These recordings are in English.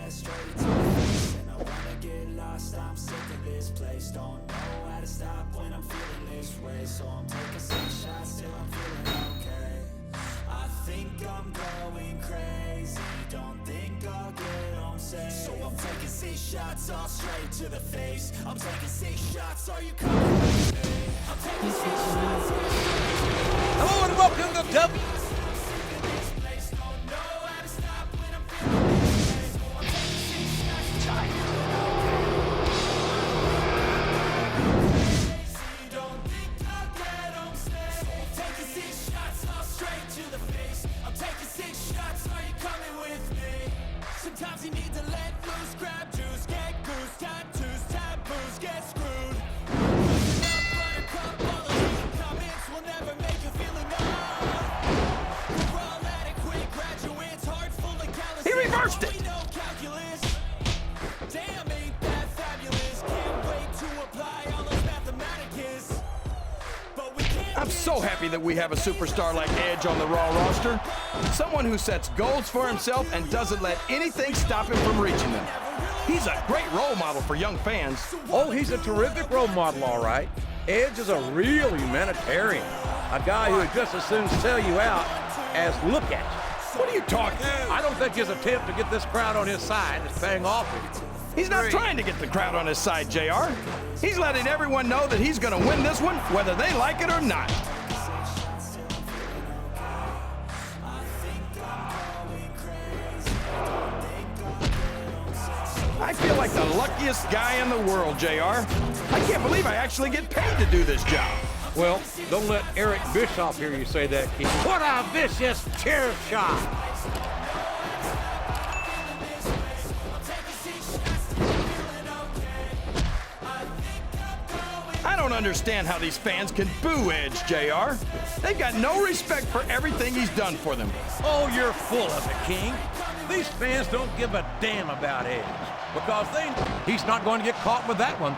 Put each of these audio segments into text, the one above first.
yeah, straight to the face. And I wanna get lost, I'm sick of this place. Don't know how to stop when I'm feeling this way. So I'm taking some shots till I'm feeling okay. I think I'm going crazy, don't think I'll get home safe. So I'm taking 6 shots all straight to the face. I'm taking 6 shots, are you coming with me? I'm taking 6 shots. Hello and welcome to W. Sometimes you need to let loose, grab juice, get goose, tattoos, taboos, get screwed. Loosen up, buttercup, all those hate comments will never make you feel enough. We're all adequate graduates, heart full of calluses. He reversed it! We know calculus. Damn, ain't that fabulous. Can't wait to apply all those mathematicus. But we can't. I'm so happy that we have a superstar like Edge on the Raw roster. Someone who sets goals for himself and doesn't let anything stop him from reaching them. He's a great role model for young fans. Oh, he's a terrific role model, all right. Edge is a real humanitarian. A guy who would just as soon sell you out as look at you. What are you talking? I don't think his attempt to get this crowd on his side is paying off with you. He's not trying to get the crowd on his side, JR. He's letting everyone know that he's going to win this one, whether they like it or not. I feel like the luckiest guy in the world, JR. I can't believe I actually get paid to do this job. Well, don't let Eric Bischoff hear you say that, Keith. What a vicious chair shot! I don't understand how these fans can boo Edge, JR. They've got no respect for everything he's done for them. Oh, you're full of it, King. These fans don't give a damn about Edge because he's not going to get caught with that one.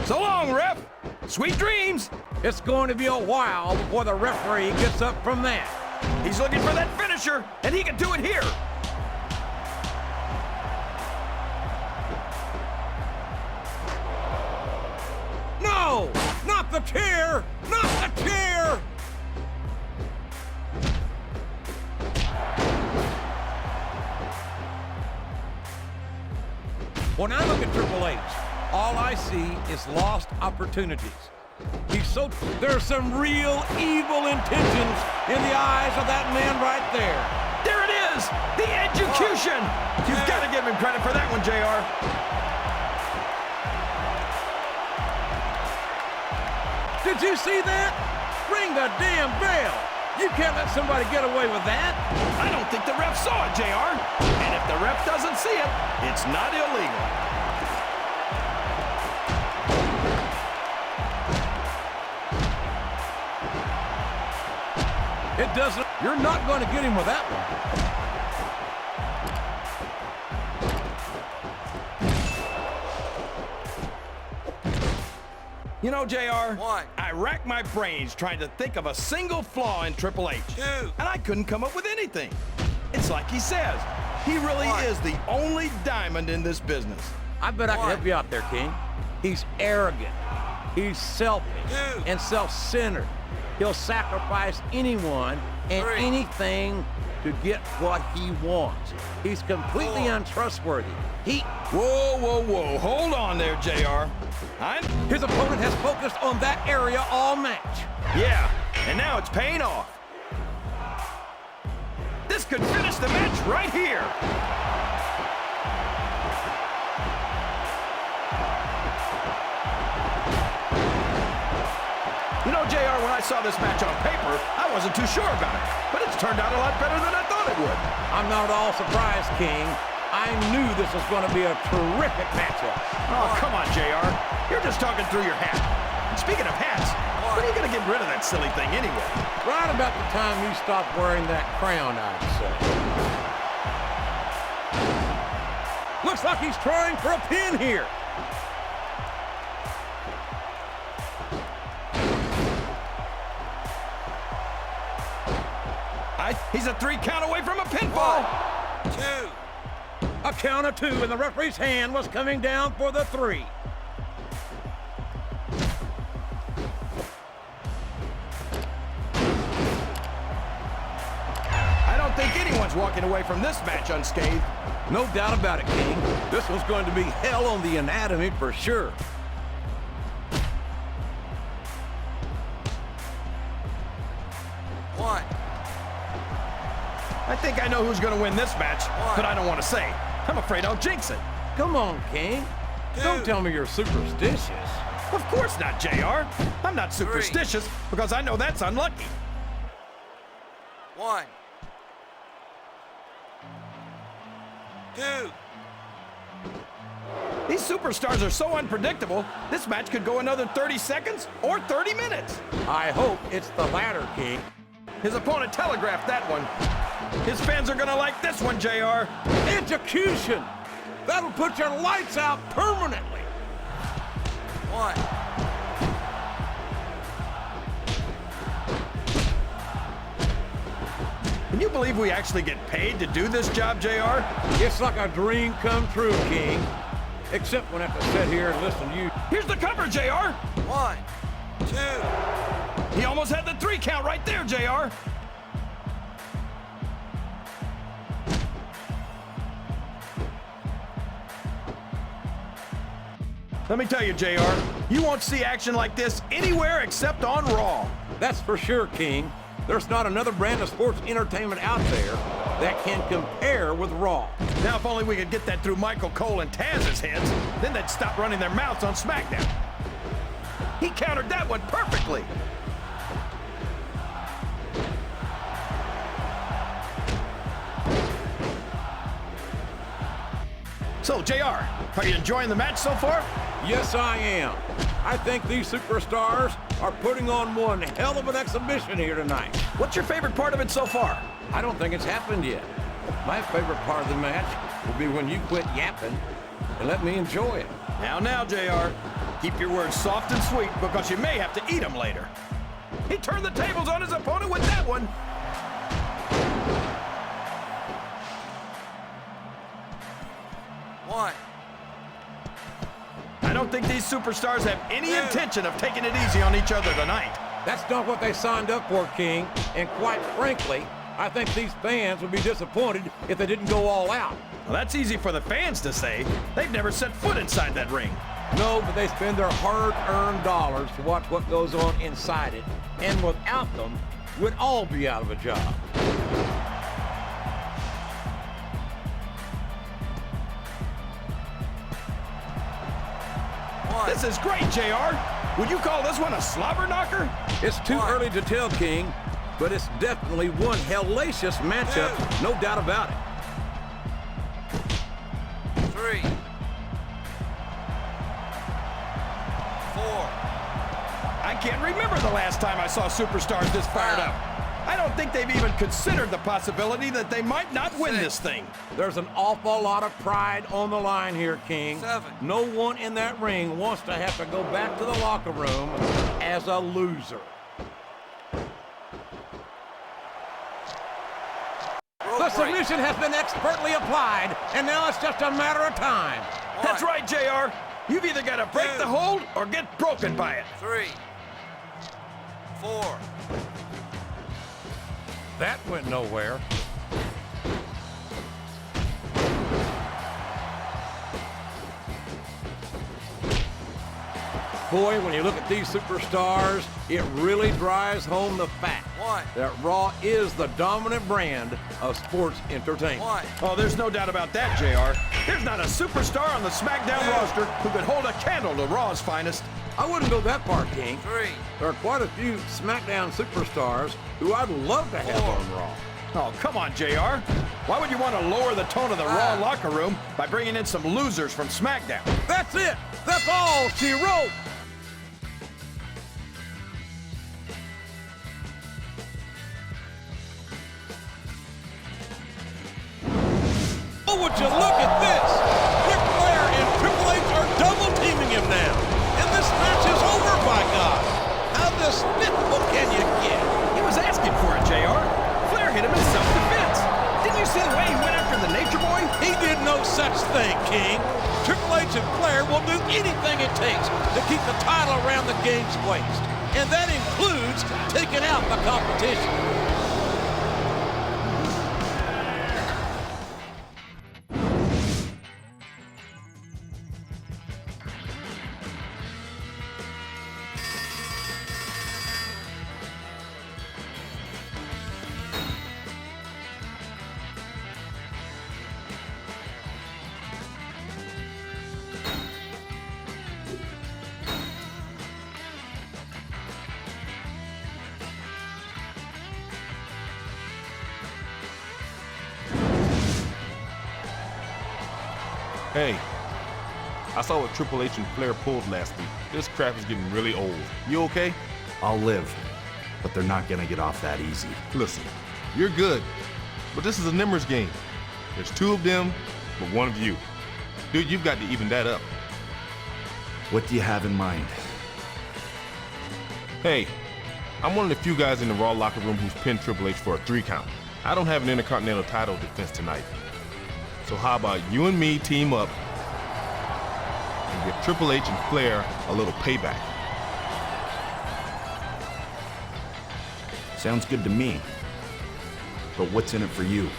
So long, ref. Sweet dreams. It's going to be a while before the referee gets up from that. He's looking for that finisher, and he can do it here. No! Not the chair! Not the chair! When I look at Triple H, all I see is lost opportunities. There's some real evil intentions in the eyes of that man right there. There it is! The execution! You've got to give him credit for that one, JR. Did you see that? Ring the damn bell! You can't let somebody get away with that. I don't think the ref saw it, JR. And if the ref doesn't see it, it's not illegal. It doesn't. You're not going to get him with that one. You know, JR, What? I racked my brains trying to think of a single flaw in Triple H. Dude. And I couldn't come up with anything. It's like he says, he really What? is the only diamond in this business. I bet I can What? help you out there, King. He's arrogant. He's selfish Dude. and self-centered. He'll sacrifice anyone and Three. anything to get what he wants. He's completely Four. untrustworthy. Whoa, whoa, whoa. Hold on there, JR. His opponent has focused on that area all match. Yeah, and now it's paying off. This could finish the match right here. You know, JR, when I saw this match on paper, I wasn't too sure about it. But it's turned out a lot better than I thought it would. I'm not at all surprised, King. I knew this was going to be a terrific matchup. Oh, come on, JR. You're just talking through your hat. And speaking of hats, when are you going to get rid of that silly thing anyway? Right about the time you stop wearing that crown, I'd say. Looks like he's trying for a pin here. He's a 3 count away from a pinfall. 2. A count of 2, and the referee's hand was coming down for the 3. I don't think anyone's walking away from this match unscathed. No doubt about it, King. This one's going to be hell on the anatomy for sure. I think I know who's going to win this match, but I don't want to say. I'm afraid I'll jinx it. Come on, King. Don't tell me you're superstitious. Of course not, JR. I'm not superstitious because I know that's unlucky. 1, 2. These superstars are so unpredictable, this match could go another 30 seconds or 30 minutes. I hope it's the latter, King. His opponent telegraphed that one. His fans are gonna like this one, JR. Execution! That'll put your lights out permanently. 1, Can you believe we actually get paid to do this job, JR? It's like a dream come true, King. Except when I have to sit here and listen to you. Here's the cover, JR. 1, 2. He almost had the 3 count right there, JR. Let me tell you, JR, you won't see action like this anywhere except on Raw. That's for sure, King. There's not another brand of sports entertainment out there that can compare with Raw. Now, if only we could get that through Michael Cole and Taz's heads, then they'd stop running their mouths on SmackDown. He countered that one perfectly. So, JR, are you enjoying the match so far? Yes, I am. I think these superstars are putting on one hell of an exhibition here tonight. What's your favorite part of it so far? I don't think it's happened yet. My favorite part of the match will be when you quit yapping and let me enjoy it. Now, JR, keep your words soft and sweet because you may have to eat them later. He turned the tables on his opponent with that one. 1, I don't think these superstars have any intention of taking it easy on each other tonight. That's not what they signed up for, King. And quite frankly, I think these fans would be disappointed if they didn't go all out. Well, that's easy for the fans to say. They've never set foot inside that ring. No, but they spend their hard-earned dollars to watch what goes on inside it. And without them, we'd all be out of a job. This is great, JR. Would you call this one a slobber knocker? It's too early to tell, King, but it's definitely one hellacious matchup, no doubt about it. 3, 4. I can't remember the last time I saw superstars this fired up. I don't think they've even considered the possibility that they might not win this thing. There's an awful lot of pride on the line here, King. 7. No one in that ring wants to have to go back to the locker room as a loser. The submission has been expertly applied, and now it's just a matter of time. That's right, JR. You've either got to break the hold or get broken by it. 3, 4. That went nowhere. Boy, when you look at these superstars, it really drives home the fact that Raw is the dominant brand of sports entertainment. 1, Oh, there's no doubt about that, JR. There's not a superstar on the SmackDown roster who could hold a candle to Raw's finest. I wouldn't go that far, King. 3. There are quite a few SmackDown superstars who I'd love to have on Raw. Oh, come on, JR. Why would you want to lower the tone of the Raw locker room by bringing in some losers from SmackDown? That's it. That's all she wrote. Oh, would you look at this? Ric Flair and Triple H are double teaming him now. And this match is over, by God. How despicable can you get? He was asking for it, JR. Flair hit him himself anything it takes to keep the title around the game's waist. And that includes taking out the competition. Hey, I saw what Triple H and Flair pulled last week. This crap is getting really old. You okay? I'll live, but they're not gonna get off that easy. Listen, you're good, but this is a numbers game. There's two of them, but one of you. Dude, you've got to even that up. What do you have in mind? Hey, I'm one of the few guys in the Raw locker room who's pinned Triple H for a 3 count. I don't have an Intercontinental title defense tonight. So how about you and me team up and give Triple H and Flair a little payback? Sounds good to me. But what's in it for you?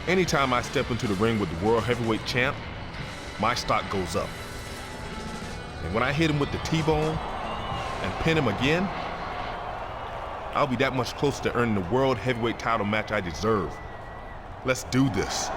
Anytime I step into the ring with the World Heavyweight Champ, my stock goes up. And when I hit him with the T-bone and pin him again, I'll be that much closer to earning the World Heavyweight title match I deserve. Let's do this.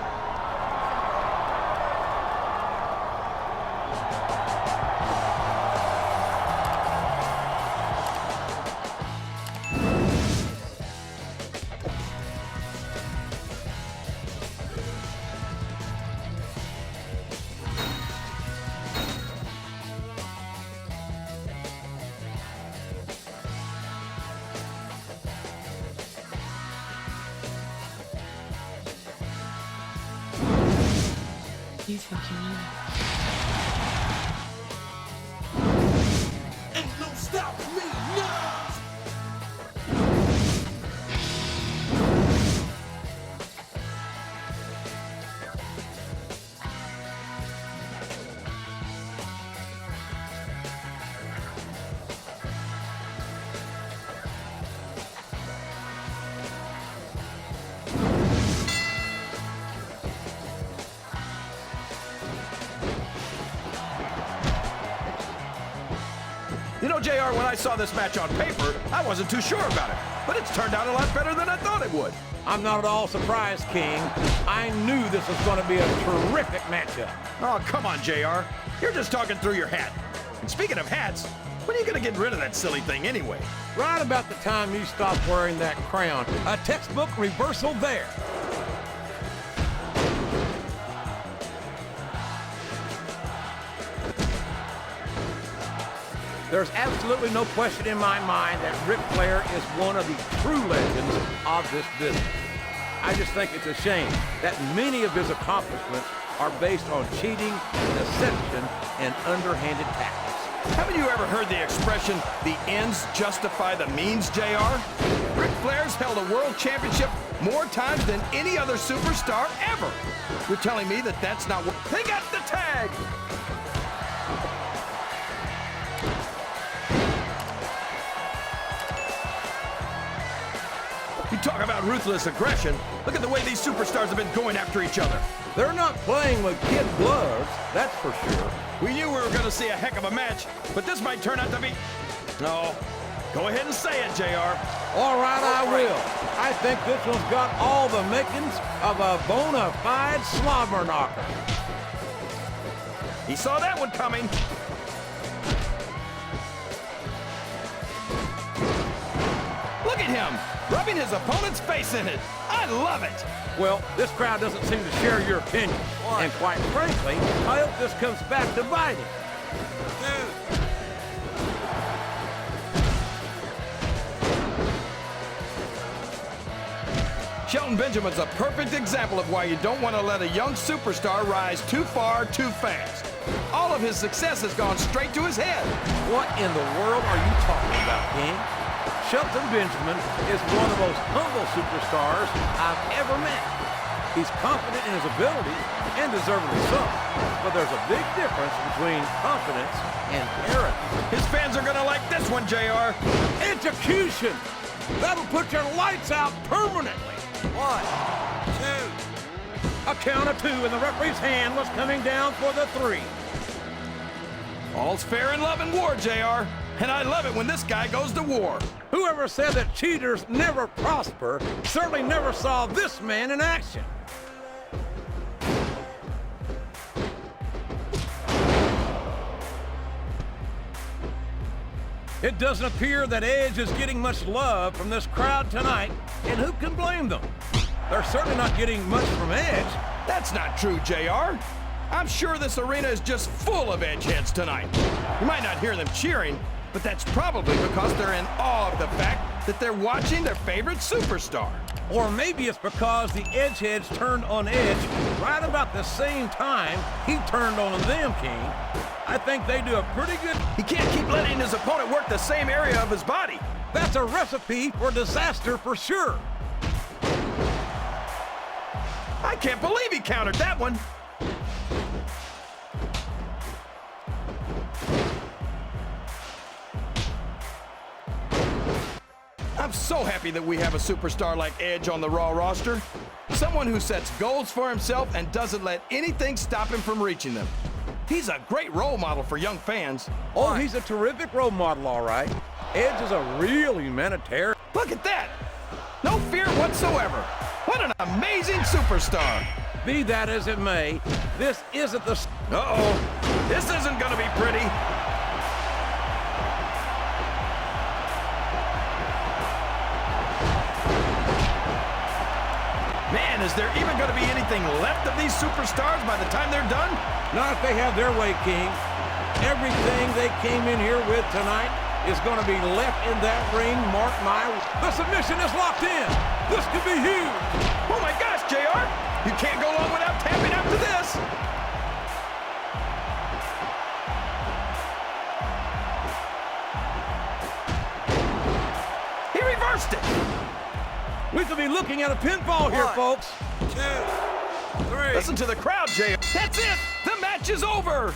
You think you know? Ain't no stopping me now! You know, JR, when I saw this match on paper, I wasn't too sure about it. But it's turned out a lot better than I thought it would. I'm not at all surprised, King. I knew this was going to be a terrific matchup. Oh, come on, JR. You're just talking through your hat. And speaking of hats, when are you going to get rid of that silly thing anyway? Right about the time you stop wearing that crown. A textbook reversal there. There's absolutely no question in my mind that Ric Flair is one of the true legends of this business. I just think it's a shame that many of his accomplishments are based on cheating, deception, and underhanded tactics. Haven't you ever heard the expression, the ends justify the means, JR? Ric Flair's held a world championship more times than any other superstar ever. You're telling me that that's not what... They got the tag! You talk about ruthless aggression. Look at the way these superstars have been going after each other. They're not playing with kid gloves, that's for sure. We knew we were going to see a heck of a match, but this might turn out to be... No. Go ahead and say it, JR. All right, I will. I think this one's got all the makings of a bona fide slobber knocker. He saw that one coming. Look at him, rubbing his opponent's face in it. I love it. Well, this crowd doesn't seem to share your opinion. And quite frankly, I hope this comes back to bite him. Shelton Benjamin's a perfect example of why you don't want to let a young superstar rise too far too fast. All of his success has gone straight to his head. What in the world are you talking about, King? Shelton Benjamin is one of the most humble superstars I've ever met. He's confident in his abilities, and deservedly so. But there's a big difference between confidence and arrogance. His fans are gonna like this one, JR. Execution! That'll put your lights out permanently. 1, 2. A count of 2, and the referee's hand was coming down for the 3. All's fair in love and war, JR. And I love it when this guy goes to war. Whoever said that cheaters never prosper certainly never saw this man in action. It doesn't appear that Edge is getting much love from this crowd tonight, and who can blame them? They're certainly not getting much from Edge. That's not true, JR. I'm sure this arena is just full of Edge heads tonight. You might not hear them cheering, but that's probably because they're in awe of the fact that they're watching their favorite superstar. Or maybe it's because the Edgeheads turned on Edge right about the same time he turned on them, King. I think they do a pretty good... He can't keep letting his opponent work the same area of his body. That's a recipe for disaster for sure. I can't believe he countered that one. I'm so happy that we have a superstar like Edge on the Raw roster. Someone who sets goals for himself and doesn't let anything stop him from reaching them. He's a great role model for young fans. Oh, he's a terrific role model, all right. Edge is a real humanitarian. Look at that! No fear whatsoever. What an amazing superstar. Be that as it may, this isn't the... Uh-oh. This isn't gonna be pretty. Man, is there even going to be anything left of these superstars by the time they're done? Not if they have their way, King. Everything they came in here with tonight is going to be left in that ring, mark my... The submission is locked in. This could be huge. Oh my gosh, JR. You can't go long without tapping after this. He reversed it. We could be looking at a pinfall here, 1, folks. 2, 3. Listen to the crowd, JR. That's it. The match is over.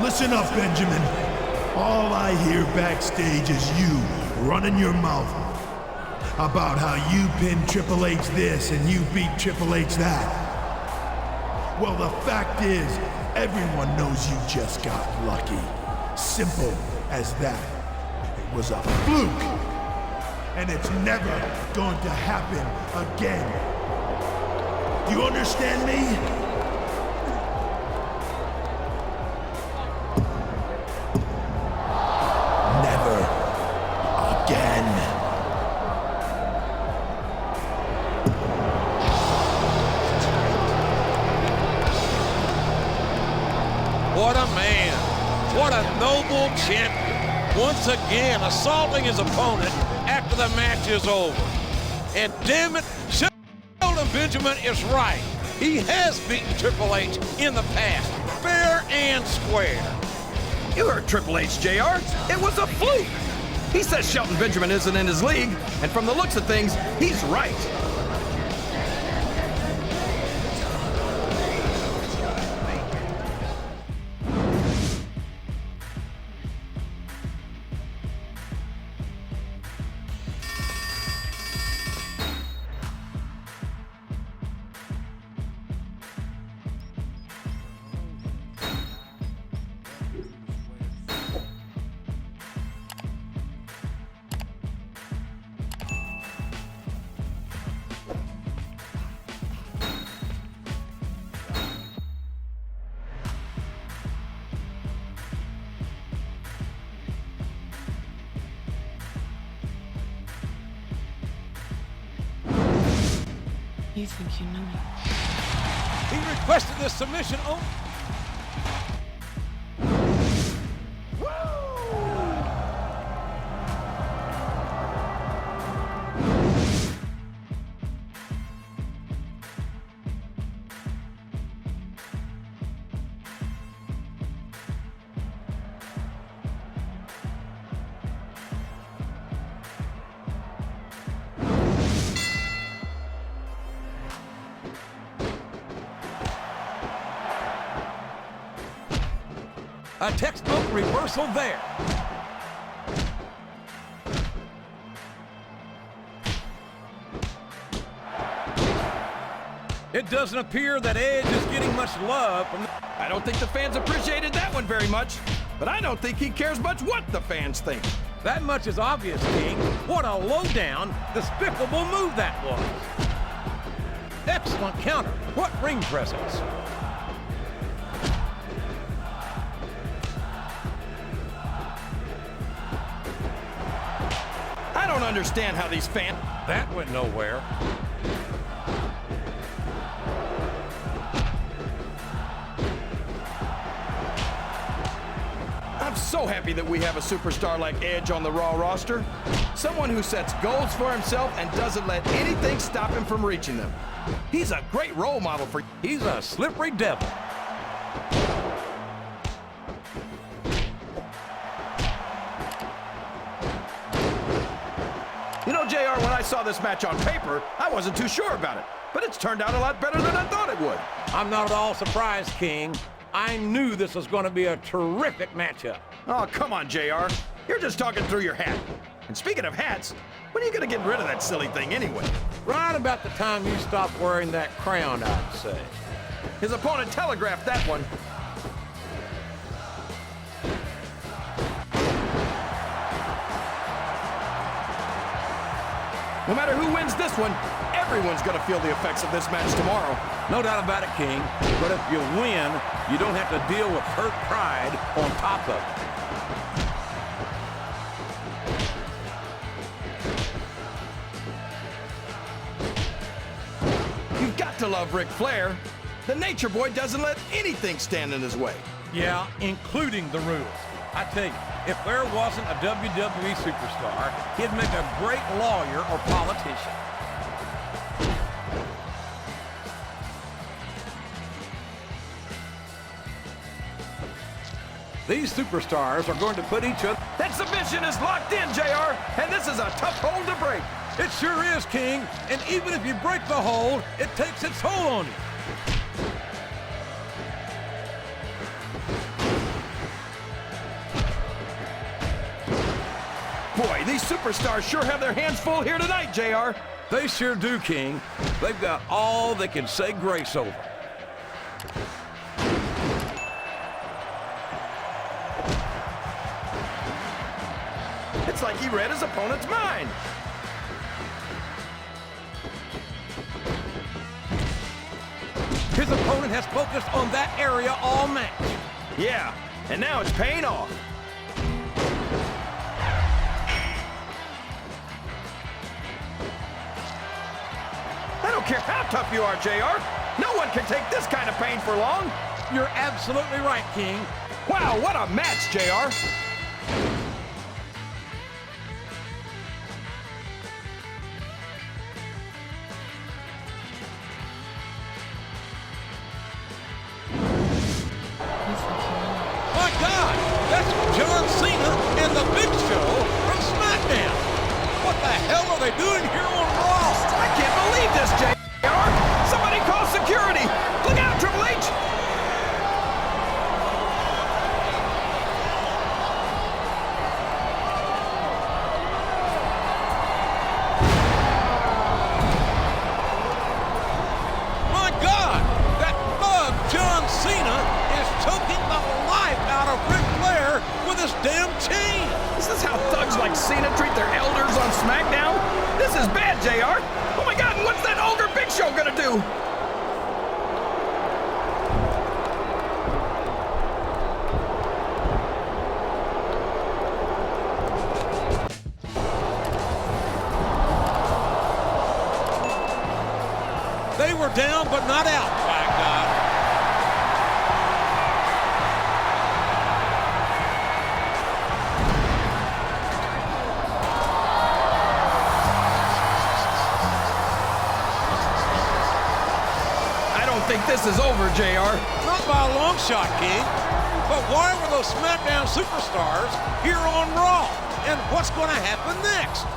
Listen up, Benjamin. All I hear backstage is you running your mouth about how you pinned Triple H this and you beat Triple H that. Well, the fact is, everyone knows you just got lucky. Simple as that. It was a fluke. And it's never going to happen again. Do you understand me? What a man. What a noble champion. Once again, assaulting his opponent after the match is over. And damn it, Shelton Benjamin is right. He has beaten Triple H in the past, fair and square. You heard Triple H, JR. It was a fluke. He says Shelton Benjamin isn't in his league, and from the looks of things, he's right. You think you know me? He requested this submission on... A textbook reversal there. It doesn't appear that Edge is getting much love from the... I don't think the fans appreciated that one very much, but I don't think he cares much what the fans think. That much is obvious, King. What a low-down, despicable move that was. Excellent counter. What ring presence. I don't understand how these fans... That went nowhere. I'm so happy that we have a superstar like Edge on the Raw roster. Someone who sets goals for himself and doesn't let anything stop him from reaching them. He's a great role model for... He's a slippery devil. You know, JR, when I saw this match on paper, I wasn't too sure about it. But it's turned out a lot better than I thought it would. I'm not at all surprised, King. I knew this was going to be a terrific matchup. Oh, come on, JR. You're just talking through your hat. And speaking of hats, when are you going to get rid of that silly thing anyway? Right about the time you stop wearing that crown, I'd say. His opponent telegraphed that one. No matter who wins this one, everyone's going to feel the effects of this match tomorrow. No doubt about it, King. But if you win, you don't have to deal with hurt pride on top of it. You've got to love Ric Flair. The Nature Boy doesn't let anything stand in his way. Yeah, including the rules. I tell you, if there wasn't a WWE superstar, he'd make a great lawyer or politician. These superstars are going to put each other... That submission is locked in, JR, and this is a tough hold to break. It sure is, King. And even if you break the hold, it takes its toll on you. Boy, these superstars sure have their hands full here tonight, JR. They sure do, King. They've got all they can say grace over. It's like he read his opponent's mind. His opponent has focused on that area all match. Yeah, and now it's paying off. I don't care how tough you are, JR. No one can take this kind of pain for long. You're absolutely right, King. Wow, what a match, JR. My God, that's John Cena and the Big Show from SmackDown. What the hell are they doing here on Raw? I can't believe this, JR. Somebody call security. Look out, Triple H. My God, that bug John Cena is choking the life out of Ric Flair with his damn chain. Is this how thugs like Cena treat their elders on SmackDown? This is bad, JR. Oh my God, and what's that ogre Big Show gonna do? were down but not out, by God. I don't think this is over, JR. Not by a long shot, King. But why were those SmackDown superstars here on Raw? And what's going to happen next?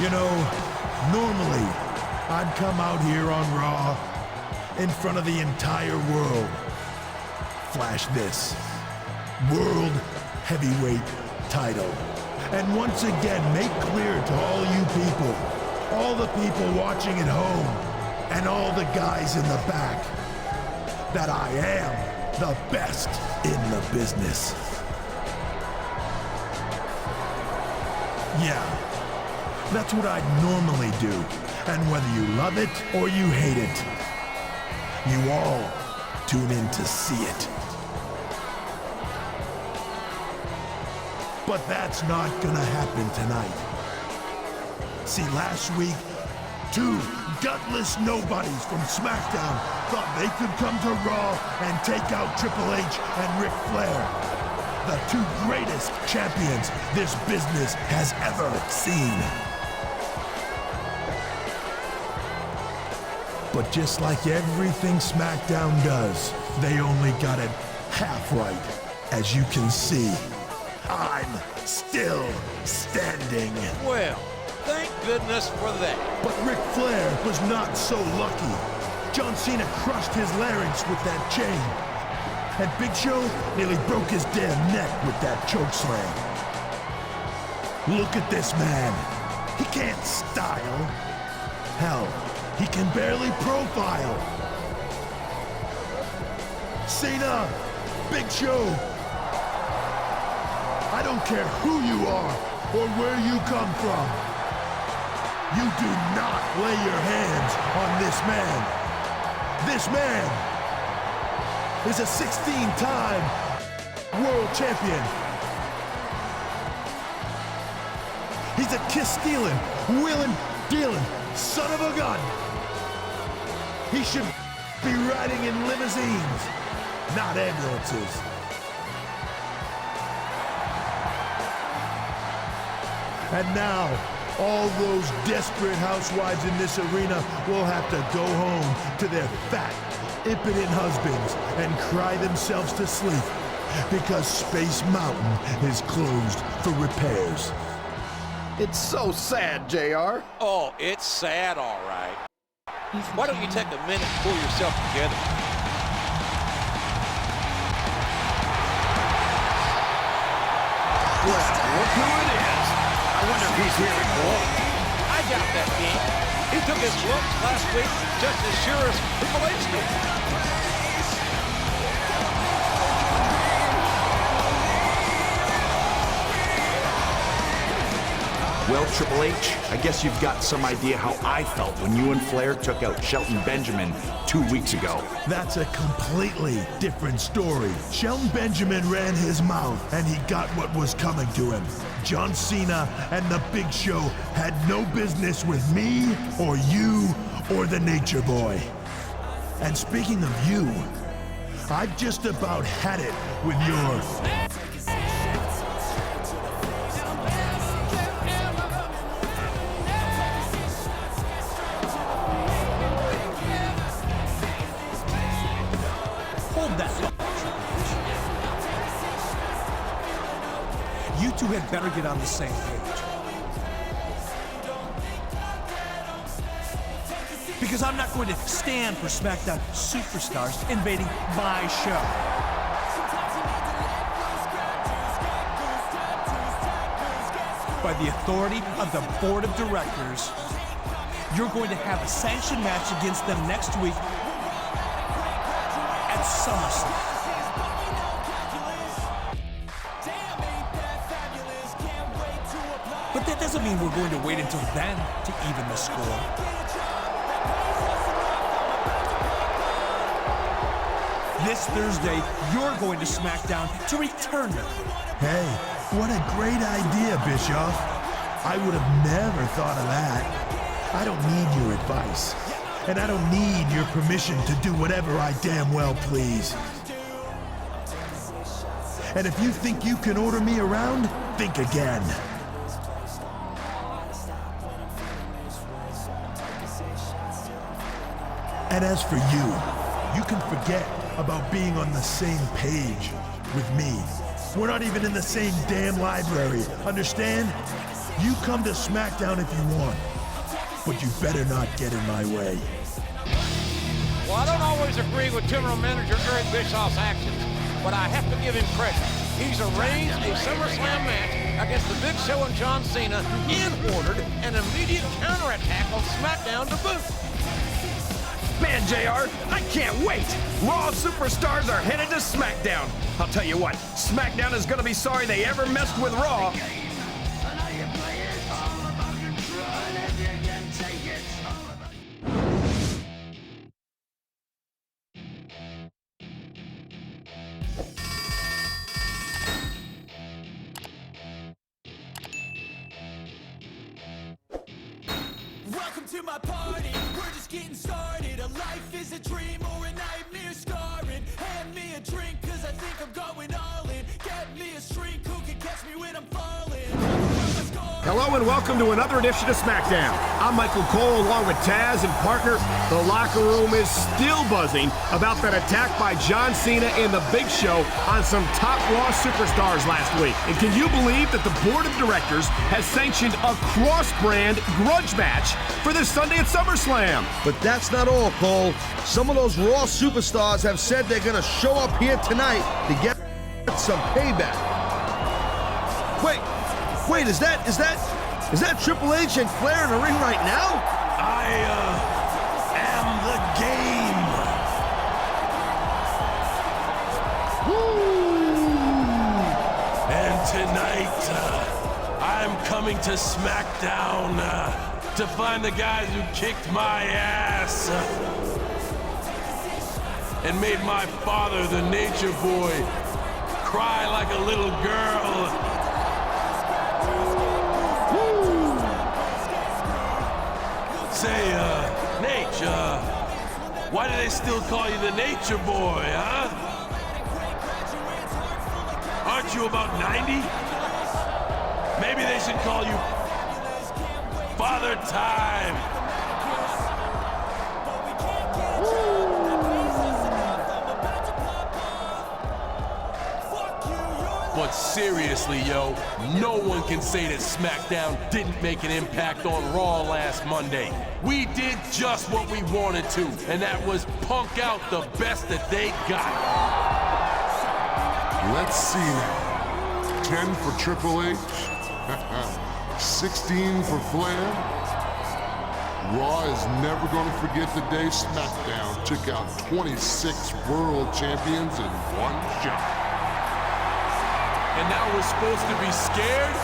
You know, normally I'd come out here on Raw in front of the entire world. Flash this World Heavyweight title. And once again make clear to all you people, all the people watching at home, and all the guys in the back, that I am the best in the business. Yeah. That's what I'd normally do. And whether you love it or you hate it, you all tune in to see it. But that's not gonna happen tonight. See, last week, two gutless nobodies from SmackDown thought they could come to Raw and take out Triple H and Ric Flair, the two greatest champions this business has ever seen. But just like everything SmackDown does, they only got it half right. As you can see, I'm still standing. Well, thank goodness for that. But Ric Flair was not so lucky. John Cena crushed his larynx with that chain. And Big Show nearly broke his damn neck with that chokeslam. Look at this man. He can't style. Hell, he can barely profile. Cena, Big Show, I don't care who you are or where you come from. You do not lay your hands on this man. This man is a 16-time world champion. He's a kiss-stealing, wheeling, dealing son of a gun. He should be riding in limousines, not ambulances. And now, all those desperate housewives in this arena will have to go home to their fat, impotent husbands and cry themselves to sleep because Space Mountain is closed for repairs. It's so sad, JR. Oh, it's sad, all right. Why don't you take a minute and pull yourself together? Well, look who it is. I wonder if he's here at all. I doubt that, King. He took his lumps last week just as sure as Triple H did. Well, Triple H, I guess you've got some idea how I felt when you and Flair took out Shelton Benjamin 2 weeks ago. That's a completely different story. Shelton Benjamin ran his mouth, and he got what was coming to him. John Cena and the Big Show had no business with me, or you, or the Nature Boy. And speaking of you, I've just about had it with your... You two had better get on the same page. Because I'm not going to stand for SmackDown superstars invading my show. By the authority of the board of directors, you're going to have a sanctioned match against them next week at SummerSlam. But that doesn't mean we're going to wait until then to even the score. This Thursday, you're going to SmackDown to return them. Hey, what a great idea, Bischoff. I would have never thought of that. I don't need your advice. And I don't need your permission to do whatever I damn well please. And if you think you can order me around, think again. And as for you can forget about being on the same page with me. We're not even in the same damn library, understand? You come to SmackDown if you want, but you better not get in my way. Well, I don't always agree with General Manager Eric Bischoff's actions, but I have to give him credit. He's arranged a SummerSlam match against The Big Show and John Cena and ordered an immediate counterattack on SmackDown to boot. Man, JR, I can't wait! Raw superstars are headed to SmackDown. I'll tell you what, SmackDown is gonna be sorry they ever messed with Raw. Welcome to my party, we're just getting started. A life is a dream or a nightmare scarring. Hand me a drink cause I think I'm going all in. Get me a shrink who can catch me when I'm falling. Hello and welcome to another edition of SmackDown. I'm Michael Cole along with Taz and partner. The locker room is still buzzing about that attack by John Cena and The Big Show on some top Raw superstars last week. And can you believe that the board of directors has sanctioned a cross-brand grudge match for this Sunday at SummerSlam? But that's not all, Cole. Some of those Raw superstars have said they're gonna show up here tonight to get some payback. Wait, is that Triple H and Flair in the ring right now? I am the game. And tonight, I'm coming to SmackDown to find the guys who kicked my ass and made my father, the Nature Boy, cry like a little girl. Say, Nate, why do they still call you the Nature Boy, huh? Aren't you about 90? Maybe they should call you Father Time. But seriously, yo, no one can say that SmackDown didn't make an impact on Raw last Monday. We did just what we wanted to, and that was punk out the best that they got. Let's see now. 10 for Triple H, 16 for Flair. Raw is never going to forget the day SmackDown took out 26 world champions in one shot. And now we're supposed to be scared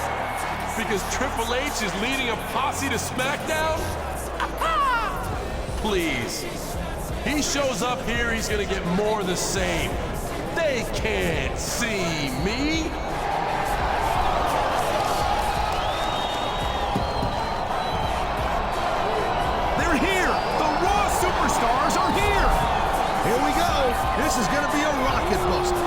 because Triple H is leading a posse to SmackDown? Please. He shows up here, he's gonna get more of the same. They can't see me. They're here! The Raw superstars are here! Here we go. This is gonna be a rocket buster.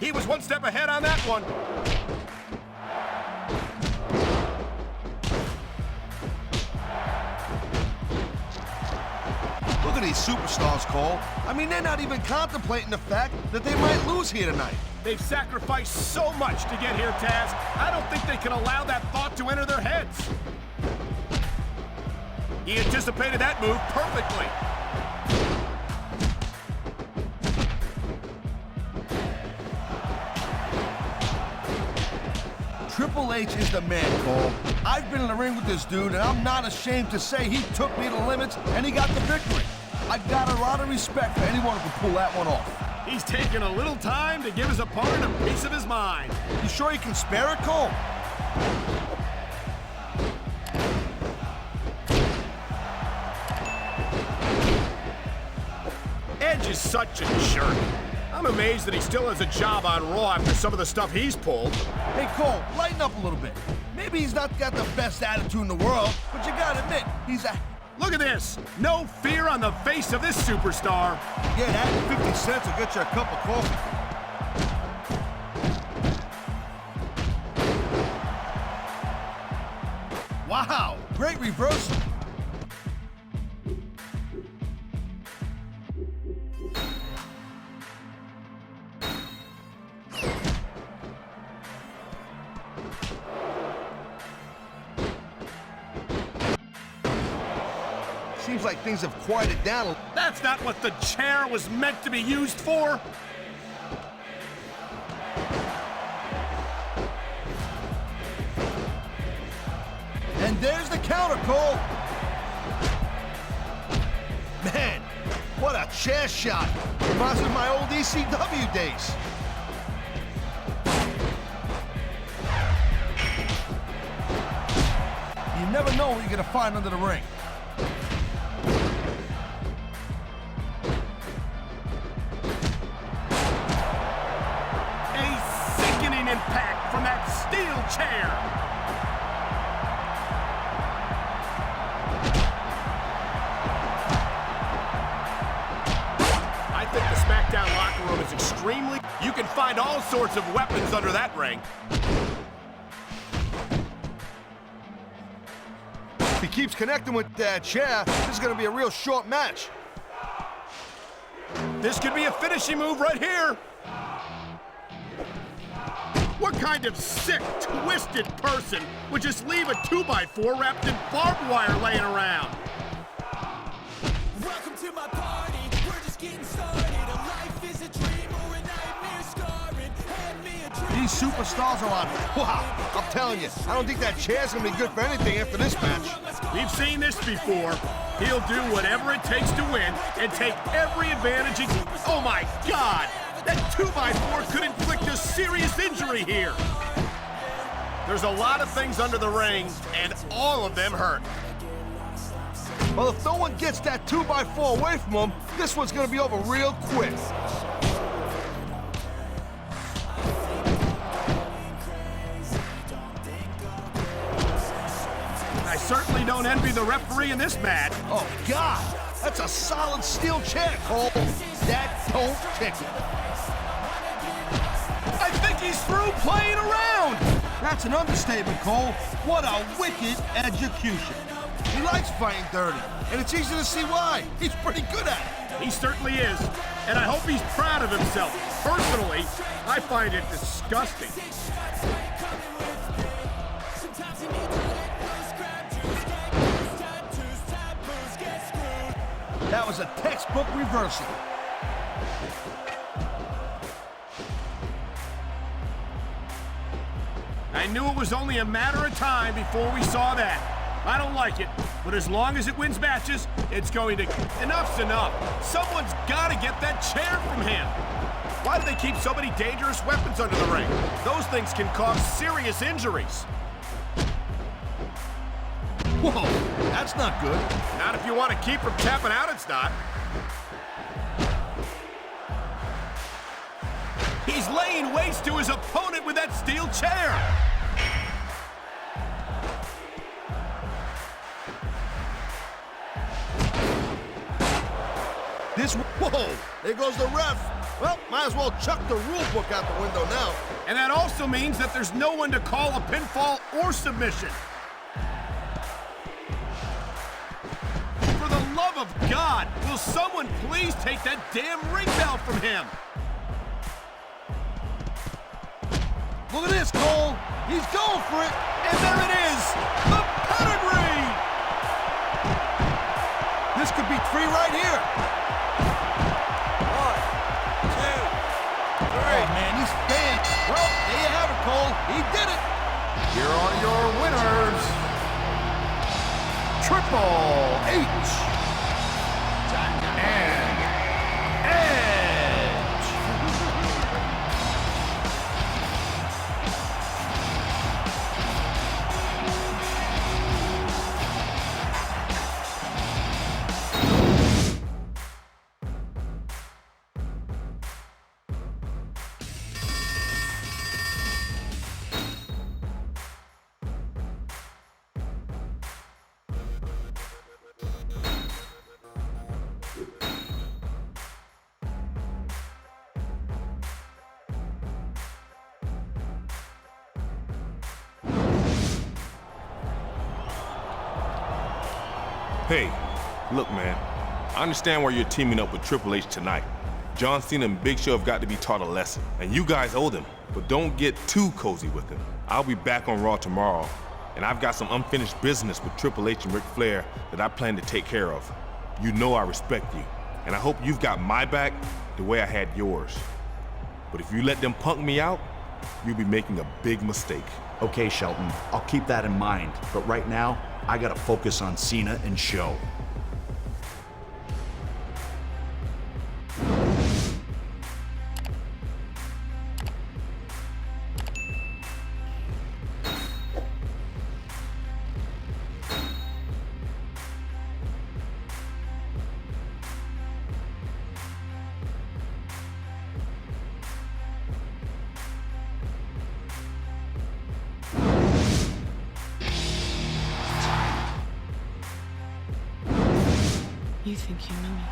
He was one step ahead on that one. of these superstars, Cole. I mean, they're not even contemplating the fact that they might lose here tonight. They've sacrificed so much to get here, Taz. I don't think they can allow that thought to enter their heads. He anticipated that move perfectly. Triple H is the man, Cole. I've been in the ring with this dude, and I'm not ashamed to say he took me to the limits, and he got the victory. I've got a lot of respect for anyone who can pull that one off. He's taking a little time to give his opponent a piece of his mind. You sure you can spare it, Cole? Edge is such a jerk. I'm amazed that he still has a job on Raw after some of the stuff he's pulled. Hey, Cole, lighten up a little bit. Maybe he's not got the best attitude in the world, but you gotta admit, he's a... Look at this. No fear on the face of this superstar. Yeah, that 50 cents will get you a cup of coffee. Wow, great reversal. Seems like things have quieted down. That's not what the chair was meant to be used for. And there's the counter, Cole. Man, what a chair shot. Reminds me of my old ECW days. You never know what you're gonna find under the ring. Impact from that steel chair. I think the SmackDown locker room is extremely... You can find all sorts of weapons under that ring. If he keeps connecting with that chair, this is going to be a real short match. This could be a finishing move right here. What kind of sick, twisted person would just leave a 2x4 wrapped in barbed wire laying around? Welcome to my party, we're just getting started. A life is a dream or a nightmare scarring. Hand me a drink. These superstars are on. Wow, I'm telling you, I don't think that chair's gonna be good for anything after this match. We've seen this before. He'll do whatever it takes to win and take every advantage he can. Oh my God! That 2x4 could inflict a serious injury here. There's a lot of things under the ring, and all of them hurt. Well, if no one gets that 2x4 away from him, this one's gonna be over real quick. I certainly don't envy the referee in this match. Oh, God! That's a solid steel chair, Cole. That don't kick it. I think he's through playing around. That's an understatement, Cole. What a wicked execution. He likes fighting dirty, and it's easy to see why. He's pretty good at it. He certainly is, and I hope he's proud of himself. Personally, I find it disgusting. That was a textbook reversal. I knew it was only a matter of time before we saw that. I don't like it, but as long as it wins matches, it's going to... Enough's enough. Someone's got to get that chair from him. Why do they keep so many dangerous weapons under the ring? Those things can cause serious injuries. Whoa, that's not good. Not if you want to keep from tapping out, it's not. He's laying waste to his opponent with that steel chair. Whoa, there goes the ref. Well, might as well chuck the rule book out the window now. And that also means that there's no one to call a pinfall or submission. For the love of God, will someone please take that damn ring bell from him? Look at this, Cole. He's going for it. And there it is, the pedigree! This could be 3 right here. 1, 2, 3. Oh, man, he's staying. Well, there you have it, Cole. He did it. Here are your winners. Triple H and Edge. Hey, look, man. I understand why you're teaming up with Triple H tonight. John Cena and Big Show have got to be taught a lesson, and you guys owe them. But don't get too cozy with them. I'll be back on Raw tomorrow, and I've got some unfinished business with Triple H and Ric Flair that I plan to take care of. You know I respect you, and I hope you've got my back the way I had yours. But if you let them punk me out, you'll be making a big mistake. Okay, Shelton, I'll keep that in mind. But right now, I gotta focus on Cena and Show. You think you know me?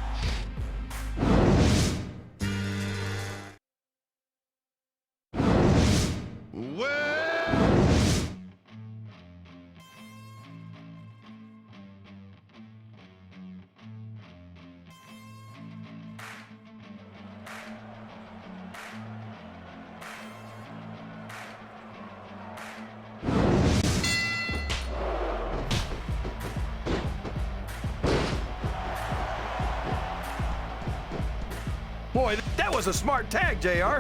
Boy, that was a smart tag, JR.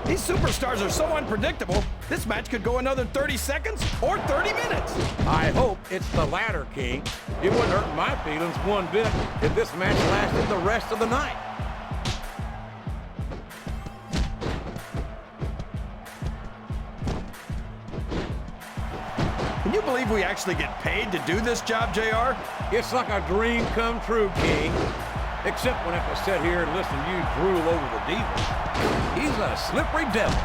These superstars are so unpredictable, this match could go another 30 seconds or 30 minutes. I hope it's the latter, King. It wouldn't hurt my feelings one bit if this match lasted the rest of the night. Can you believe we actually get paid to do this job, JR? It's like a dream come true, King. Except when I have to sit here and listen to you drool over the Diva. He's a slippery devil.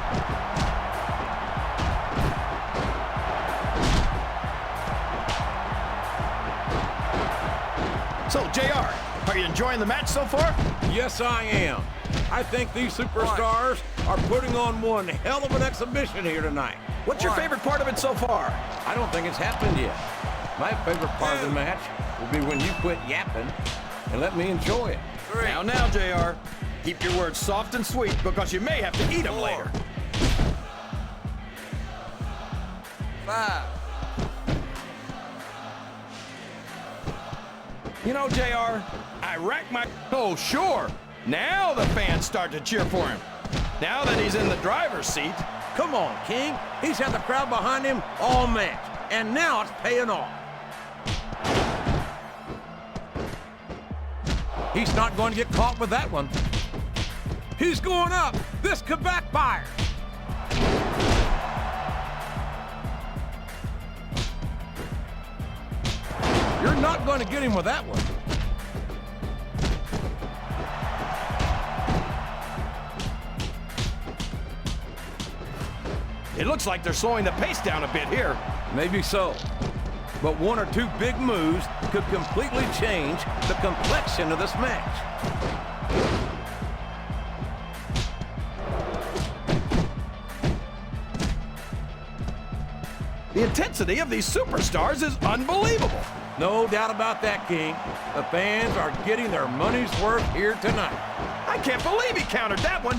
So, JR, are you enjoying the match so far? Yes, I am. I think these superstars are putting on one hell of an exhibition here tonight. What's your favorite part of it so far? I don't think it's happened yet. My favorite part of the match will be when you quit yapping and let me enjoy it. Now, JR, keep your words soft and sweet because you may have to eat them later. 5. You know, JR, I rack my... Oh, sure. Now the fans start to cheer for him. Now that he's in the driver's seat. Come on, King. He's had the crowd behind him all match, and now it's paying off. He's not going to get caught with that one. He's going up. This could backfire. You're not going to get him with that one. It looks like they're slowing the pace down a bit here. Maybe so. But one or two big moves could completely change the complexion of this match. The intensity of these superstars is unbelievable. No doubt about that, King. The fans are getting their money's worth here tonight. I can't believe he countered that one.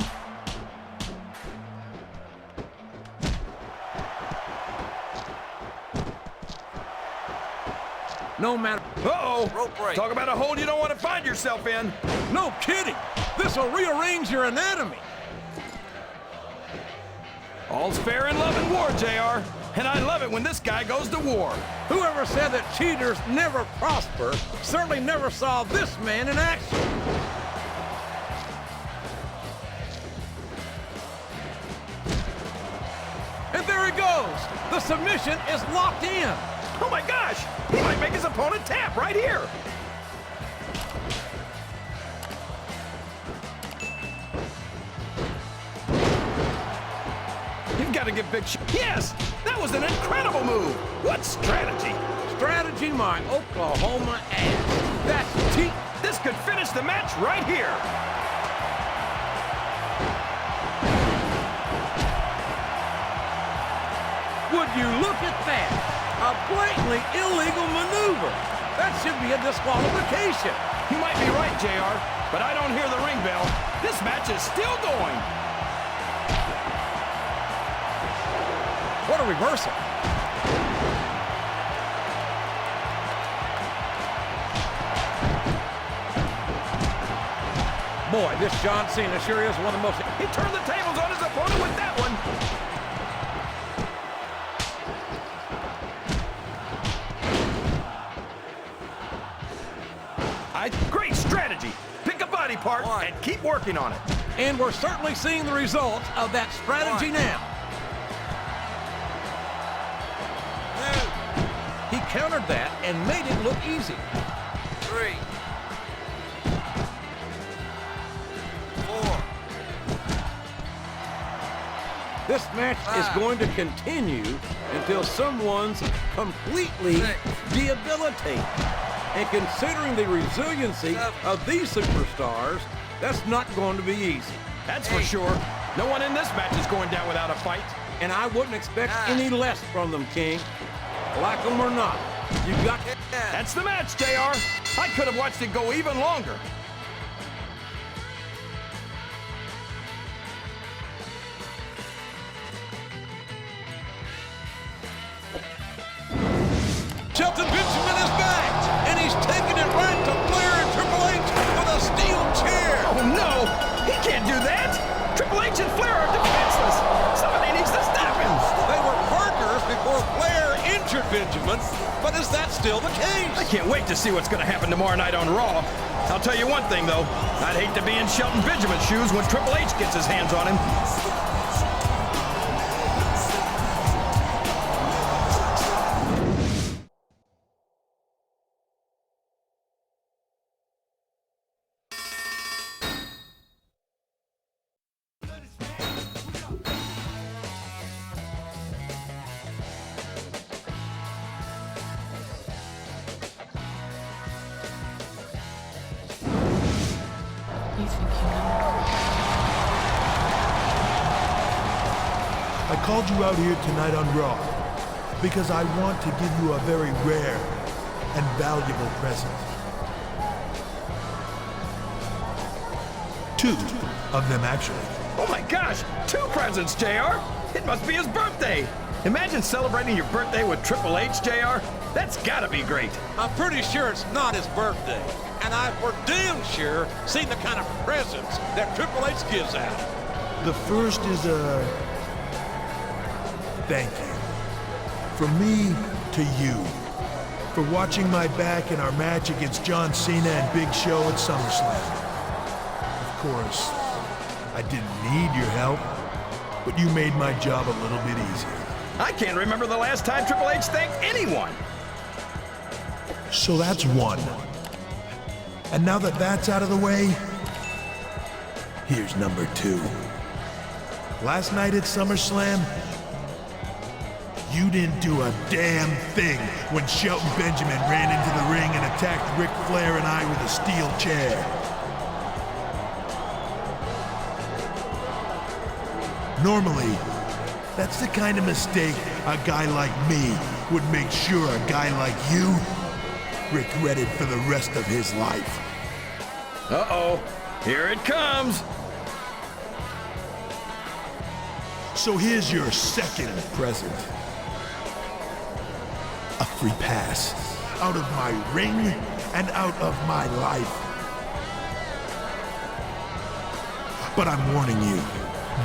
No matter... Uh-oh. Rope break. Talk about a hole you don't want to find yourself in. No kidding. This will rearrange your anatomy. All's fair in love and war, JR. And I love it when this guy goes to war. Whoever said that cheaters never prosper certainly never saw this man in action. And there he goes. The submission is locked in. Oh my gosh! He might make his opponent tap right here. You've got to give big Yes! That was an incredible move! What strategy! Strategy, my Oklahoma ass. That's cheat. This could finish the match right here. Would you look at that? A blatantly illegal maneuver. That should be a disqualification. You might be right, JR, but I don't hear the ring bell. This match is still going. What a reversal. Boy, this John Cena sure is one of the most... He turned the tables on his opponent with that one. Great strategy. Pick a body part and keep working on it. And we're certainly seeing the results of that strategy now. He countered that and made it look easy. 3, 4. This match is going to continue until someone's completely debilitated. And considering the resiliency of these superstars, that's not going to be easy. That's for sure. No one in this match is going down without a fight. And I wouldn't expect any less from them, King. Like them or not, you got... That's the match, JR. I could have watched it go even longer. Shelton Benjamin is back, and he's taking it right to Flair and Triple H with a steel chair. Oh, no! He can't do that! Triple H and Flair are defenseless! Somebody needs to stop him! They were partners before Flair injured Benjamin, but is that still the case? I can't wait to see what's going to happen tomorrow night on Raw. I'll tell you one thing, though. I'd hate to be in Shelton Benjamin's shoes when Triple H gets his hands on him. You think you know me? I called you out here tonight on Raw because I want to give you a very rare and valuable present. 2 of them, actually. Oh my gosh! 2 presents, JR! It must be his birthday! Imagine celebrating your birthday with Triple H, JR. That's gotta be great. I'm pretty sure it's not his birthday. And I've for damn sure seen the kind of presents that Triple H gives out. The first is a thank you. From me to you. For watching my back in our match against John Cena and Big Show at SummerSlam. Of course, I didn't need your help, but you made my job a little bit easier. I can't remember the last time Triple H thanked anyone. So that's 1. And now that that's out of the way, here's number 2. Last night at SummerSlam, you didn't do a damn thing when Shelton Benjamin ran into the ring and attacked Ric Flair and I with a steel chair. Normally, That's the kind of mistake a guy like me would make sure a guy like you regretted for the rest of his life. Uh-oh, here it comes. So here's your second present. A free pass out of my ring and out of my life. But I'm warning you,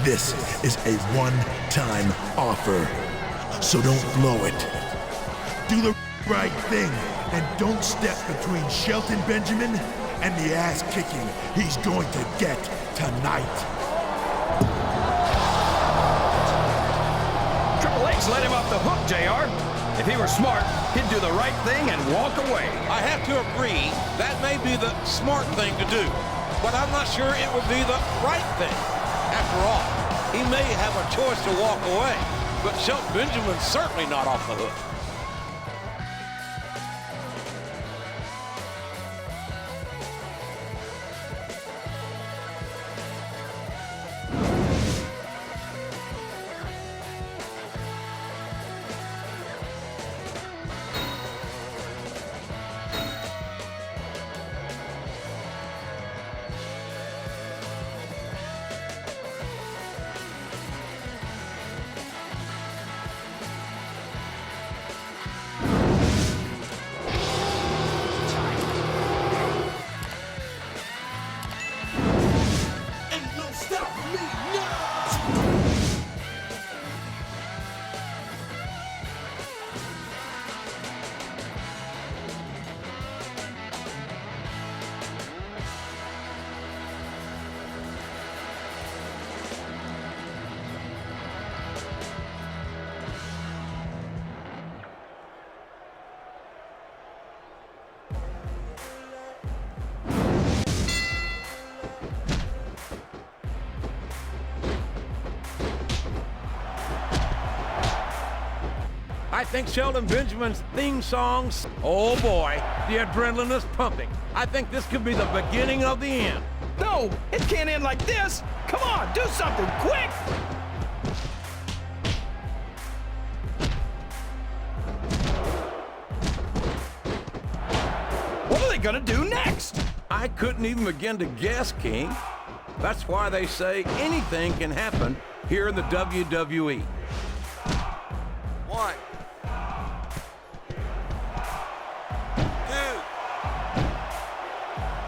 this is a one-time offer, so don't blow it. Do the right thing and don't step between Shelton Benjamin and the ass-kicking he's going to get tonight. Triple H let him off the hook, JR. If he were smart, he'd do the right thing and walk away. I have to agree, that may be the smart thing to do, but I'm not sure it would be the right thing. After all, he may have a choice to walk away, but Shelton Benjamin's certainly not off the hook. I think Shelton Benjamin's theme songs, oh boy, the adrenaline is pumping. I think this could be the beginning of the end. No, it can't end like this. Come on, do something quick. What are they gonna do next? I couldn't even begin to guess, King. That's why they say anything can happen here in the WWE. One.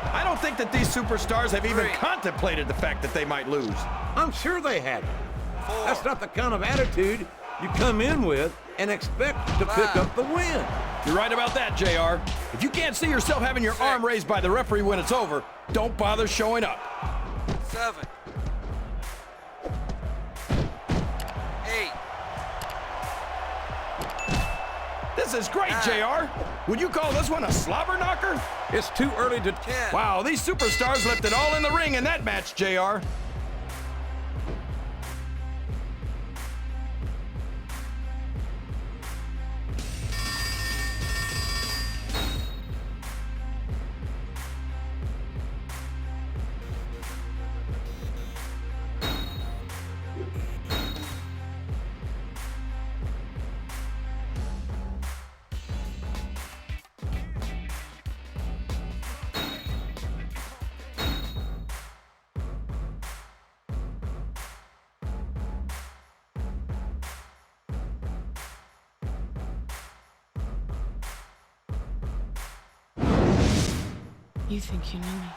I don't think that these superstars have even contemplated the fact that they might lose. I'm sure they haven't. That's not the kind of attitude you come in with and expect to pick up the win. You're right about that, JR. If you can't see yourself having your arm raised by the referee when it's over, don't bother showing up. 7. 8. This is great, JR. Would you call this one a slobber knocker? It's too early to... 10. Wow, these superstars left it all in the ring in that match, JR. You think you know me?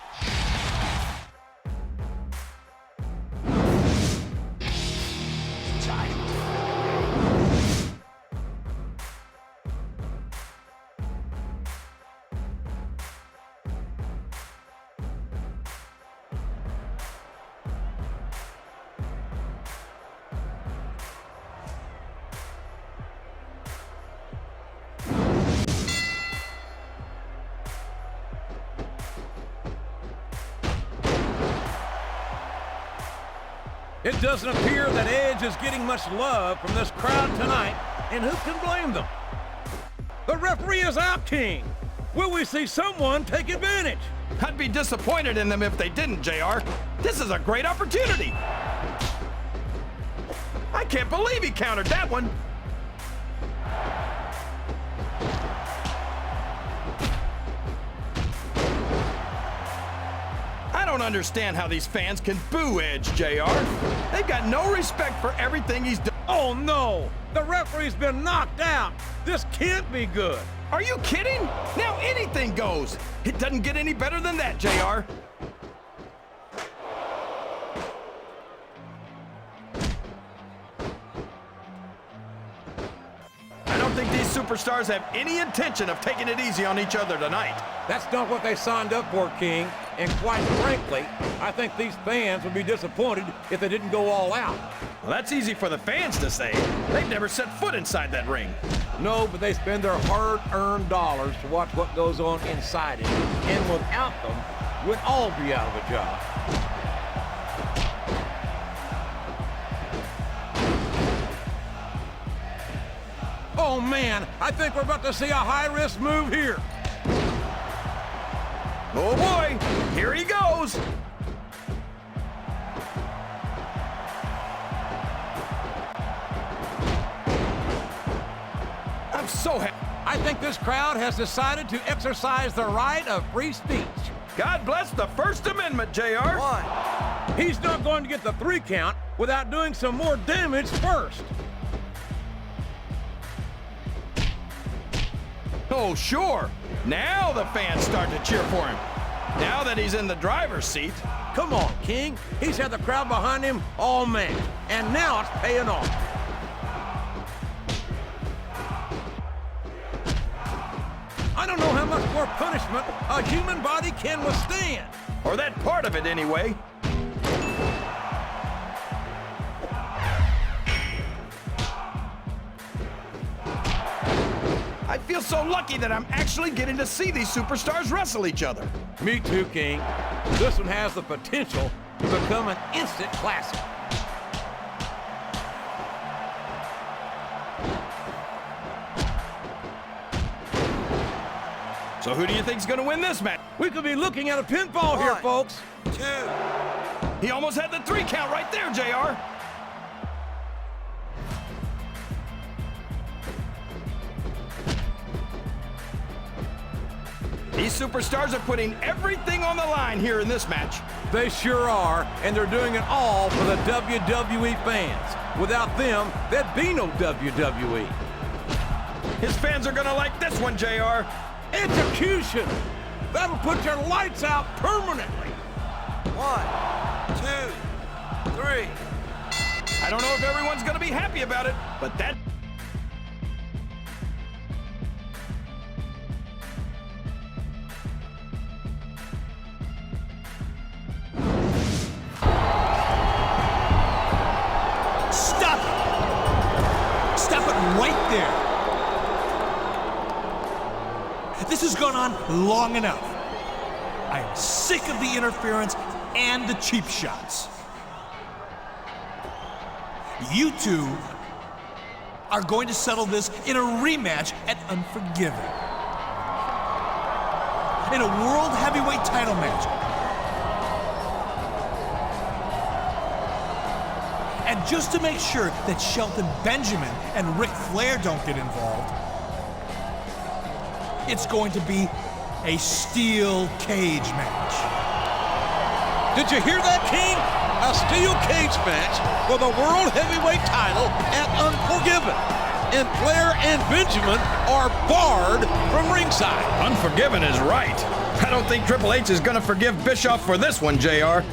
It doesn't appear that Edge is getting much love from this crowd tonight, and who can blame them? The referee is out, King. Will we see someone take advantage? I'd be disappointed in them if they didn't, JR. This is a great opportunity. I can't believe he countered that one. I don't understand how these fans can boo Edge, JR. They've got no respect for everything he's done. Oh no! The referee's been knocked out! This can't be good! Are you kidding? Now anything goes. It doesn't get any better than that, JR. I don't think these superstars have any intention of taking it easy on each other tonight. That's not what they signed up for, King. And quite frankly, I think these fans would be disappointed if they didn't go all out. Well, that's easy for the fans to say. They've never set foot inside that ring. No, but they spend their hard-earned dollars to watch what goes on inside it. And without them, we'd all be out of a job. Oh man, I think we're about to see a high-risk move here. Oh boy, here he goes. I'm so happy. I think this crowd has decided to exercise the right of free speech. God bless the First Amendment, JR. Why? He's not going to get the 3 count without doing some more damage first. Oh, sure. Now the fans start to cheer for him. Now that he's in the driver's seat. Come on, King. He's had the crowd behind him all match, and now it's paying off. I don't know how much more punishment a human body can withstand. Or that part of it, anyway. I feel so lucky that I'm actually getting to see these superstars wrestle each other. Me too, King. This one has the potential to become an instant classic. So who do you think's gonna win this match? We could be looking at a pinfall here, folks. 2. He almost had the 3 count right there, JR. These superstars are putting everything on the line here in this match. They sure are, and they're doing it all for the WWE fans. Without them, there'd be no WWE. His fans are gonna like this one, JR. Execution! That'll put your lights out permanently. 1, 2, 3. I don't know if everyone's gonna be happy about it, but that... Stop it! Stop it right there! This has gone on long enough. I am sick of the interference and the cheap shots. You two are going to settle this in a rematch at Unforgiven. In a World Heavyweight title match. And just to make sure that Shelton Benjamin and Ric Flair don't get involved, it's going to be a steel cage match. Did you hear that, King? A steel cage match for the World Heavyweight title at Unforgiven. And Flair and Benjamin are barred from ringside. Unforgiven is right. I don't think Triple H is gonna forgive Bischoff for this one, JR.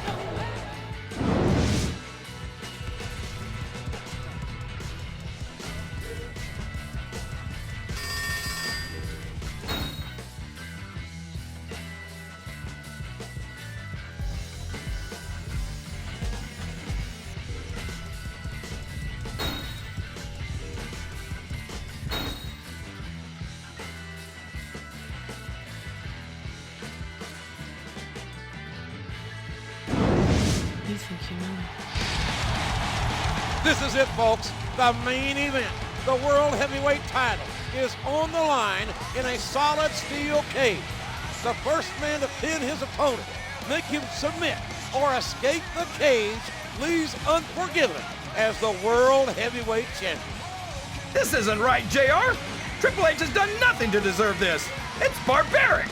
You think you know me? This is it, folks. The main event. The World Heavyweight title is on the line in a solid steel cage. The first man to pin his opponent, make him submit, or escape the cage leaves Unforgiven as the World Heavyweight Champion. This isn't right, JR. Triple H has done nothing to deserve this. It's barbaric.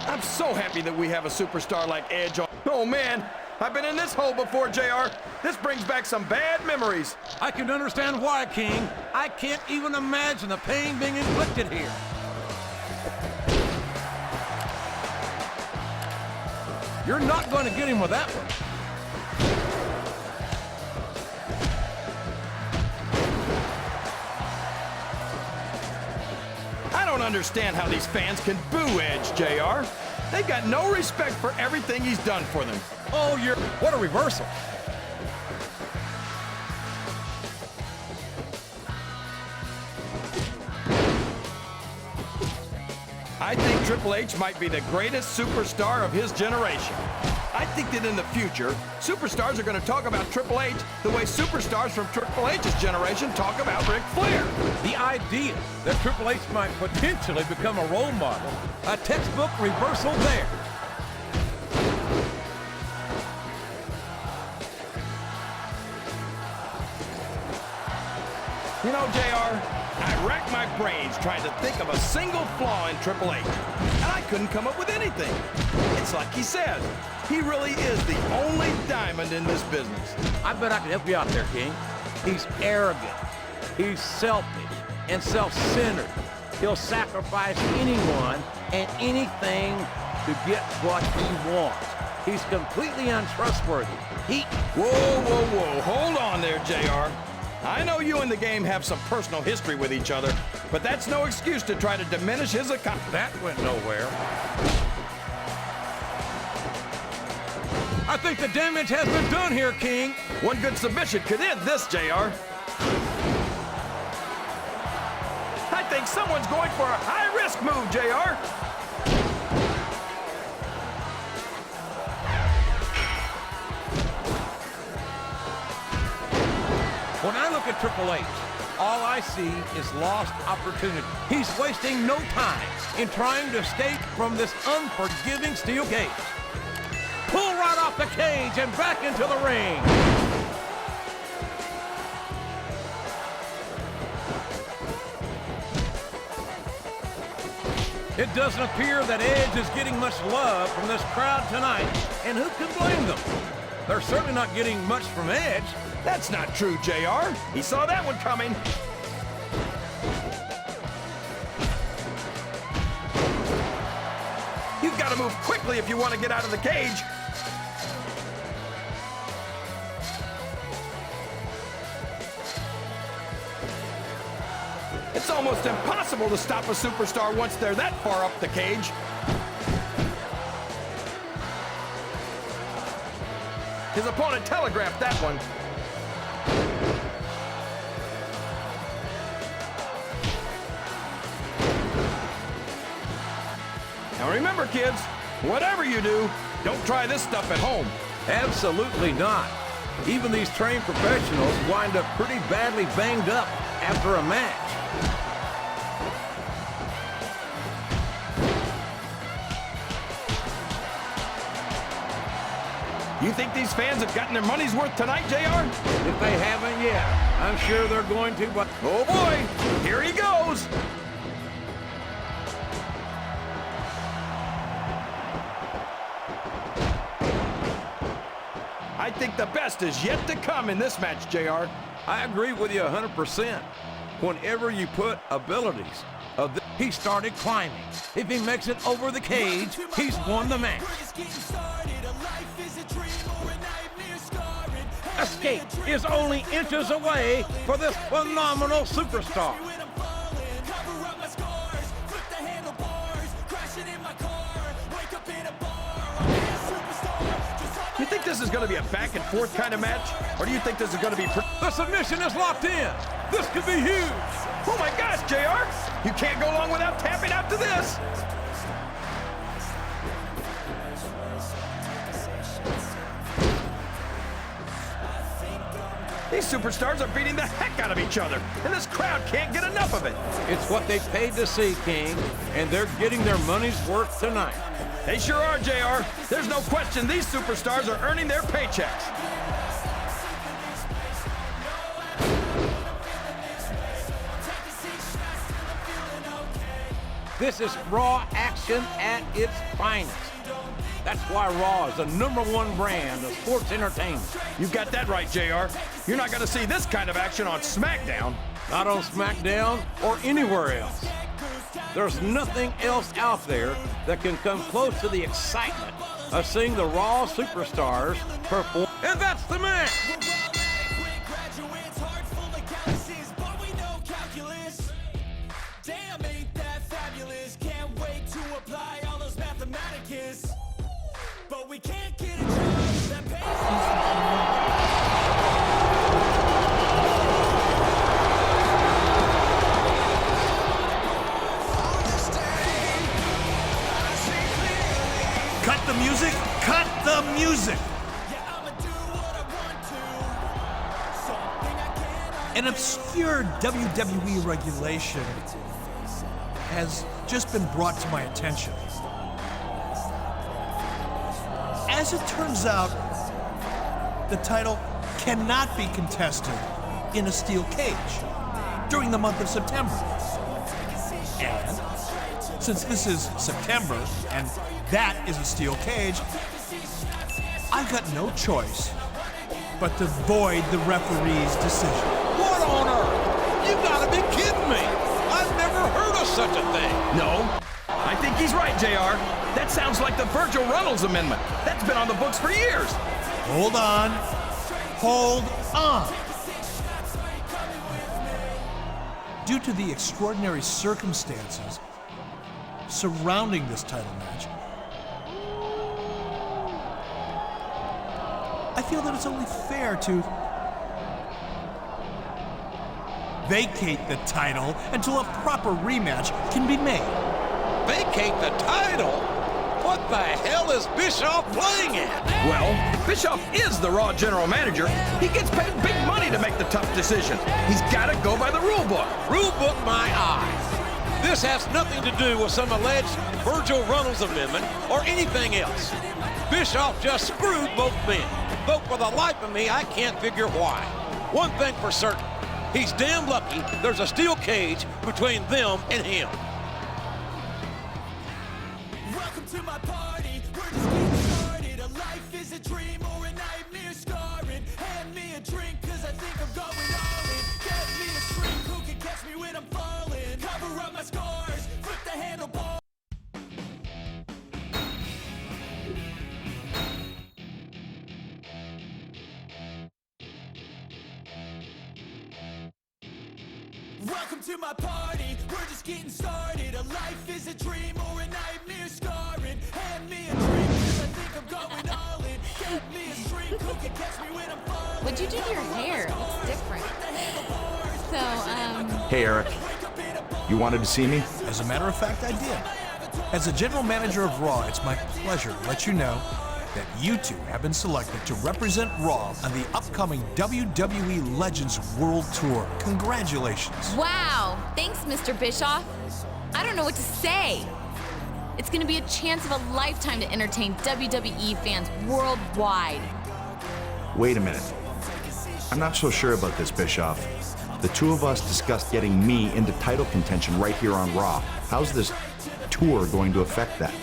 I'm so happy that we have a superstar like Edge on. Oh, man. I've been in this hole before, JR. This brings back some bad memories. I can understand why, King. I can't even imagine the pain being inflicted here. You're not going to get him with that one. I don't understand how these fans can boo Edge, JR. They've got no respect for everything he's done for them. Oh, what a reversal. I think Triple H might be the greatest superstar of his generation. I think that in the future, superstars are going to talk about Triple H the way superstars from Triple H's generation talk about Ric Flair. The idea that Triple H might potentially become a role model, a textbook reversal there. You know, JR, I racked my brains trying to think of a single flaw in Triple H, and I couldn't come up with anything. It's like he says, he really is the only diamond in this business. I bet I can help you out there, King. He's arrogant, he's selfish, and self-centered. He'll sacrifice anyone and anything to get what he wants. He's completely untrustworthy. Whoa, whoa, whoa, hold on there, JR. I know you and the game have some personal history with each other, but that's no excuse to try to diminish his accomplishment. That went nowhere. I think the damage has been done here, King. One good submission could end this, JR. I think someone's going for a high-risk move, JR. When I look at Triple H, all I see is lost opportunity. He's wasting no time in trying to escape from this unforgiving steel cage. Pull right off the cage and back into the ring. It doesn't appear that Edge is getting much love from this crowd tonight, and who can blame them? They're certainly not getting much from Edge. That's not true, JR. He saw that one coming. You've got to move quickly if you want to get out of the cage. It's almost impossible to stop a superstar once they're that far up the cage. His opponent telegraphed that one. Now remember, kids, whatever you do, don't try this stuff at home. Absolutely not. Even these trained professionals wind up pretty badly banged up after a match. You think these fans have gotten their money's worth tonight, JR? If they haven't yet, I'm sure they're going to, but... Oh boy, here he goes. I think the best is yet to come in this match, JR. I agree with you 100%. Whenever you put abilities of the, he started climbing. If he makes it over the cage, he's won the match. Escape is only inches away for this phenomenal superstar. You think this is going to be a back and forth kind of match? Or do you think this is going to be... The submission is locked in. This could be huge. Oh my gosh, JR! You can't go long without tapping out to this. These superstars are beating the heck out of each other, and this crowd can't get enough of it. It's what they paid to see, King, and they're getting their money's worth tonight. They sure are, JR. There's no question these superstars are earning their paychecks. This is Raw action at its finest. That's why Raw is the #1 brand of sports entertainment. You got that right, JR. You're not going to see this kind of action on SmackDown. Not on SmackDown or anywhere else. There's nothing else out there that can come close to the excitement of seeing the Raw superstars perform. And that's the match. Damn, ain't that fabulous? Can't wait to apply all those mathematicus. But we can't get a job that pays. Cut the music! Cut the music! An obscure WWE regulation has just been brought to my attention. As it turns out, the title cannot be contested in a steel cage during the month of September. And since this is September and that is a steel cage, I've got no choice but to void the referee's decision. What on earth? You gotta be kidding me! I've never heard of such a thing. No, I think he's right, JR. That sounds like the Virgil Runnels Amendment. That's been on the books for years. Hold on. Hold on. Due to the extraordinary circumstances surrounding this title match, I feel that it's only fair to vacate the title until a proper rematch can be made. Vacate the title? What the hell is Bischoff playing at? Well, Bischoff is the Raw general manager. He gets paid big money to make the tough decision. He's got to go by the rule book. Rule book, my eyes. This has nothing to do with some alleged Virgil Runnels Amendment or anything else. Bischoff just screwed both men. But for the life of me, I can't figure why. One thing for certain, he's damn lucky there's a steel cage between them and him. Welcome to my party. We're just getting started. A life is a dream or a nightmare scarring. Hand me a drink, cause I think I'm going all in. Get me a shrink who can catch me when I'm falling. Cover up my scars, flip the handlebar. Welcome to my party, we're just getting started. A life is a dream or a nightmare scarring. Hand me a drink, cause I think I'm going all in. Get me a shrink who can catch me when I'm falling. What'd you do to your hair? It looks different. So, Hey, Eric. You wanted to see me? As a matter of fact, I did. As the general manager of Raw, it's my pleasure to let you know that you two have been selected to represent Raw on the upcoming WWE Legends World Tour. Congratulations. wow. Thanks, Mr. Bischoff. I don't know what to say. It's gonna be a chance of a lifetime to entertain WWE fans worldwide. Wait a minute. I'm not so sure about this, Bischoff. The two of us discussed getting me into title contention right here on Raw. How's this tour going to affect that?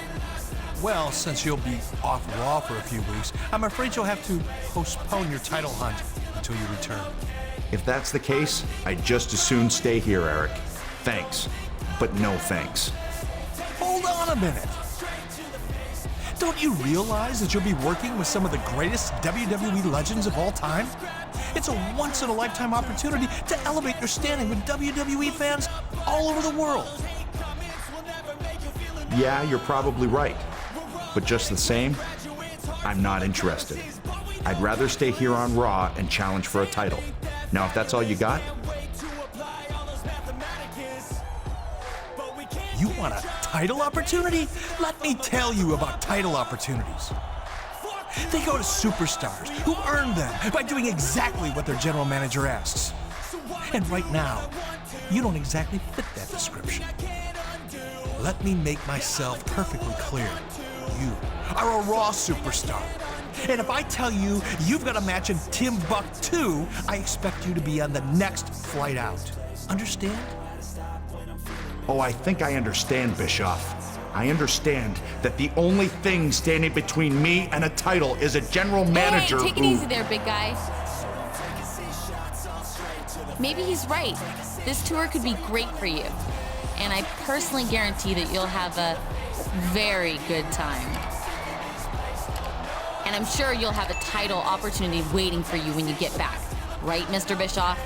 Well, since you'll be off Raw for a few weeks, I'm afraid you'll have to postpone your title hunt until you return. If that's the case, I'd just as soon stay here, Eric. Thanks, but no thanks. Hold on a minute. Don't you realize that you'll be working with some of the greatest WWE legends of all time? It's a once-in-a-lifetime opportunity to elevate your standing with WWE fans all over the world. Yeah, you're probably right. But just the same, I'm not interested. I'd rather stay here on Raw and challenge for a title. Now, if that's all you got... You want a title opportunity? Let me tell you about title opportunities. They go to superstars who earn them by doing exactly what their general manager asks. And right now, you don't exactly fit that description. Let me make myself perfectly clear. You are a Raw superstar. And if I tell you you've got a match in Timbuktu, I expect you to be on the next flight out. Understand? Oh, I think I understand, Bischoff. I understand that the only thing standing between me and a title is a general manager Hey, take it easy there, big guy. Maybe he's right. This tour could be great for you. And I personally guarantee that you'll have a very good time. And I'm sure you'll have a title opportunity waiting for you when you get back. Right, Mr. Bischoff?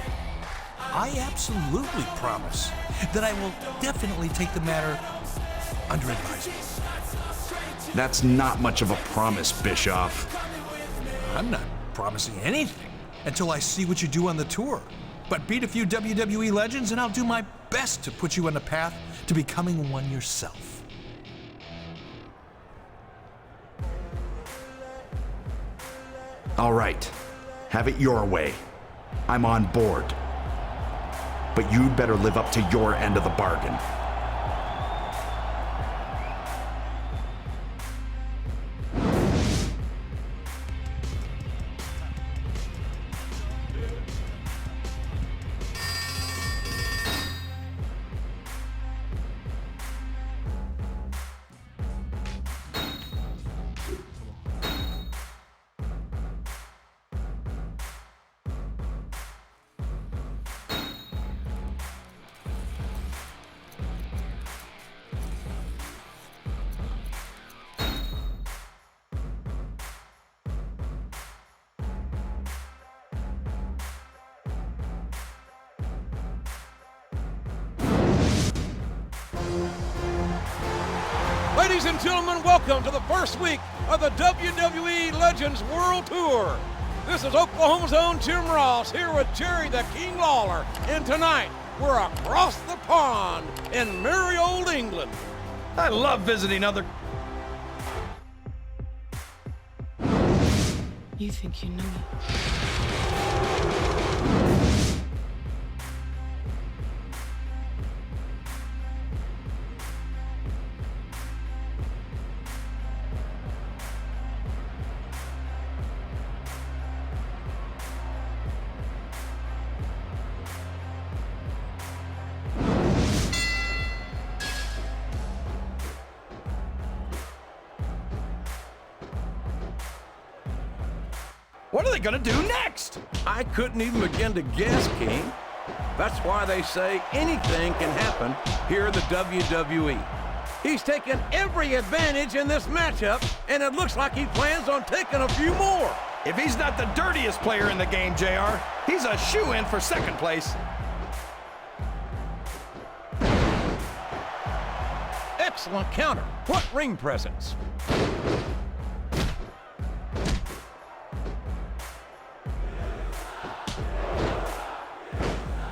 I absolutely promise that I will definitely take the matter under advisement. That's not much of a promise, Bischoff. I'm not promising anything until I see what you do on the tour. But beat a few WWE legends and I'll do my best to put you on the path to becoming one yourself. All right, have it your way. I'm on board. But you'd better live up to your end of the bargain. Ladies and gentlemen, welcome to the first week of the WWE Legends World Tour. This is Oklahoma's own Jim Ross here with Jerry the King Lawler. And tonight, we're across the pond in merry old England. I love visiting other... You think you know me? What are they gonna do next? I couldn't even begin to guess, King. That's why they say anything can happen here in the WWE. He's taken every advantage in this matchup, and it looks like he plans on taking a few more. If he's not the dirtiest player in the game, JR, he's a shoo-in for second place. Excellent counter. What ring presence.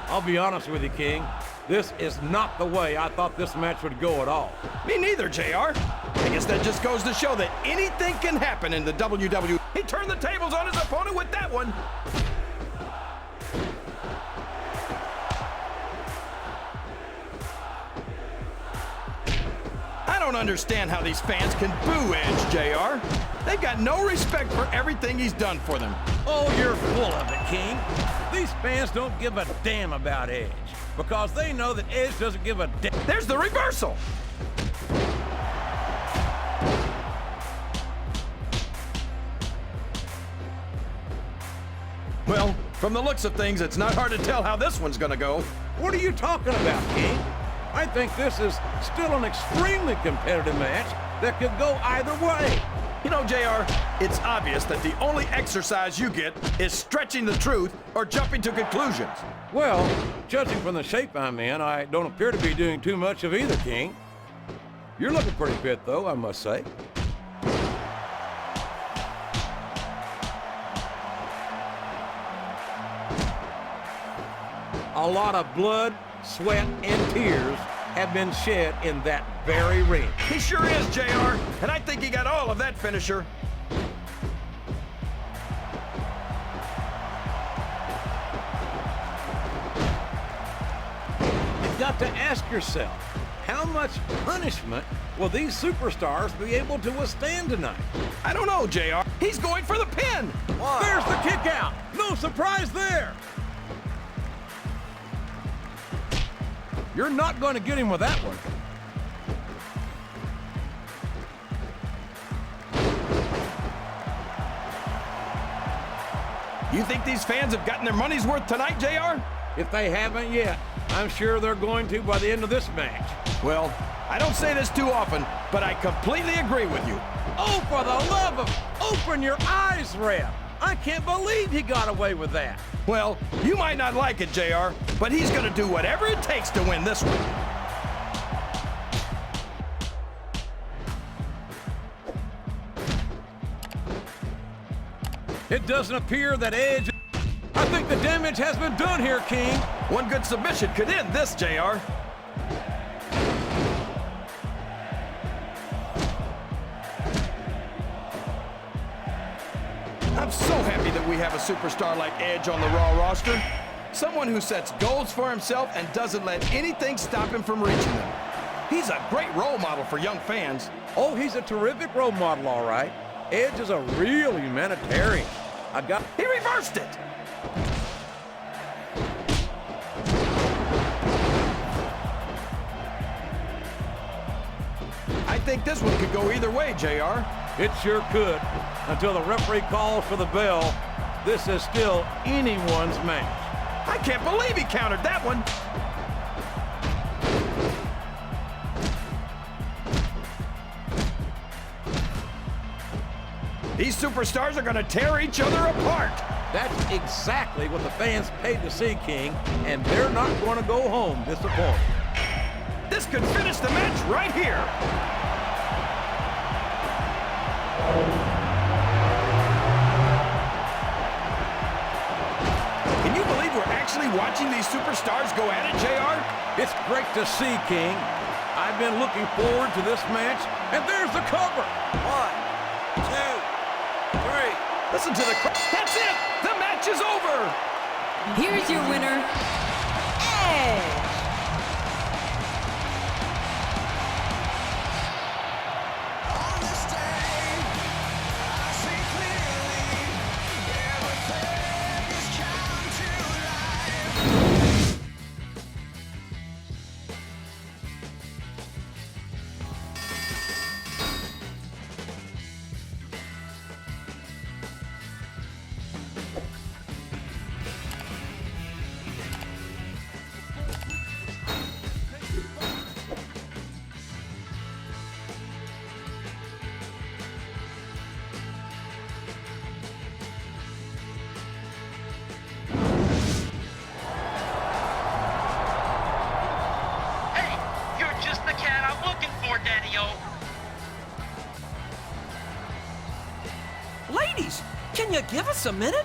I'll be honest with you, King. This is not the way I thought this match would go at all. Me neither, JR. I guess that just goes to show that anything can happen in the WWE. He turned the tables on his opponent with that one. I don't understand how these fans can boo Edge, JR. They've got no respect for everything he's done for them. Oh, you're full of it, King. These fans don't give a damn about Edge because they know that Edge doesn't give a damn. There's the reversal. Well, from the looks of things, it's not hard to tell how this one's gonna go. What are you talking about, King? I think this is still an extremely competitive match that could go either way. You know, JR, it's obvious that the only exercise you get is stretching the truth or jumping to conclusions. Well, judging from the shape I'm in, I don't appear to be doing too much of either, King. You're looking pretty fit, though, I must say. A lot of blood, sweat, and tears have been shed in that very ring. He sure is, JR, and I think he got all of that finisher. You've got to ask yourself, how much punishment will these superstars be able to withstand tonight? I don't know, JR. He's going for the pin. There's the kick out. No surprise there. You're not going to get him with that one. You think these fans have gotten their money's worth tonight, JR? If they haven't yet, I'm sure they're going to by the end of this match. Well, I don't say this too often, but I completely agree with you. Oh, for the love of... Open your eyes, Ref. I can't believe he got away with that. Well, you might not like it, JR, but he's going to do whatever it takes to win this one. It doesn't appear that Edge... I think the damage has been done here, King. One good submission could end this, JR. I'm so happy that we have a superstar like Edge on the Raw roster. Someone who sets goals for himself and doesn't let anything stop him from reaching them. He's a great role model for young fans. Oh, he's a terrific role model, all right. Edge is a real humanitarian. He reversed it! I think this one could go either way, JR. It sure could. Until the referee calls for the bell, this is still anyone's match. I can't believe he countered that one. These superstars are going to tear each other apart. That's exactly what the fans paid to see, King, and they're not going to go home disappointed. This could finish the match right here. Can you believe we're actually watching these superstars go at it, JR? It's great to see, King. I've been looking forward to this match, and there's the cover. 1, 2, 3. Listen to the crowd. That's it! The match is over! Here's your winner, Edge. Ladies, can you give us a minute?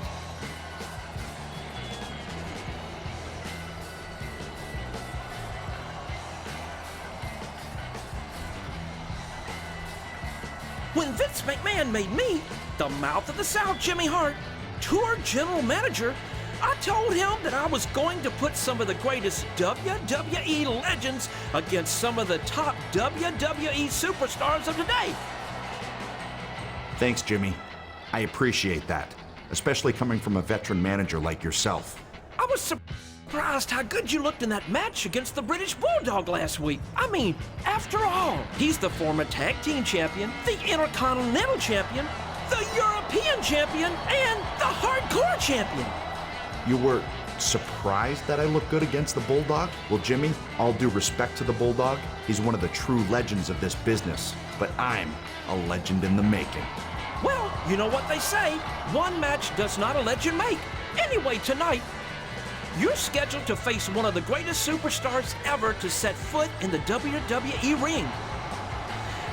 When Vince McMahon made me the mouth of the South, Jimmy Hart, tour general manager, I told him that I was going to put some of the greatest WWE legends against some of the top WWE superstars of today. Thanks, Jimmy. I appreciate that, especially coming from a veteran manager like yourself. I was surprised how good you looked in that match against the British Bulldog last week. I mean, after all, he's the former tag team champion, the Intercontinental champion, the European champion, and the hardcore champion. You were surprised that I looked good against the Bulldog? Well, Jimmy, all due respect to the Bulldog, he's one of the true legends of this business. But I'm a legend in the making. Well, you know what they say, one match does not a legend make. Anyway, tonight, you're scheduled to face one of the greatest superstars ever to set foot in the WWE ring.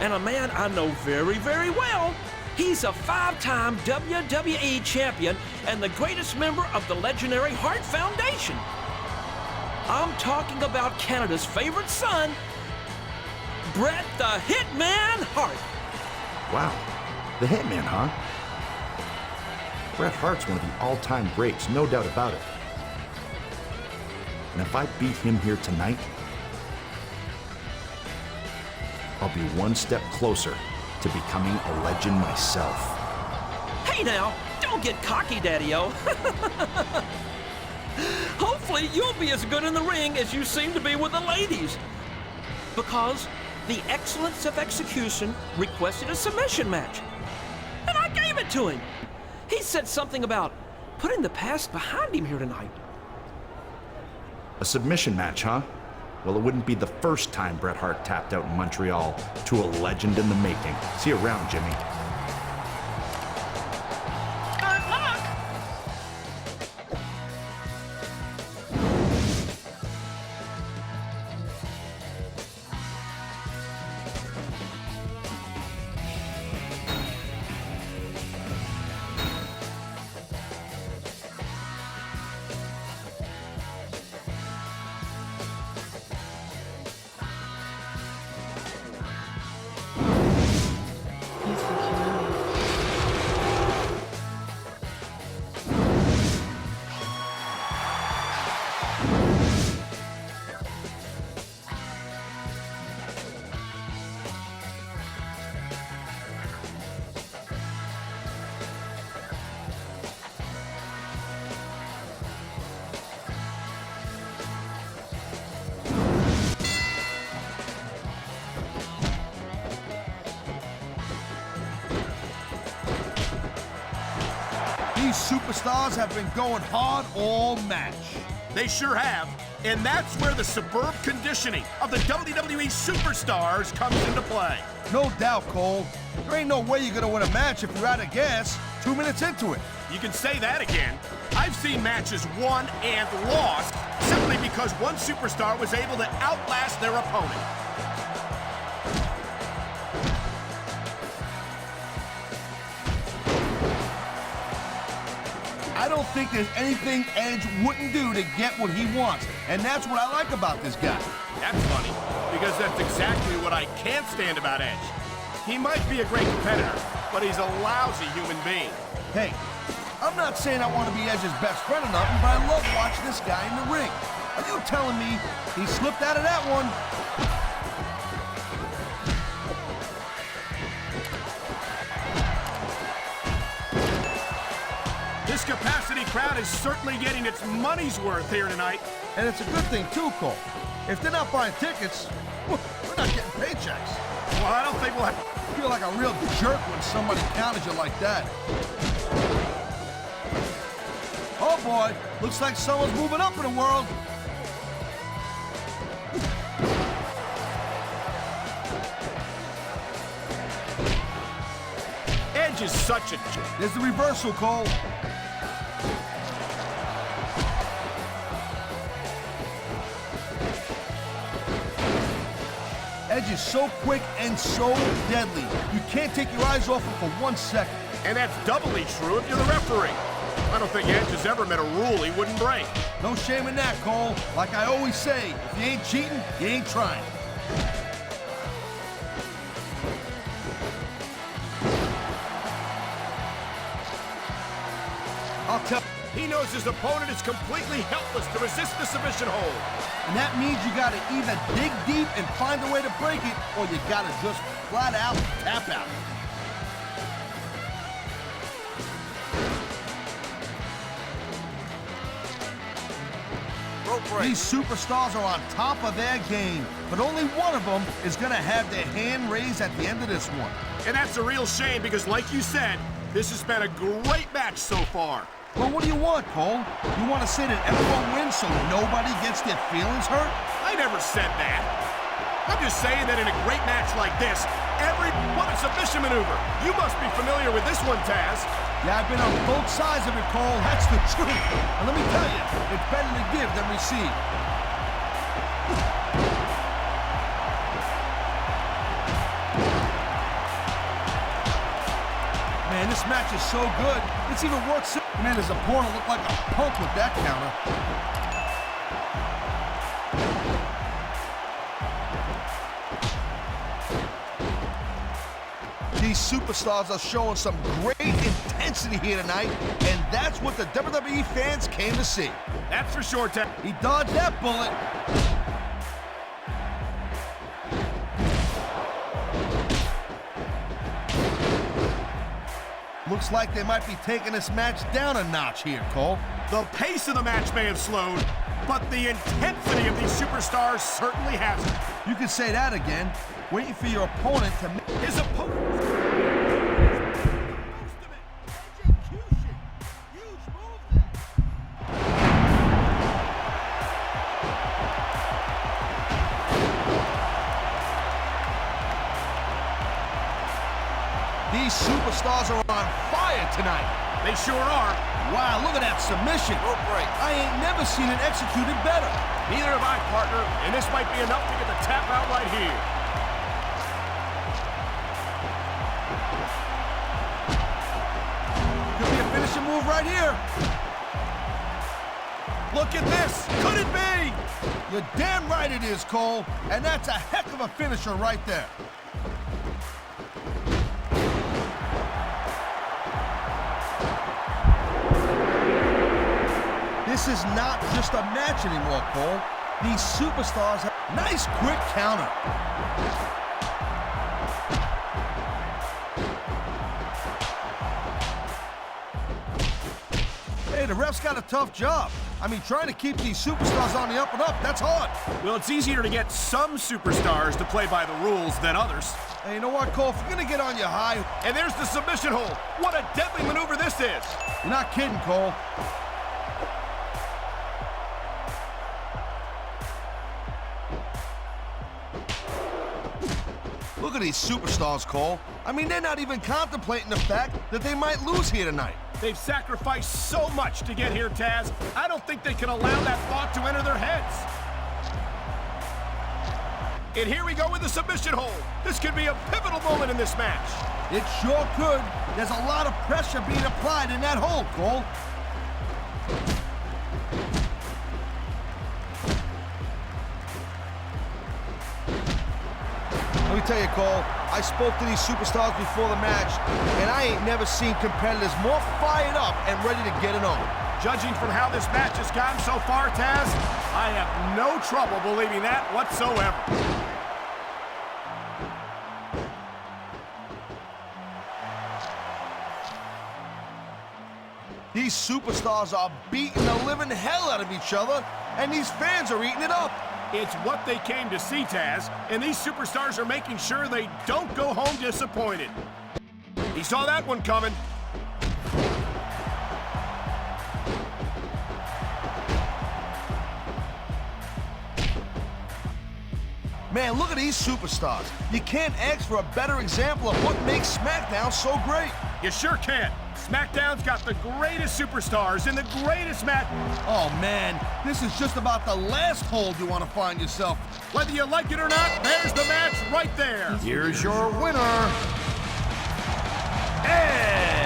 And a man I know very, very well. He's a 5-time WWE champion and the greatest member of the legendary Hart Foundation. I'm talking about Canada's favorite son, Bret the Hitman Hart. Wow, the Hitman, huh? Bret Hart's one of the all-time greats, no doubt about it. And if I beat him here tonight, I'll be one step closer to becoming a legend myself. Hey now, don't get cocky, Daddy-O. Hopefully you'll be as good in the ring as you seem to be with the ladies. Because the excellence of execution requested a submission match. And I gave it to him. He said something about putting the past behind him here tonight. A submission match, huh? Well, it wouldn't be the first time Bret Hart tapped out in Montreal to a legend in the making. See you around, Jimmy. Good luck! These superstars have been going hard all match. They sure have. And that's where the superb conditioning of the WWE superstars comes into play. No doubt, Cole. There ain't no way you're gonna win a match if you're out of gas 2 minutes into it. You can say that again. I've seen matches won and lost simply because one superstar was able to outlast their opponent. I don't think there's anything Edge wouldn't do to get what he wants, and that's what I like about this guy. That's funny, because that's exactly what I can't stand about Edge. He might be a great competitor, but he's a lousy human being. Hey, I'm not saying I want to be Edge's best friend or nothing, but I love watching this guy in the ring. Are you telling me he slipped out of that one? This capacity crowd is certainly getting its money's worth here tonight. And it's a good thing too, Cole. If they're not buying tickets, we're not getting paychecks. Well, I don't think we'll have... I feel like a real jerk when somebody counters you like that. Oh boy, looks like someone's moving up in the world. Edge is such a... There's the reversal, Cole. Edge is so quick and so deadly. You can't take your eyes off him for 1 second. And that's doubly true if you're the referee. I don't think Edge has ever met a rule he wouldn't break. No shame in that, Cole. Like I always say, if you ain't cheating, you ain't trying. I'll tell... He knows his opponent is completely helpless to resist the submission hold. And that means you gotta either dig deep and find a way to break it, or you gotta just flat out tap out. These superstars are on top of their game, but only one of them is gonna have their hand raised at the end of this one. And that's a real shame because, like you said, this has been a great match so far. Well, what do you want, Cole? You want to say that everyone wins so nobody gets their feelings hurt? I never said that. I'm just saying that in a great match like this, what a submission maneuver. You must be familiar with this one, Taz. Yeah, I've been on both sides of it, Cole. That's the truth. And let me tell you, it's better to give than receive. Man, this match is so good. It's even worth seeing. Man, his opponent looked like a punk with that counter. These superstars are showing some great intensity here tonight, and that's what the WWE fans came to see. That's for sure, Ted. He dodged that bullet. Looks like they might be taking this match down a notch here, Cole. The pace of the match may have slowed, but the intensity of these superstars certainly hasn't. You can say that again. Waiting for your opponent to make his opponent. These superstars are on fire tonight. They sure are. Wow, look at that submission. Rope break. I ain't never seen it executed better. Neither have I, partner, and this might be enough to get the tap out right here. Could be a finishing move right here. Look at this. Could it be? You're damn right it is, Cole. And that's a heck of a finisher right there. This is not just a match anymore, Cole. These superstars have a nice quick counter. Hey, the ref's got a tough job. I mean, trying to keep these superstars on the up and up, that's hard. Well, it's easier to get some superstars to play by the rules than others. Hey, you know what, Cole? If you're gonna get on your high... And there's the submission hold. What a deadly maneuver this is. You're not kidding, Cole. Look at these superstars, Cole. I mean, they're not even contemplating the fact that they might lose here tonight. They've sacrificed so much to get here, Taz. I don't think they can allow that thought to enter their heads. And here we go with the submission hold. This could be a pivotal moment in this match. It sure could. There's a lot of pressure being applied in that hold, Cole. Let me tell you, Cole, I spoke to these superstars before the match, and I ain't never seen competitors more fired up and ready to get it on. Judging from how this match has gone so far, Taz, I have no trouble believing that whatsoever. These superstars are beating the living hell out of each other, and these fans are eating it up. It's what they came to see, Taz, and these superstars are making sure they don't go home disappointed. He saw that one coming. Man, look at these superstars. You can't ask for a better example of what makes SmackDown so great. You sure can. SmackDown's got the greatest superstars in the greatest match. Oh, man, this is just about the last hold you want to find yourself. Whether you like it or not, there's the match right there. Here's your winner, Edge.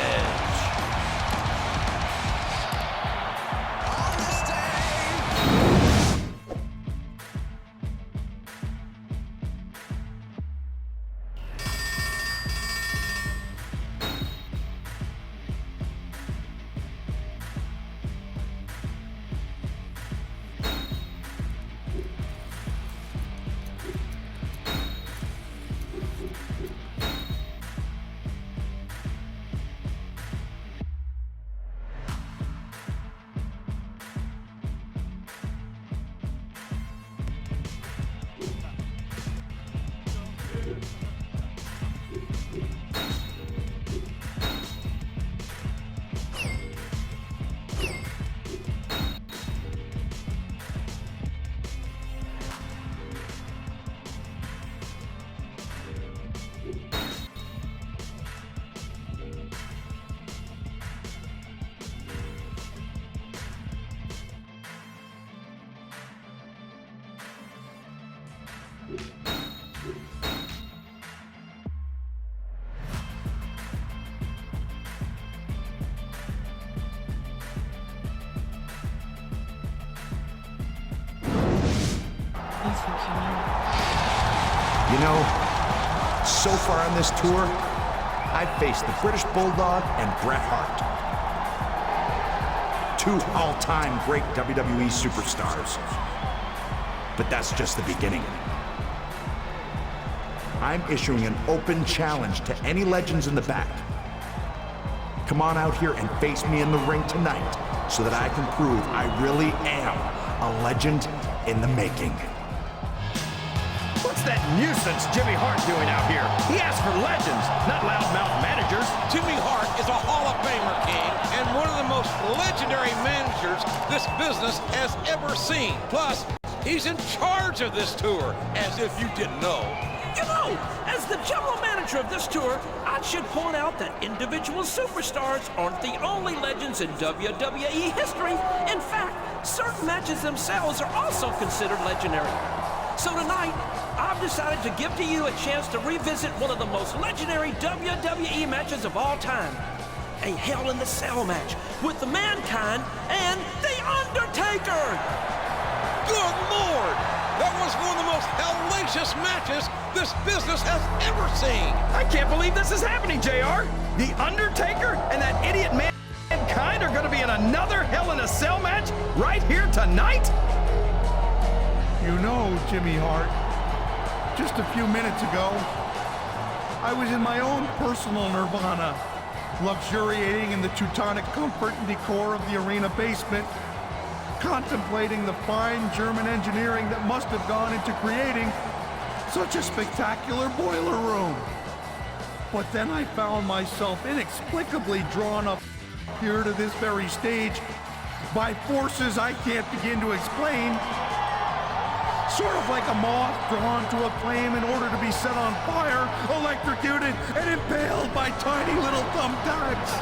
You know, so far on this tour, I've faced the British Bulldog and Bret Hart. Two all-time great WWE superstars. But that's just the beginning. I'm issuing an open challenge to any legends in the back. Come on out here and face me in the ring tonight so that I can prove I really am a legend in the making. What's that nuisance Jimmy Hart doing out here? He asked for legends, not loudmouth managers. Jimmy Hart is a Hall of Famer, King, and one of the most legendary managers this business has ever seen. Plus, he's in charge of this tour, as if you didn't know. You know, as the general manager of this tour, I should point out that individual superstars aren't the only legends in WWE history. In fact, certain matches themselves are also considered legendary. So tonight, I've decided to give to you a chance to revisit one of the most legendary WWE matches of all time. A Hell in the Cell match with the Mankind and The Undertaker! Good Lord! That was one of the most hellacious matches this business has ever seen! I can't believe this is happening, JR! The Undertaker and that idiot Mankind are gonna be in another Hell in a Cell match right here tonight? You know, Jimmy Hart, just a few minutes ago, I was in my own personal nirvana, luxuriating in the Teutonic comfort and decor of the arena basement, contemplating the fine German engineering that must have gone into creating such a spectacular boiler room. But then I found myself inexplicably drawn up here to this very stage by forces I can't begin to explain. Sort of like a moth drawn to a flame in order to be set on fire, electrocuted, and impaled by tiny little thumbtacks.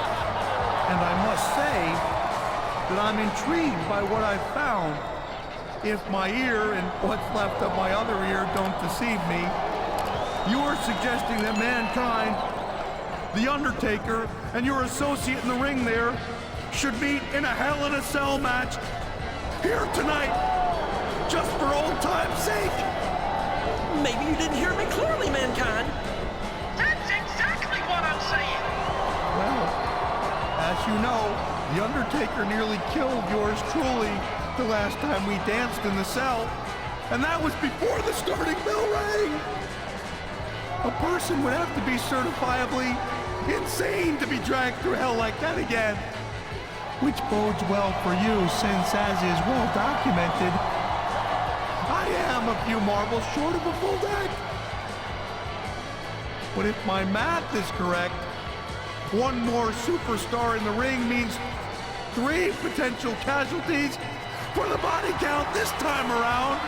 And I must say that I'm intrigued by what I've found. If my ear and what's left of my other ear don't deceive me, you are suggesting that Mankind, The Undertaker, and your associate in the ring there should meet in a Hell in a Cell match here tonight. Just for old time's sake. Maybe you didn't hear me clearly, Mankind. That's exactly what I'm saying. Well, as you know, The Undertaker nearly killed yours truly the last time we danced in the cell, and that was before the starting bell rang. A person would have to be certifiably insane to be dragged through hell like that again. Which bodes well for you, since, as is well documented, I am a few marbles short of a full deck. But if my math is correct, one more superstar in the ring means 3 potential casualties for the body count this time around.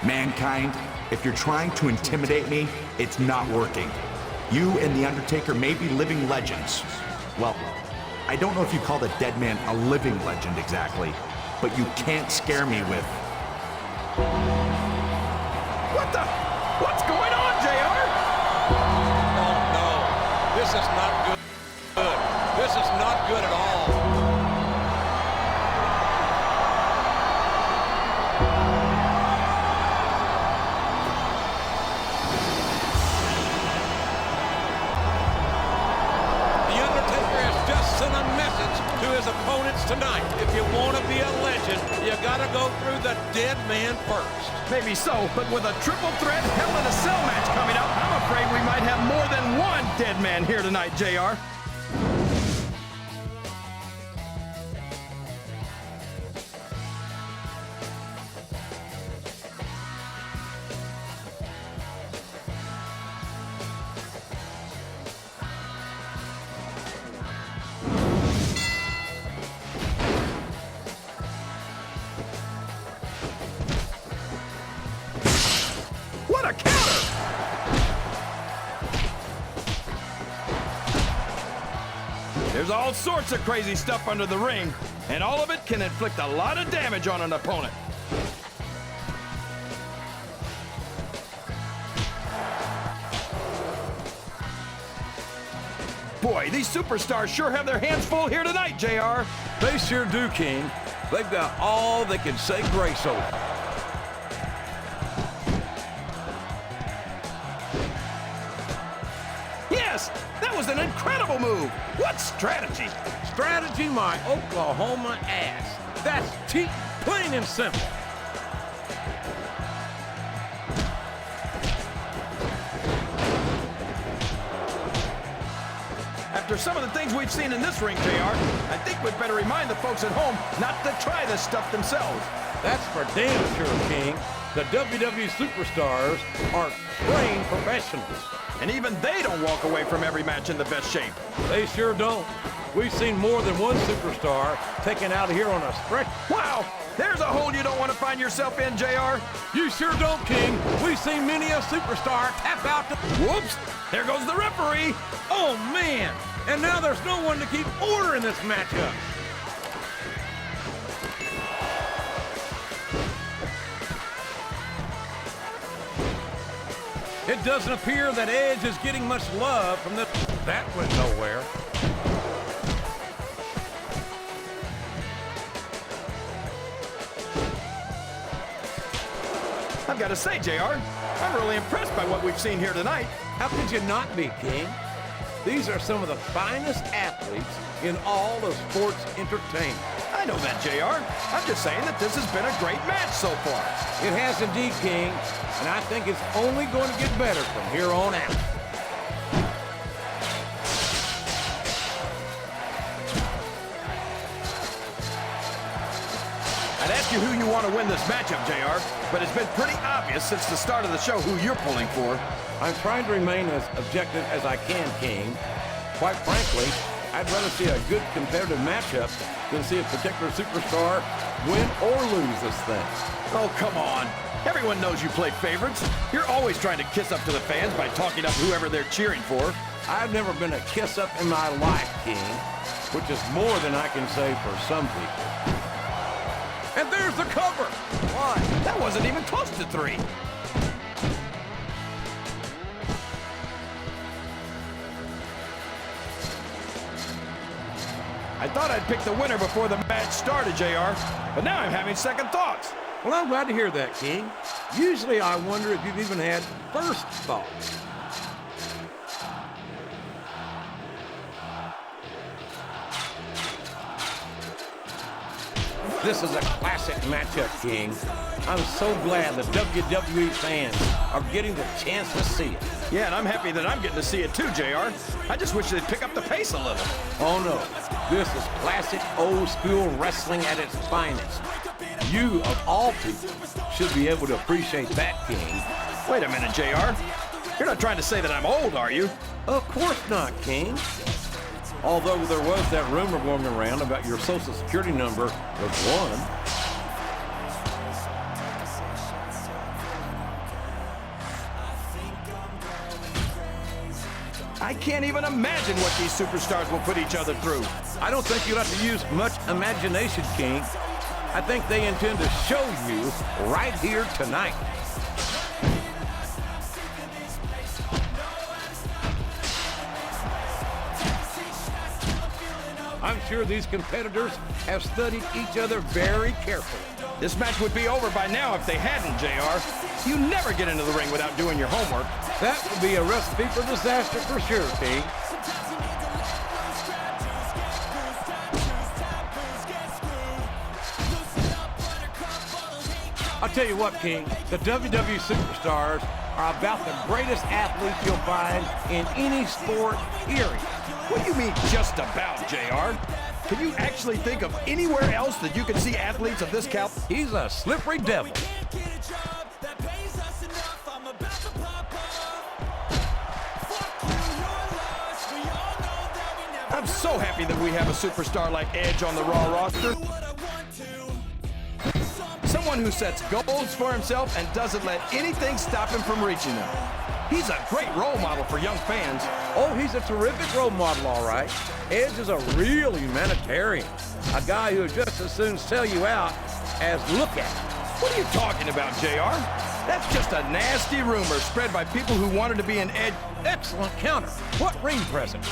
Mankind, if you're trying to intimidate me, it's not working. You and The Undertaker may be living legends. Well, I don't know if you call the dead man a living legend exactly, but you can't scare me with... What's going on, JR? Oh no, this is not good. This is not good at all. The Undertaker has just sent a message to his opponents tonight. If you want to be a legend, you gotta go through the dead man first. Maybe so, but with a triple threat Hell in a Cell match coming up, I'm afraid we might have more than one dead man here tonight, JR. What a counter! There's all sorts of crazy stuff under the ring, and all of it can inflict a lot of damage on an opponent. Boy, these superstars sure have their hands full here tonight, JR. They sure do, King. They've got all they can say grace over. Yes, that was an incredible move. What strategy? Strategy, my Oklahoma ass. That's cheating, plain and simple. After some of the things we've seen in this ring, JR, I think we'd better remind the folks at home not to try this stuff themselves. That's for damn sure, King. The WWE superstars are trained professionals. And even they don't walk away from every match in the best shape. They sure don't. We've seen more than one superstar taken out of here on a stretch. Wow, there's a hole you don't want to find yourself in, JR. You sure don't, King. We've seen many a superstar tap out to... Whoops, there goes the referee. Oh, man. And now there's no one to keep order in this matchup. It doesn't appear that Edge is getting much love from this. That went nowhere. I've got to say, JR, I'm really impressed by what we've seen here tonight. How could you not be, King? These are some of the finest athletes in all of sports entertainment. I know that, JR. I'm just saying that this has been a great match so far. It has indeed, King, and I think it's only going to get better from here on out. I'd ask you who you want to win this matchup, JR, but it's been pretty obvious since the start of the show who you're pulling for. I'm trying to remain as objective as I can, King. Quite frankly, I'd rather see a good competitive matchup than see a particular superstar win or lose this thing. Oh, come on. Everyone knows you play favorites. You're always trying to kiss up to the fans by talking up whoever they're cheering for. I've never been a kiss-up in my life, King, which is more than I can say for some people. And there's the cover. One. That wasn't even close to 3. I thought I'd pick the winner before the match started, JR, but now I'm having second thoughts. Well, I'm glad to hear that, King. Usually I wonder if you've even had first thoughts. This is a classic matchup, King. I'm so glad the WWE fans are getting the chance to see it. Yeah, and I'm happy that I'm getting to see it too, JR. I just wish they'd pick up the pace a little. Oh, no. This is classic old-school wrestling at its finest. You, of all people, should be able to appreciate that, King. Wait a minute, JR. You're not trying to say that I'm old, are you? Of course not, King. Although there was that rumor going around about your social security number was 1. I can't even imagine what these superstars will put each other through. I don't think you'll have to use much imagination, King. I think they intend to show you right here tonight. I'm sure these competitors have studied each other very carefully. This match would be over by now if they hadn't, JR. You never get into the ring without doing your homework. That would be a recipe for disaster for sure, King. I'll tell you what, King, the WWE superstars are about the greatest athletes you'll find in any sport, period. What do you mean, just about, JR? Can you actually think of anywhere else that you can see athletes of this caliber? He's a slippery devil. I'm so happy that we have a superstar like Edge on the Raw roster. Someone who sets goals for himself and doesn't let anything stop him from reaching them. He's a great role model for young fans. Oh, he's a terrific role model, all right. Edge is a real humanitarian. A guy who would just as soon sell you out as look at you. What are you talking about, JR? That's just a nasty rumor spread by people who wanted to be an Edge. Excellent counter. What ring presence?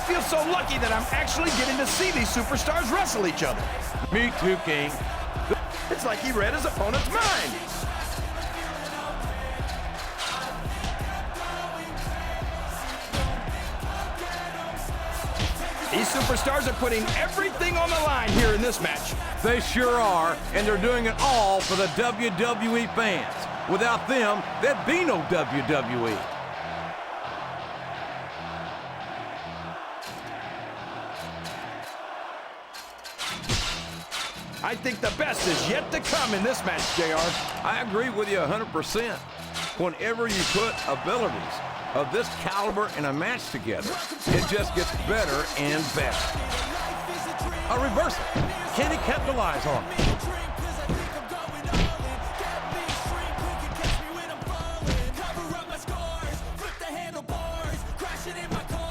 feel so lucky that I'm actually getting to see these superstars wrestle each other. Me too, King. It's like he read his opponent's mind. These superstars are putting everything on the line here in this match. They sure are, and they're doing it all for the WWE fans. Without them, there'd be no WWE. I think the best is yet to come in this match, JR. I agree with you 100%. Whenever you put abilities of this caliber in a match together, it just gets better and better. A reversal. Can he capitalize on it?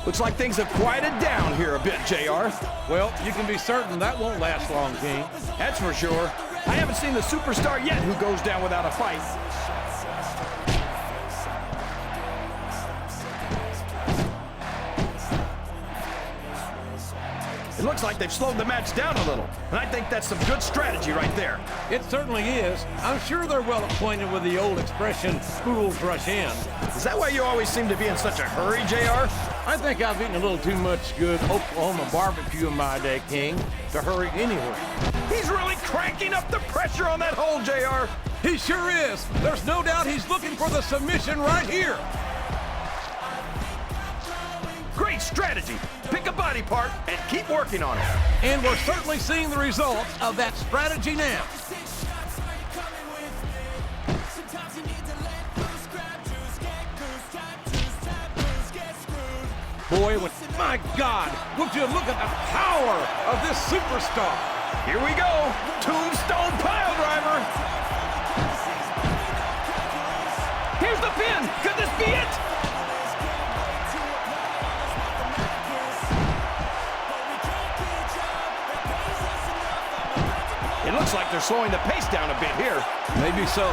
Looks like things have quieted down here a bit, JR. Well, you can be certain that won't last long, King. That's for sure. I haven't seen the superstar yet who goes down without a fight. It looks like they've slowed the match down a little, and I think that's some good strategy right there. It certainly is. I'm sure they're well acquainted with the old expression, fools rush in. Is that why you always seem to be in such a hurry, JR? I think I've eaten a little too much good Oklahoma barbecue in my day, King, to hurry anywhere. He's really cranking up the pressure on that hole, JR. He sure is. There's no doubt he's looking for the submission right here. Great strategy. Pick a body part and keep working on it. And we're certainly seeing the results of that strategy now. Boy, my God, would you look at the power of this superstar. Here we go. Tombstone pile driver. Here's the pin. Could this be it? It looks like they're slowing the pace down a bit here. Maybe so.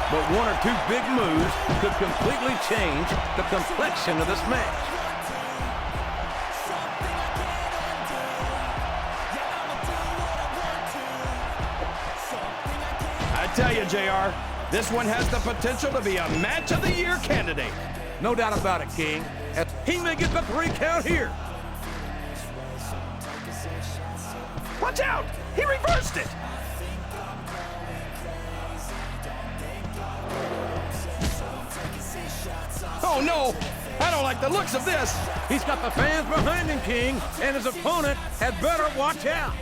But one or two big moves could completely change the complexion of this match. I tell you, JR, this one has the potential to be a match of the year candidate. No doubt about it, King. And he may get the 3 count here. Watch out! He reversed it! Oh no! I don't like the looks of this! He's got the fans behind him, King, and his opponent had better watch out.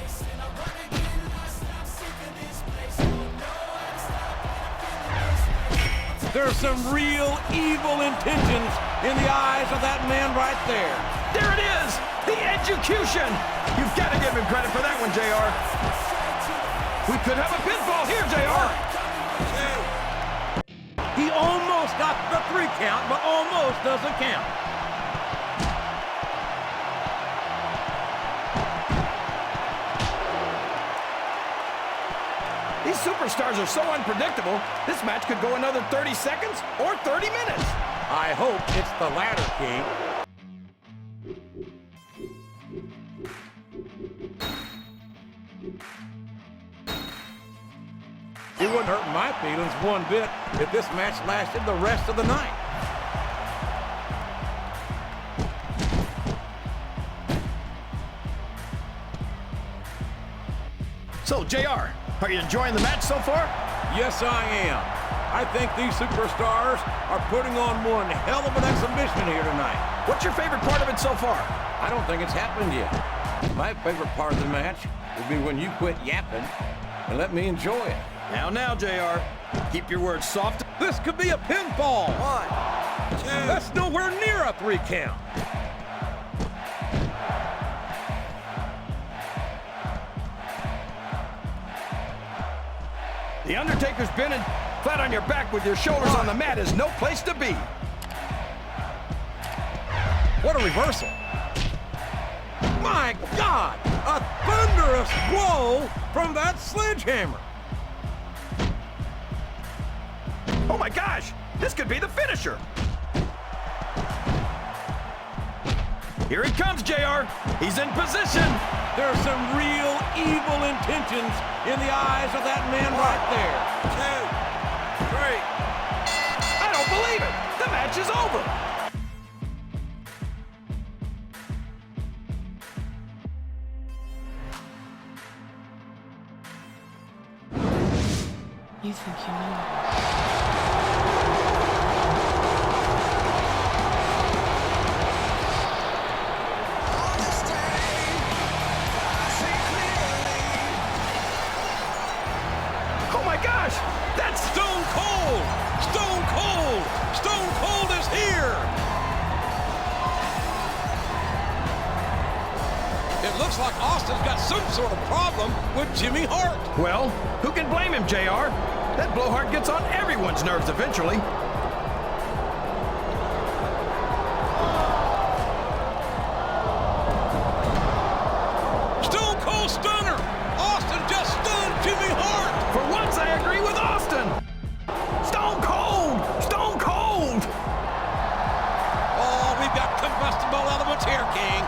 There's some real evil intentions in the eyes of that man right there. There it is! The execution! You've got to give him credit for that one, JR. We could have a pinfall here, JR. He almost got the 3 count, but almost doesn't count. These superstars are so unpredictable, this match could go another 30 seconds or 30 minutes. I hope it's the latter, King. It wouldn't hurt my feelings one bit if this match lasted the rest of the night. So, JR, are you enjoying the match so far? Yes, I am. I think these superstars are putting on one hell of an exhibition here tonight. What's your favorite part of it so far? I don't think it's happened yet. My favorite part of the match will be when you quit yapping and let me enjoy it. Now, JR. Keep your words soft. This could be a pinfall. 1, 2. That's nowhere near a 3 count. The Undertaker's been in flat on your back with your shoulders on the mat is no place to be. What a reversal. My God, a thunderous blow from that sledgehammer. Oh my gosh, this could be the finisher. Here he comes, JR. He's in position. There's some real evil intentions in the eyes of that man right there. 2, 3. I don't believe it. The match is over. You think you know? Oh my gosh! That's Stone Cold! Stone Cold! Stone Cold is here! It looks like Austin's got some sort of problem with Jimmy Hart. Well, who can blame him, JR? That blowhard gets on everyone's nerves eventually. Stone Cold Stunner! Austin just stunned Jimmy Hart! For once, I agree with Austin. Stone Cold! Stone Cold! Oh, we've got combustible elements here, King.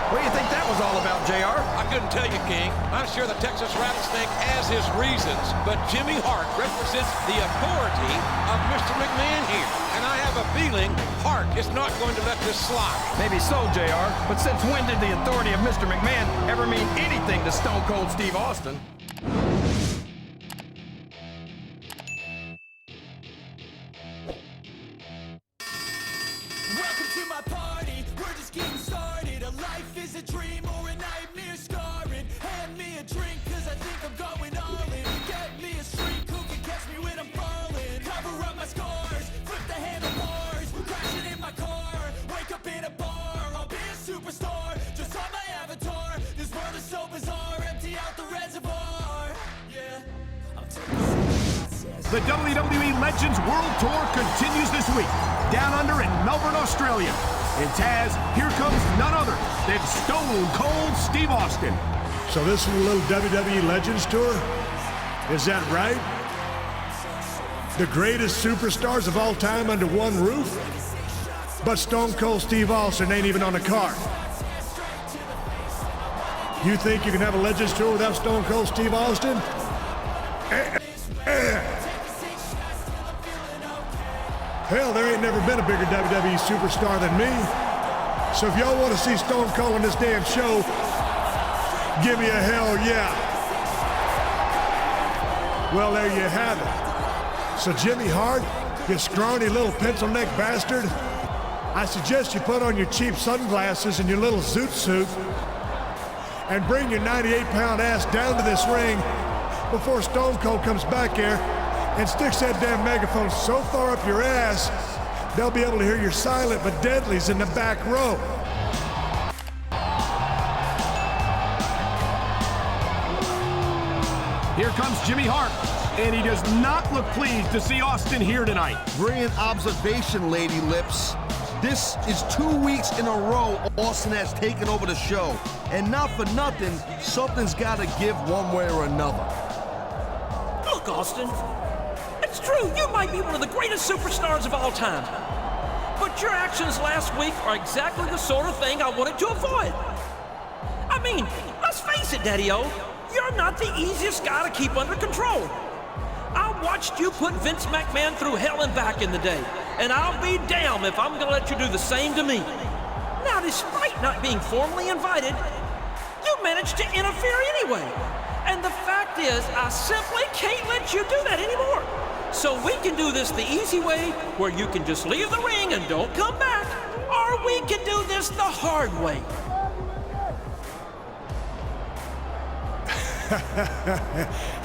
What do you think that was all about, JR? I couldn't tell you, King. I'm sure the Texas Rattlesnake has his reasons, but Jimmy Hart represents the authority of Mr. McMahon here. And I have a feeling Hart is not going to let this slide. Maybe so, JR, but since when did the authority of Mr. McMahon ever mean anything to Stone Cold Steve Austin? Welcome to my party, we're just getting started. A life is a dream or a nightmare scarring. Hand me a drink, cause I think I'm going all in. Get me a shrink who can catch me when I'm falling. Cover up my scars, flip the handlebars. Crashing in my car, wake up in a bar. I'll be a superstar, just on my avatar. This world is so bizarre, empty out the reservoir. Yeah, I'm The WWE Legends World Tour continues this week, down under in Melbourne, Australia. And Taz, here comes none other than Stone Cold Steve Austin. So this is a little WWE Legends Tour? Is that right? The greatest superstars of all time under one roof? But Stone Cold Steve Austin ain't even on the card. You think you can have a Legends Tour without Stone Cold Steve Austin? Hell, there ain't never been a bigger WWE superstar than me. So if y'all want to see Stone Cold on this damn show, give me a hell yeah. Well, there you have it. So Jimmy Hart, you scrawny little pencil-neck bastard, I suggest you put on your cheap sunglasses and your little zoot suit and bring your 98-pound ass down to this ring before Stone Cold comes back here and sticks that damn megaphone so far up your ass, they'll be able to hear your silent but deadlies in the back row. Here comes Jimmy Hart, and he does not look pleased to see Austin here tonight. Brilliant observation, Lady Lips. This is 2 weeks in a row Austin has taken over the show. And not for nothing, something's got to give one way or another. Look, Austin, it's true, you might be one of the greatest superstars of all time. But your actions last week are exactly the sort of thing I wanted to avoid. I mean, let's face it, Daddy-O, you're not the easiest guy to keep under control. I watched you put Vince McMahon through hell and back in the day, and I'll be damned if I'm gonna let you do the same to me. Now, despite not being formally invited, you managed to interfere anyway. And the fact is, I simply can't let you do that anymore. So we can do this the easy way, where you can just leave the ring and don't come back, or we can do this the hard way.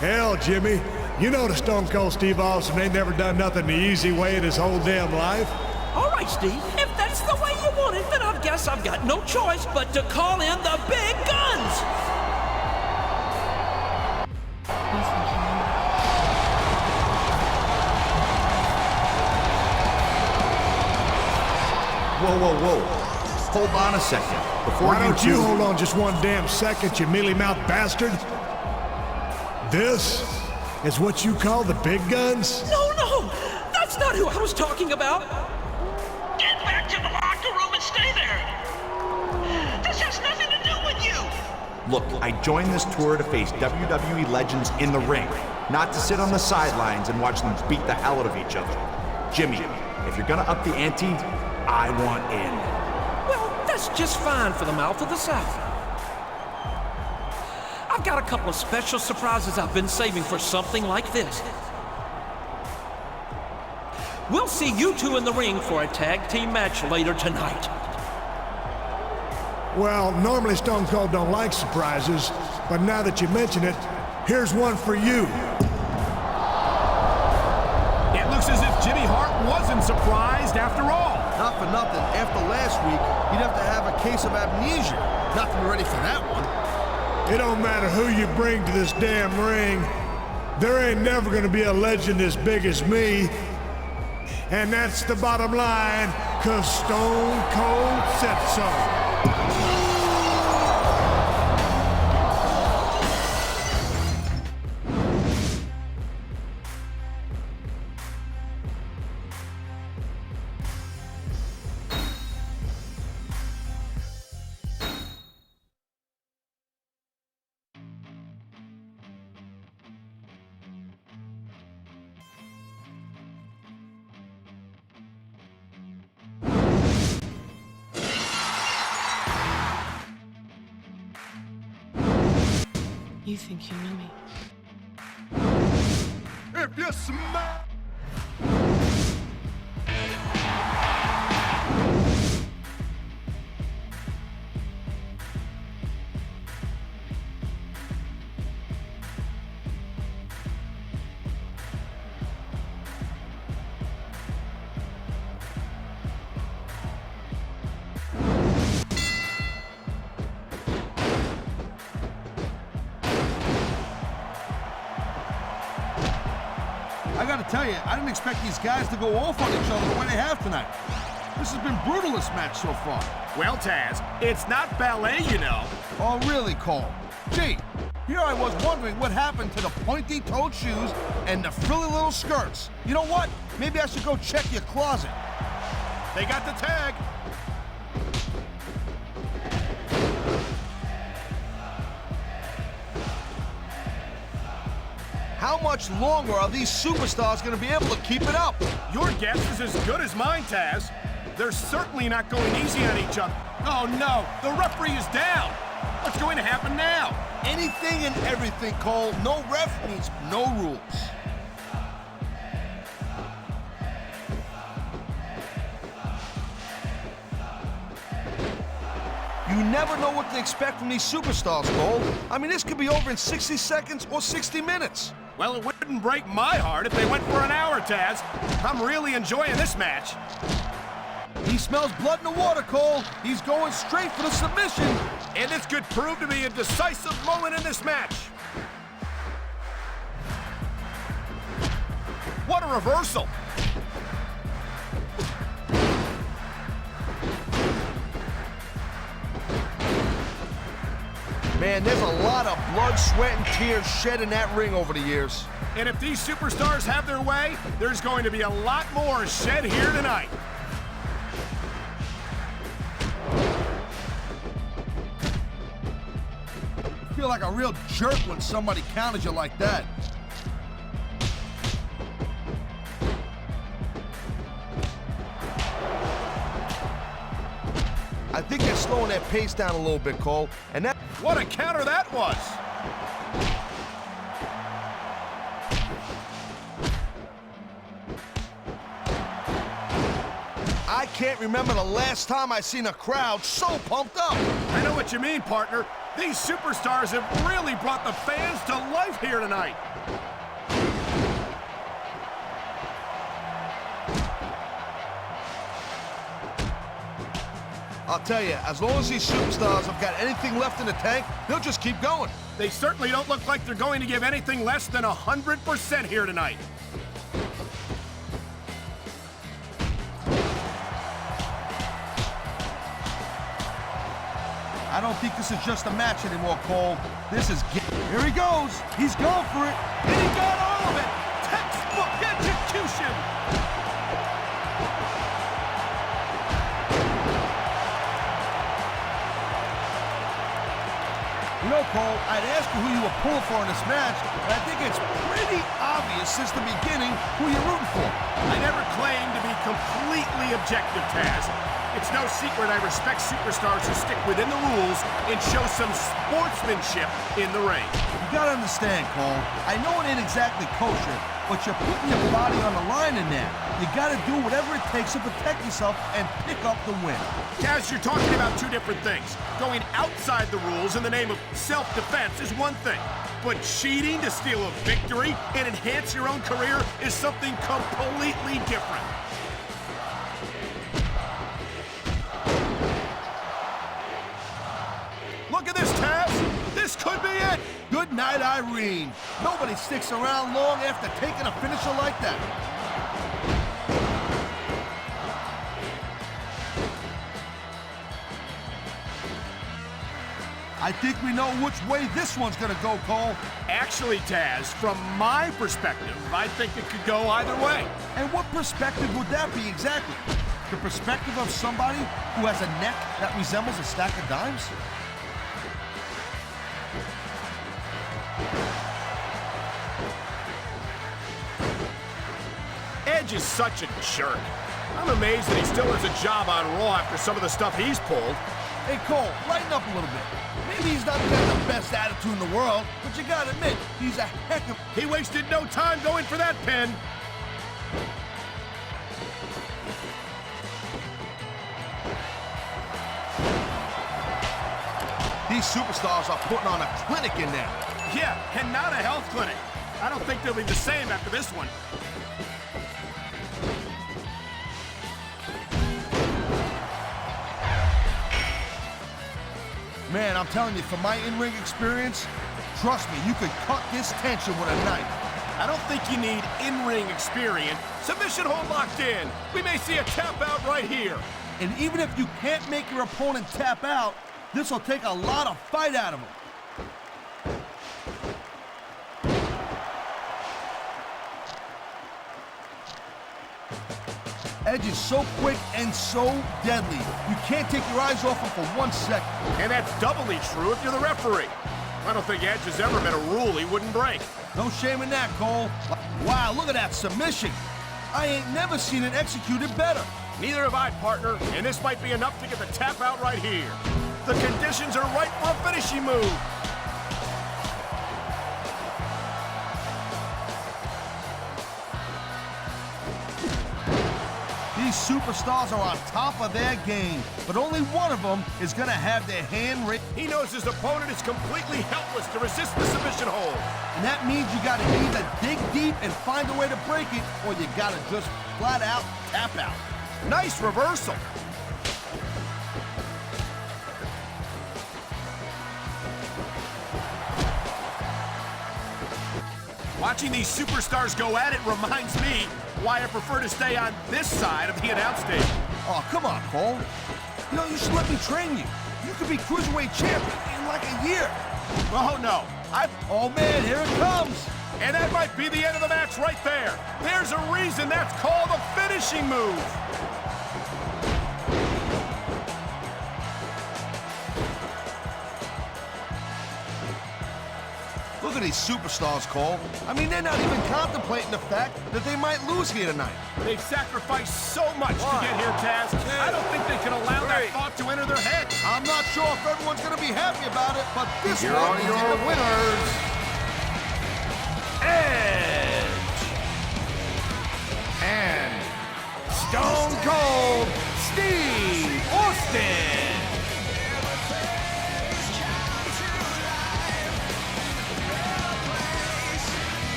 Hell, Jimmy, you know the Stone Cold Steve Austin ain't never done nothing the easy way in his whole damn life. All right, Steve, if that's the way you want it, then I guess I've got no choice but to call in the big guns. Whoa, whoa, whoa. Hold on a second. Before Why don't you hold on just one damn second, you mealy-mouthed bastard? This is what you call the big guns? No, that's not who I was talking about. Get stay there. This has nothing to do with you. Look, I joined this tour to face WWE legends in the ring, not to sit on the sidelines and watch them beat the hell out of each other. Jimmy, if you're gonna up the ante, I want in. Well, that's just fine for the mouth of the South. I've got a couple of special surprises I've been saving for something like this. We'll see you two in the ring for a tag team match later tonight. Well, normally Stone Cold don't like surprises, but now that you mention it, here's one for you. It looks as if Jimmy Hart wasn't surprised after all. Not for nothing, after last week, he'd have to have a case of amnesia not to be ready for that one. It don't matter who you bring to this damn ring. There ain't never gonna be a legend as big as me. And that's the bottom line, 'cause Stone Cold said so. You think you know me? If you smell... I gotta tell you, I didn't expect these guys to go off on each other the way they have tonight. This has been brutal, this match so far. Well, Taz, it's not ballet, you know. Oh, really, Cole? Gee, here I was wondering what happened to the pointy-toed shoes and the frilly little skirts. You know what? Maybe I should go check your closet. They got the tag. How much longer are these superstars going to be able to keep it up? Your guess is as good as mine, Taz. They're certainly not going easy on each other. Oh, no, the referee is down. What's going to happen now? Anything and everything, Cole. No ref means no rules. You never know what to expect from these superstars, Cole. I mean, this could be over in 60 seconds or 60 minutes. Well, it wouldn't break my heart if they went for an hour, Taz. I'm really enjoying this match. He smells blood in the water, Cole. He's going straight for the submission. And this could prove to be a decisive moment in this match. What a reversal. Man, there's a lot of blood, sweat, and tears shed in that ring over the years. And if these superstars have their way, there's going to be a lot more shed here tonight. You feel like a real jerk when somebody counters you like that. I think they're slowing their pace down a little bit, Cole. And that... What a counter that was! I can't remember the last time I seen a crowd so pumped up. I know what you mean, partner. These superstars have really brought the fans to life here tonight. I'll tell you, as long as these superstars have got anything left in the tank, they'll just keep going. They certainly don't look like they're going to give anything less than 100% here tonight. I don't think this is just a match anymore, Cole. This is... Here he goes. He's going for it. And he got all of it. Textbook execution. know, Cole, I'd ask you who you were pulling for in this match, but I think it's pretty obvious since the beginning who you're rooting for. I never claimed to be completely objective, Taz. It's no secret I respect superstars who stick within the rules and show some sportsmanship in the ring. You gotta understand, Cole, I know it ain't exactly kosher, but you're putting your body on the line in there. You gotta do whatever it takes to protect yourself and pick up the win. Taz, you're talking about two different things. Going outside the rules in the name of self-defense is one thing, but cheating to steal a victory and enhance your own career is something completely different. Look at this, Taz! This could be it! Good night, Irene. Nobody sticks around long after taking a finisher like that. I think we know which way this one's gonna go, Cole. Actually, Taz, from my perspective, I think it could go either way. And what perspective would that be exactly? The perspective of somebody who has a neck that resembles a stack of dimes? Edge is such a jerk. I'm amazed that he still has a job on Raw after some of the stuff he's pulled. Hey, Cole, lighten up a little bit. Maybe he's not got the best attitude in the world, but you gotta admit, he's a heck of... He wasted no time going for that pin. These superstars are putting on a clinic in there. Yeah, and not a health clinic. I don't think they'll be the same after this one. Man, I'm telling you, from my in-ring experience, trust me, you could cut this tension with a knife. I don't think you need in-ring experience. Submission hold locked in. We may see a tap out right here. And even if you can't make your opponent tap out, this will take a lot of fight out of him. Edge is so quick and so deadly. You can't take your eyes off him for 1 second. And that's doubly true if you're the referee. I don't think Edge has ever been a rule he wouldn't break. No shame in that, Cole. Wow, look at that submission. I ain't never seen it executed better. Neither have I, partner, and this might be enough to get the tap out right here. The conditions are right for a finishing move. These superstars are on top of their game, but only one of them is going to have their hand raised. He knows his opponent is completely helpless to resist the submission hold. And that means you got to either dig deep and find a way to break it, or you got to just flat out tap out. Nice reversal. Watching these superstars go at it reminds me why I prefer to stay on this side of the announce table. Oh, come on, Cole. You know, you should let me train you. You could be Cruiserweight champion in like a year. Oh, no. Oh, man, here it comes. And that might be the end of the match right there. There's a reason that's called a finishing move. Look at these superstars, Cole. I mean, they're not even contemplating the fact that they might lose here tonight. They've sacrificed so much to get here, Taz. I don't think they can allow that thought to enter their head. I'm not sure if everyone's going to be happy about it, but this Here one are is your in the winners. Edge and Stone Cold Steve Austin.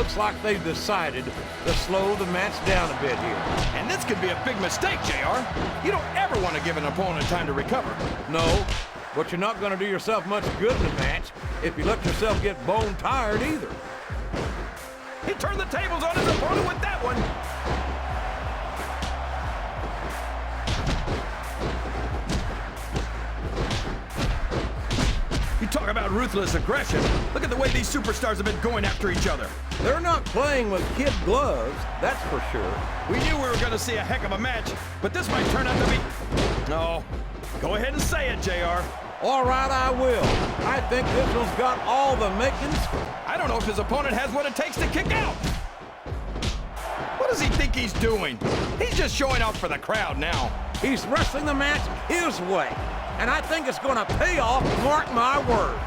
looks like they've decided to slow the match down a bit here. And this could be a big mistake, JR. You don't ever want to give an opponent time to recover. No, but you're not going to do yourself much good in the match if you let yourself get bone tired either. He turned the tables on his opponent with that one. You talk about ruthless aggression. Look at the way these superstars have been going after each other. They're not playing with kid gloves, that's for sure. We knew we were going to see a heck of a match, but this might turn out to be... No. Go ahead and say it, JR. All right, I will. I think this one's got all the makings. I don't know if his opponent has what it takes to kick out. What does he think he's doing? He's just showing off for the crowd now. He's wrestling the match his way, and I think it's going to pay off, mark my words.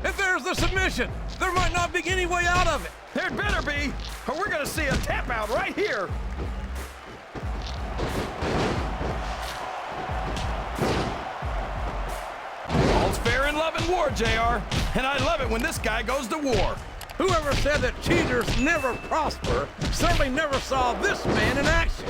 If there's the submission, there might not be any way out of it. There'd better be, or we're going to see a tap out right here. All's fair in love and war, JR. And I love it when this guy goes to war. Whoever said that cheaters never prosper certainly never saw this man in action.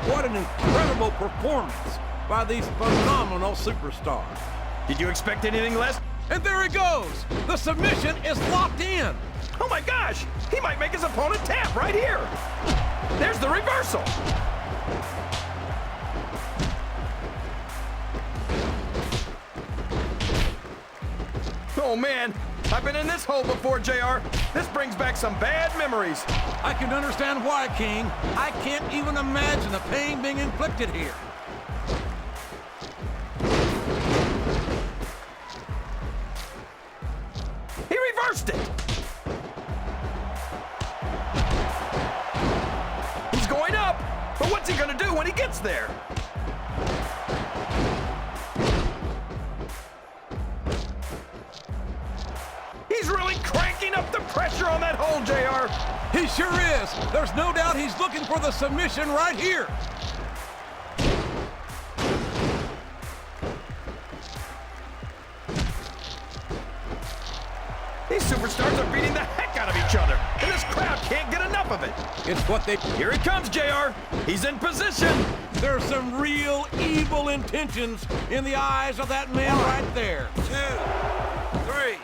What an incredible performance by these phenomenal superstars. Did you expect anything less? And there he goes. The submission is locked in. Oh my gosh, he might make his opponent tap right here. There's the reversal. Oh man, I've been in this hole before, JR. This brings back some bad memories. I can understand why, King. I can't even imagine the pain being inflicted here. He reversed it. He's going up, but what's he gonna do when he gets there? He's really cranking up the pressure on that hole, JR. He sure is. There's no doubt he's looking for the submission right here. These superstars are beating the heck out of each other, and this crowd can't get enough of it. It's what they... Here he comes, JR. He's in position. There's some real evil intentions in the eyes of that man right there. 2, 3.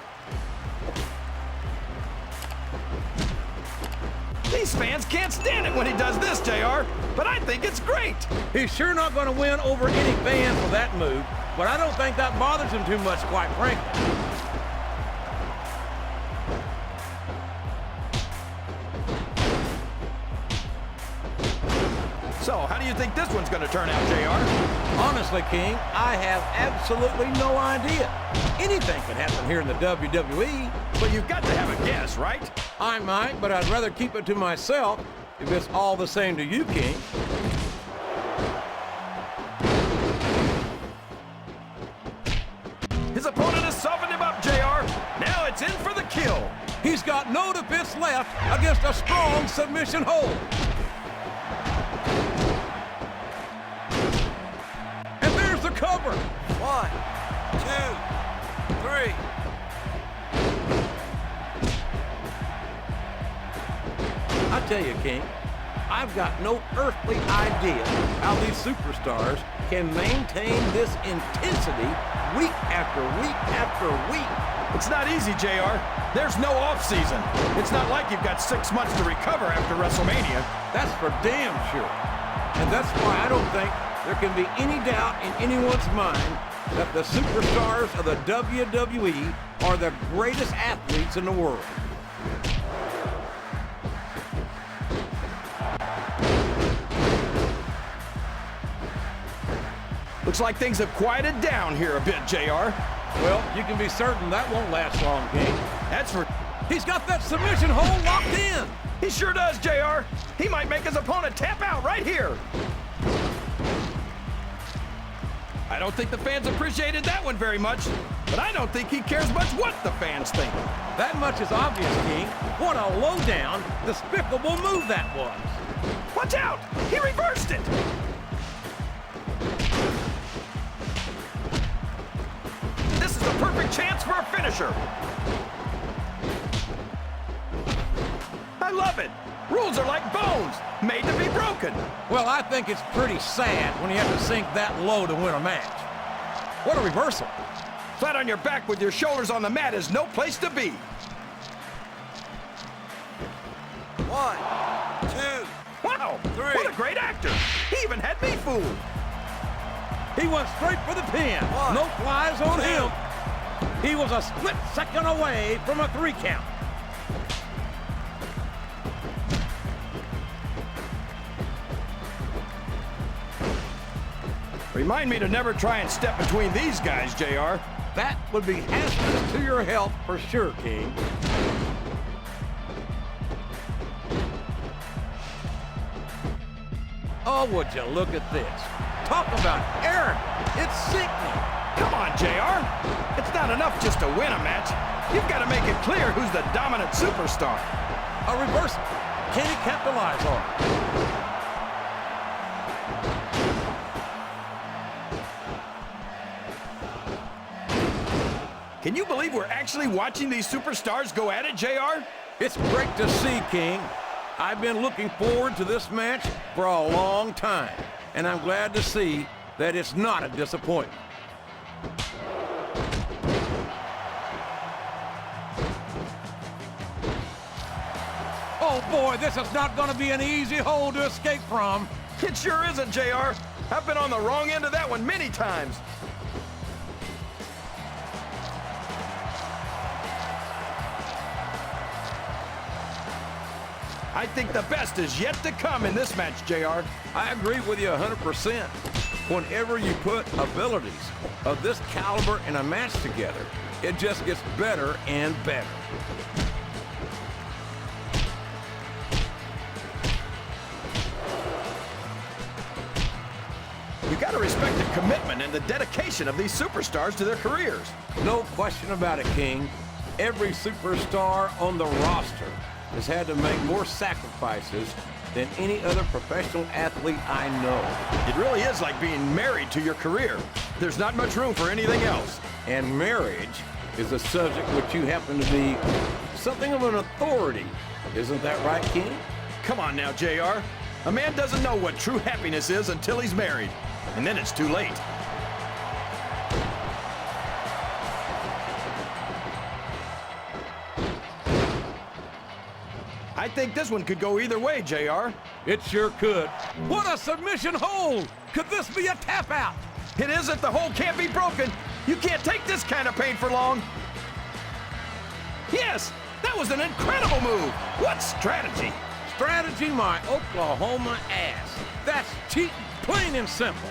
These fans can't stand it when he does this, JR, but I think it's great. He's sure not going to win over any fans with that move, but I don't think that bothers him too much, quite frankly. So, how do you think this one's going to turn out, JR? Honestly, King, I have absolutely no idea. Anything can happen here in the WWE. But you've got to have a guess, right? I might, but I'd rather keep it to myself if it's all the same to you, King. His opponent has softened him up, JR. Now it's in for the kill. He's got no defense left against a strong submission hold. And there's the cover. 1, 2, 3. I tell you, King, I've got no earthly idea how these superstars can maintain this intensity week after week after week. It's not easy, JR. There's no off-season. It's not like you've got 6 months to recover after WrestleMania. That's for damn sure. And that's why I don't think there can be any doubt in anyone's mind that the superstars of the WWE are the greatest athletes in the world. Looks like things have quieted down here a bit, JR. Well, you can be certain that won't last long, King. That's for... He's got that submission hold locked in. He sure does, JR. He might make his opponent tap out right here. I don't think the fans appreciated that one very much. but I don't think he cares much what the fans think. That much is obvious, King. What a low-down, despicable move that was. Watch out! He reversed it! This is a perfect chance for a finisher. I love it. Rules are like bones, made to be broken. Well, I think it's pretty sad when you have to sink that low to win a match. What a reversal. Flat on your back with your shoulders on the mat is no place to be. 1, 2, Wow, 3. what a great actor. He even had me fooled. He went straight for the pin. 1, no flies on 2. him. He was a split second away from a 3 count. Remind me to never try and step between these guys, JR. That would be hazardous to your health for sure, King. Oh, would you look at this. Talk about arrogant. It's sickening. Come on, JR. It's not enough just to win a match. You've got to make it clear who's the dominant superstar. A reversal. Can he capitalize on it? Can you believe we're actually watching these superstars go at it, JR? It's great to see, King. I've been looking forward to this match for a long time, and I'm glad to see that it's not a disappointment. Oh boy, this is not going to be an easy hole to escape from. It sure isn't, JR. I've been on the wrong end of that one many times. I think the best is yet to come in this match, JR. I agree with you 100%. Whenever you put abilities of this caliber in a match together, it just gets better and better. You gotta respect the commitment and the dedication of these superstars to their careers. No question about it, King. Every superstar on the roster has had to make more sacrifices than any other professional athlete I know. It really is like being married to your career. There's not much room for anything else. And marriage is a subject which you happen to be something of an authority. Isn't that right, King? Come on now, JR. A man doesn't know what true happiness is until he's married. And then it's too late. I think this one could go either way, JR. It sure could. What a submission hold! Could this be a tap out? It isn't. The hold can't be broken. You can't take this kind of pain for long. Yes, that was an incredible move. What strategy? Strategy, my Oklahoma ass. That's cheating, plain and simple.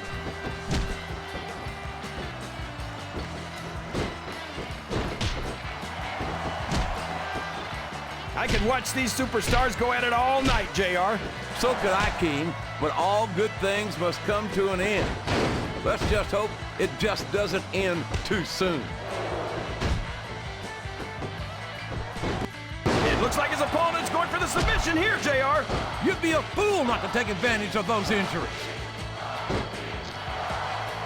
I could watch these superstars go at it all night, JR. So could I, King, but all good things must come to an end. Let's just hope it just doesn't end too soon. It looks like his opponent's going for the submission here, JR. You'd be a fool not to take advantage of those injuries.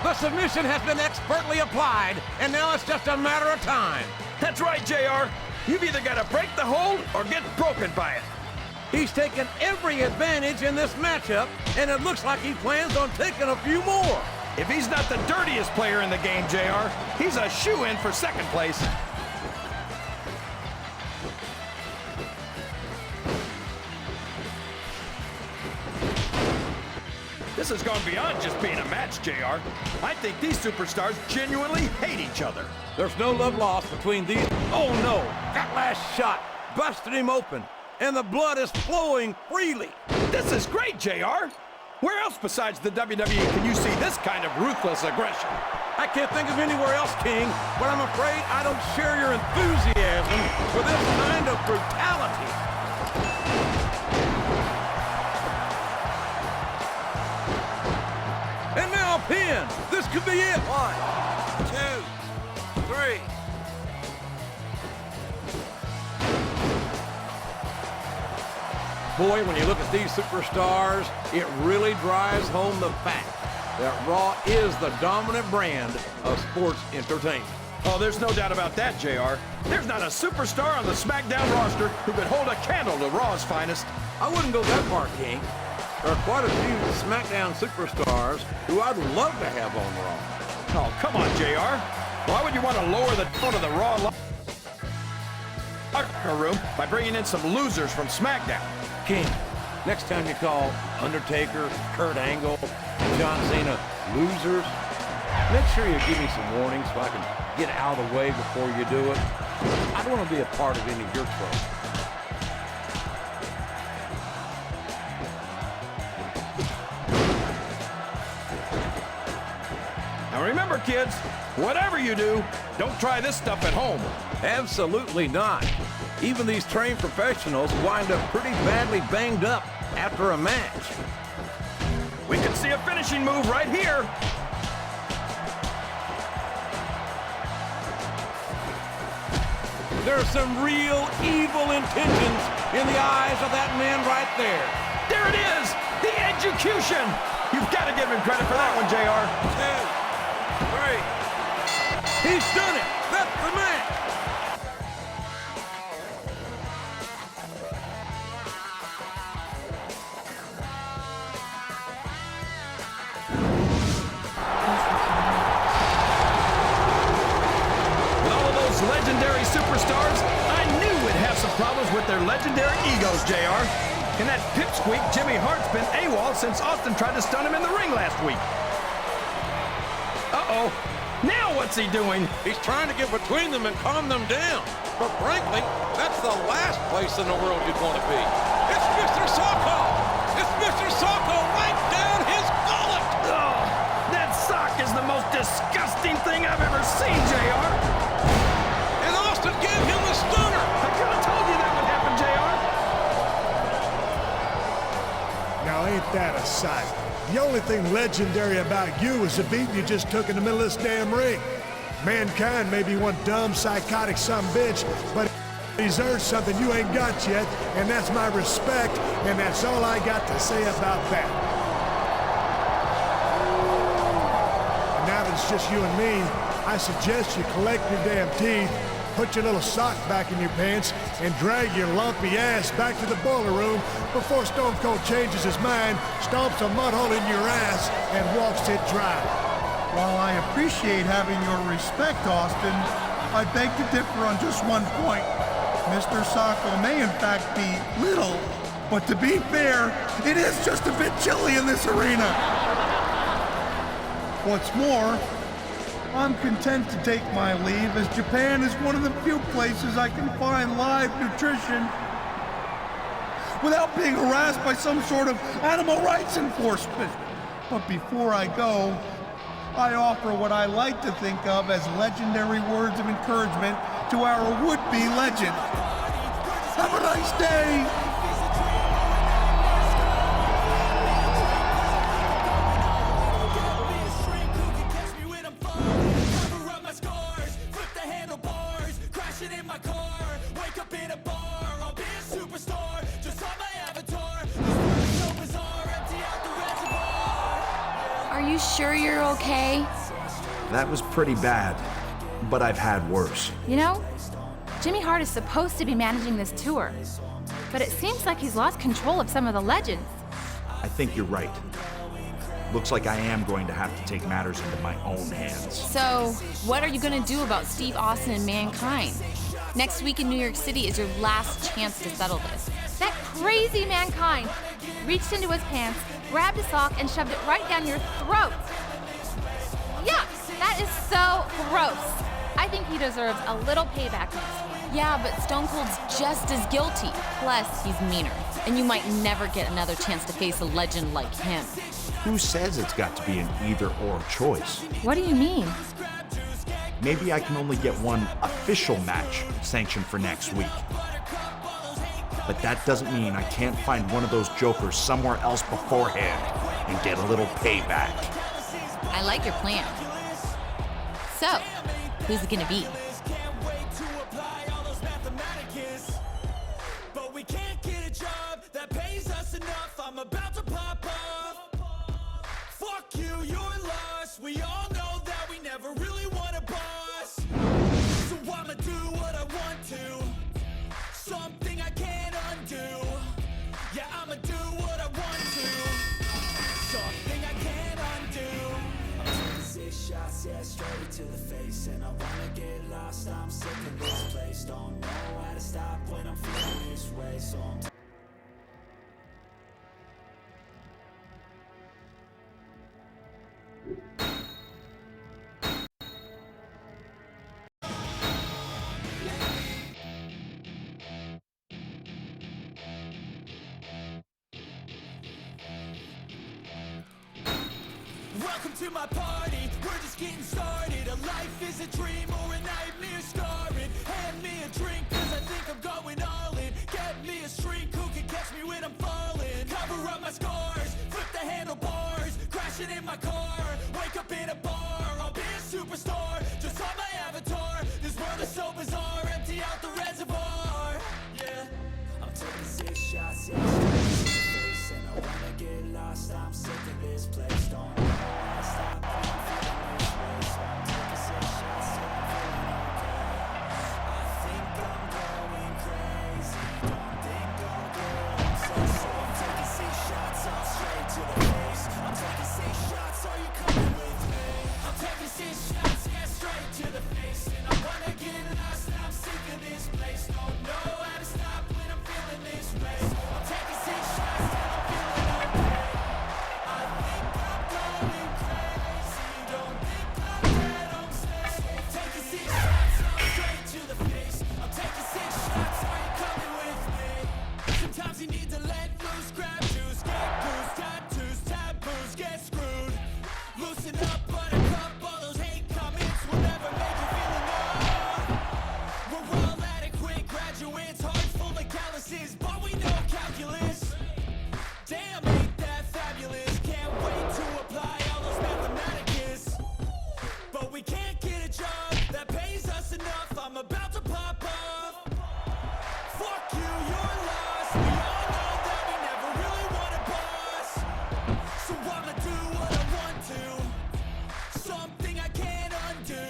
The submission has been expertly applied, and now it's just a matter of time. That's right, JR. You've either got to break the hold or get broken by it. He's taken every advantage in this matchup, and it looks like he plans on taking a few more. If he's not the dirtiest player in the game, JR, he's a shoo-in for second place. This has gone beyond just being a match, JR. I think these superstars genuinely hate each other. There's no love lost between these. Oh no, that last shot busted him open, and the blood is flowing freely. This is great, JR. Where else besides the WWE can you see this kind of ruthless aggression? I can't think of anywhere else, King, but I'm afraid I don't share your enthusiasm for this kind of brutality. And now a pin. This could be it. 1, 2, 3. Boy, when you look at these superstars, it really drives home the fact that Raw is the dominant brand of sports entertainment. Oh, there's no doubt about that, JR. There's not a superstar on the SmackDown roster who could hold a candle to Raw's finest. I wouldn't go that far, King. There are quite a few SmackDown superstars who I'd love to have on Raw. Oh, come on, JR. Why would you want to lower the tone of the Raw locker room by bringing in some losers from SmackDown? King, next time you call Undertaker, Kurt Angle, John Cena losers, make sure you give me some warnings so I can get out of the way before you do it. I don't want to be a part of any of your trouble. Now remember, kids, whatever you do, don't try this stuff at home. Absolutely not. Even these trained professionals wind up pretty badly banged up after a match. We could see a finishing move right here. There's some real evil intentions in the eyes of that man right there. There it is, the execution. You've got to give him credit for that one, JR. 2, 3. He's done it. That's the match. Legendary superstars, I knew we'd have some problems with their legendary egos, JR. And that pipsqueak Jimmy Hart's been AWOL since Austin tried to stun him in the ring last week. Uh-oh. Now what's he doing? He's trying to get between them and calm them down. But frankly, that's the last place in the world you'd want to be. It's Mr. Socko! It's Mr. Socko right down his gullet! Oh, that sock is the most disgusting thing I've ever seen, JR. Austin gave him a stunner. I could have told you that would happen, JR. Now ain't that a sight? The only thing legendary about you is the beating you just took in the middle of this damn ring. Mankind may be one dumb, psychotic sumbitch, but he's earned something you ain't got yet, and that's my respect, and that's all I got to say about that. And now that it's just you and me, I suggest you collect your damn teeth, put your little sock back in your pants, and drag your lumpy ass back to the boiler room before Stone Cold changes his mind, stomps a mud hole in your ass, and walks it dry. While I appreciate having your respect, Austin, I beg to differ on just one point. Mr. Socko may in fact be little, but to be fair, it is just a bit chilly in this arena. What's more, I'm content to take my leave, as Japan is one of the few places I can find live nutrition without being harassed by some sort of animal rights enforcement. But before I go, I offer what I like to think of as legendary words of encouragement to our would-be legend. Have a nice day! Are you sure you're okay? That was pretty bad, but I've had worse. You know, Jimmy Hart is supposed to be managing this tour, but it seems like he's lost control of some of the legends. I think you're right. Looks like I am going to have to take matters into my own hands. So, what are you gonna do about Steve Austin and Mankind? Next week in New York City is your last chance to settle this. That crazy Mankind reached into his pants, grabbed a sock, and shoved it right down your throat. Yuck! That is so gross. I think he deserves a little payback next week. Yeah, but Stone Cold's just as guilty. Plus, he's meaner. And you might never get another chance to face a legend like him. Who says it's got to be an either-or choice? What do you mean? Maybe I can only get one official match sanctioned for next week. But that doesn't mean I can't find one of those jokers somewhere else beforehand and get a little payback. I like your plan. So, who's it gonna be? But we can't get a job that pays face, and I wanna get lost. I'm sick of this place. Don't know how to stop when I'm feeling this way, so I'm Welcome to my party, we're just getting started. A life is a dream or a nightmare scarring. Hand me a drink, cause I think I'm going all in. Get me a shrink who can catch me when I'm falling. Cover up my scars, flip the handlebars. Crashing in my car, wake up in a bar. I'll be a superstar, just on my avatar. This world is so bizarre, empty out the reservoir. Yeah, I'm taking 6 shots, yeah, face, and I wanna get lost. I'm sick of this place, don't know how to stop when I'm feeling this way, so I'm taking 6 shots till I'm feeling okay. I think I'm going crazy, don't think I'll get upset, so I'm taking 6 shots all straight to the face. I'm taking 6 shots, are you coming with me? I'm taking 6 shots, yeah, straight to the face, and I wanna get lost. I'm sick of this place, don't know how to stop when I'm feeling this way. I'm taking 6 shots till I'm feeling okay. I think I'm going crazy, don't think I'll get upset. I'm taking 6 shots all straight to the face. I'm taking 6 shots, are you coming with me? Sometimes you need to let loose, grab juice, get goose, tattoos, taboos, get screwed. Loosen up, buttercup, all those hate comments will never make you feel enough. We're all adequate graduates, hearts full of calluses, but we know calculus. Damn, ain't that fabulous? Can't wait to apply all those mathematicus. But we can't get a job that pays us enough. I'm about to pop off. Fuck you, you're lost. We all know that we never really want a boss. So I'ma do what I want to. Something I can't undo.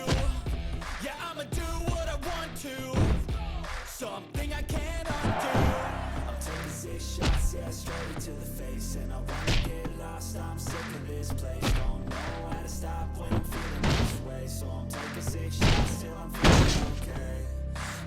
Yeah, I'ma do what I want to. Something I can't undo. I'm taking 6 shots, yeah, straight to the face, and I wanna get lost. I'm sick of this place. Don't know how to stop when I'm feeling this way, so I'm taking 6 shots till I'm feeling okay.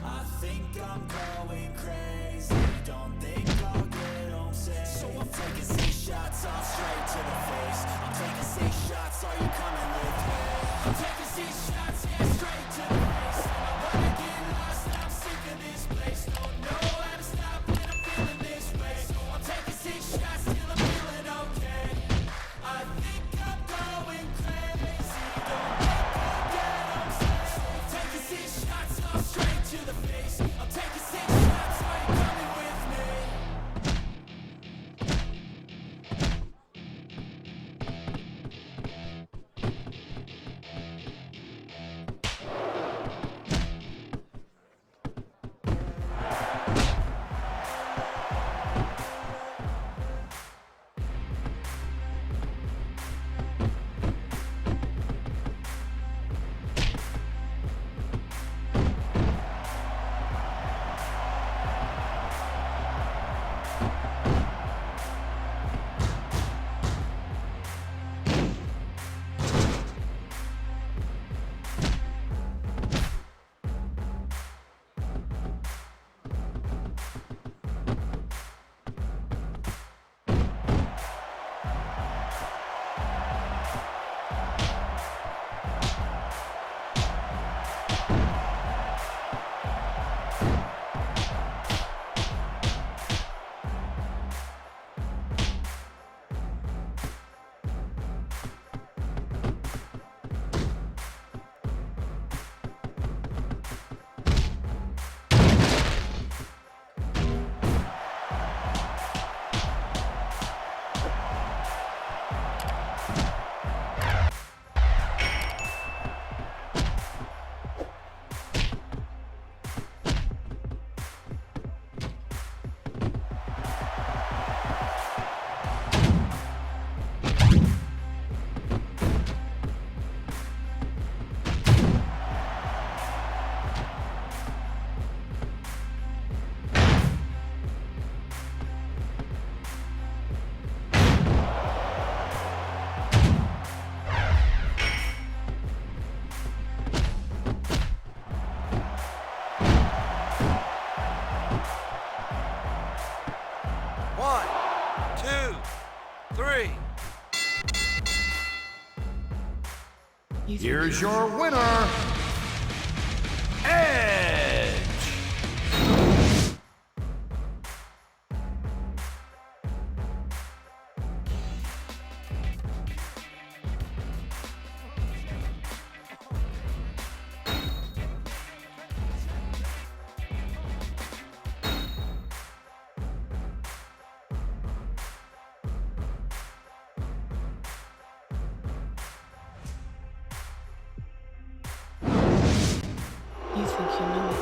I think I'm going crazy. Don't think I'll get upset, so I'm taking 6 shots all straight to the face. I'm taking 6 shots. Are you coming with me? I'm taking 6 shots, yeah, straight to the face. And I wanna get lost. I'm sick of this place. Don't know how to stop when I'm feeling this way. So I'm taking 6 shots till I'm feeling okay. I think I'm going crazy. Don't think I'll get upset. I'm taking 6 shots all straight to the face. I'm taking 6 shots. Are you coming with me? Here's your winner, Edge. You think you know it?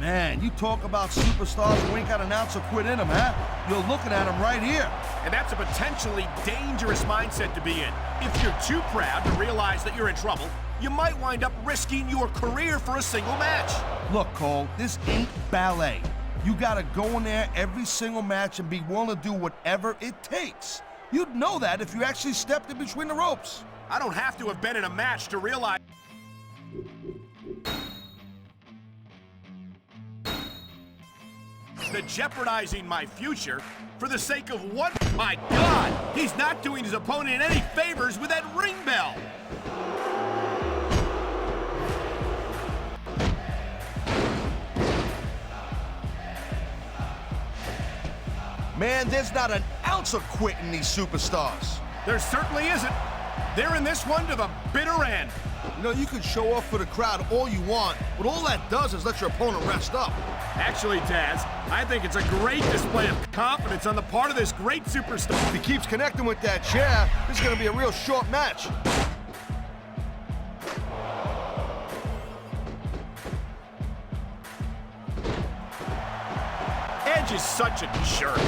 Man, you talk about superstars who ain't got an ounce of quit in them, huh? You're looking at them right here. And that's a potentially dangerous mindset to be in. If you're too proud to realize that you're in trouble, you might wind up risking your career for a single match. Look, Cole, this ain't ballet. You gotta go in there every single match and be willing to do whatever it takes. You'd know that if you actually stepped in between the ropes. I don't have to have been in a match to realize... that jeopardizing my future for the sake of what? My God! He's not doing his opponent any favors with that ring bell! Man, there's not an ounce of quit in these superstars. There certainly isn't. They're in this one to the bitter end. You know, you can show off for the crowd all you want, but all that does is let your opponent rest up. Actually, Taz, I think it's a great display of confidence on the part of this great superstar. If he keeps connecting with that chair, this is going to be a real short match. Edge is such a jerk.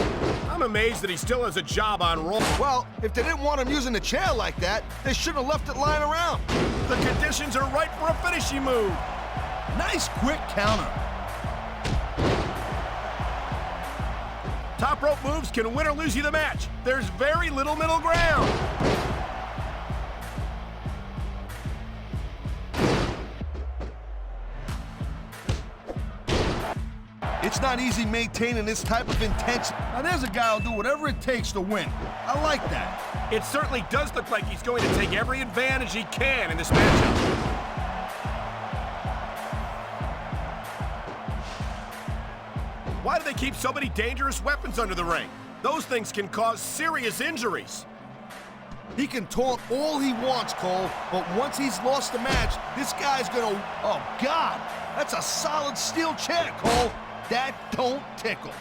I'm amazed that he still has a job on Raw. Well, if they didn't want him using the chair like that, they shouldn't have left it lying around. The conditions are right for a finishing move. Nice quick counter. Top rope moves can win or lose you the match. There's very little middle ground. It's not easy maintaining this type of intensity. Now there's a guy who'll do whatever it takes to win. I like that. It certainly does look like he's going to take every advantage he can in this matchup. Why do they keep so many dangerous weapons under the ring? Those things can cause serious injuries. He can taunt all he wants, Cole, but once he's lost the match, this guy's gonna... Oh, God! That's a solid steel chair, Cole. That don't tickle.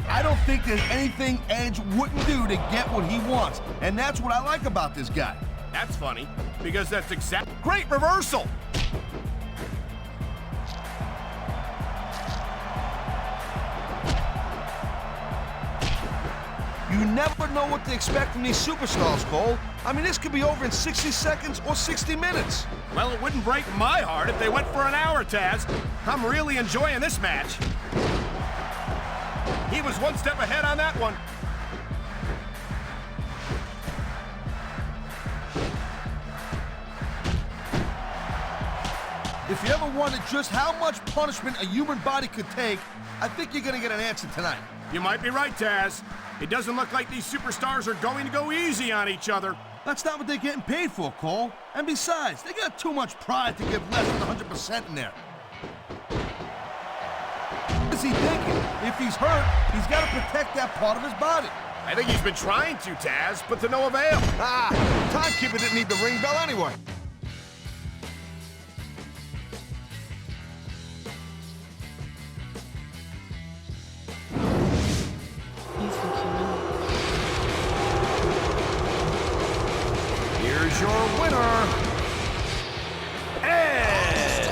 I don't think there's anything Edge wouldn't do to get what he wants, and that's what I like about this guy. That's funny, because that's exact... Great reversal! You never know what to expect from these superstars, Cole. I mean, this could be over in 60 seconds or 60 minutes. Well, it wouldn't break my heart if they went for an hour, Taz. I'm really enjoying this match. He was one step ahead on that one. If you ever wondered just how much punishment a human body could take, I think you're gonna get an answer tonight. You might be right, Taz. It doesn't look like these superstars are going to go easy on each other. That's not what they're getting paid for, Cole. And besides, they got too much pride to give less than 100% in there. What is he thinking? If he's hurt, he's got to protect that part of his body. I think he's been trying to, Taz, but to no avail. Timekeeper didn't need the ring bell anyway. Here's your winner, Edge.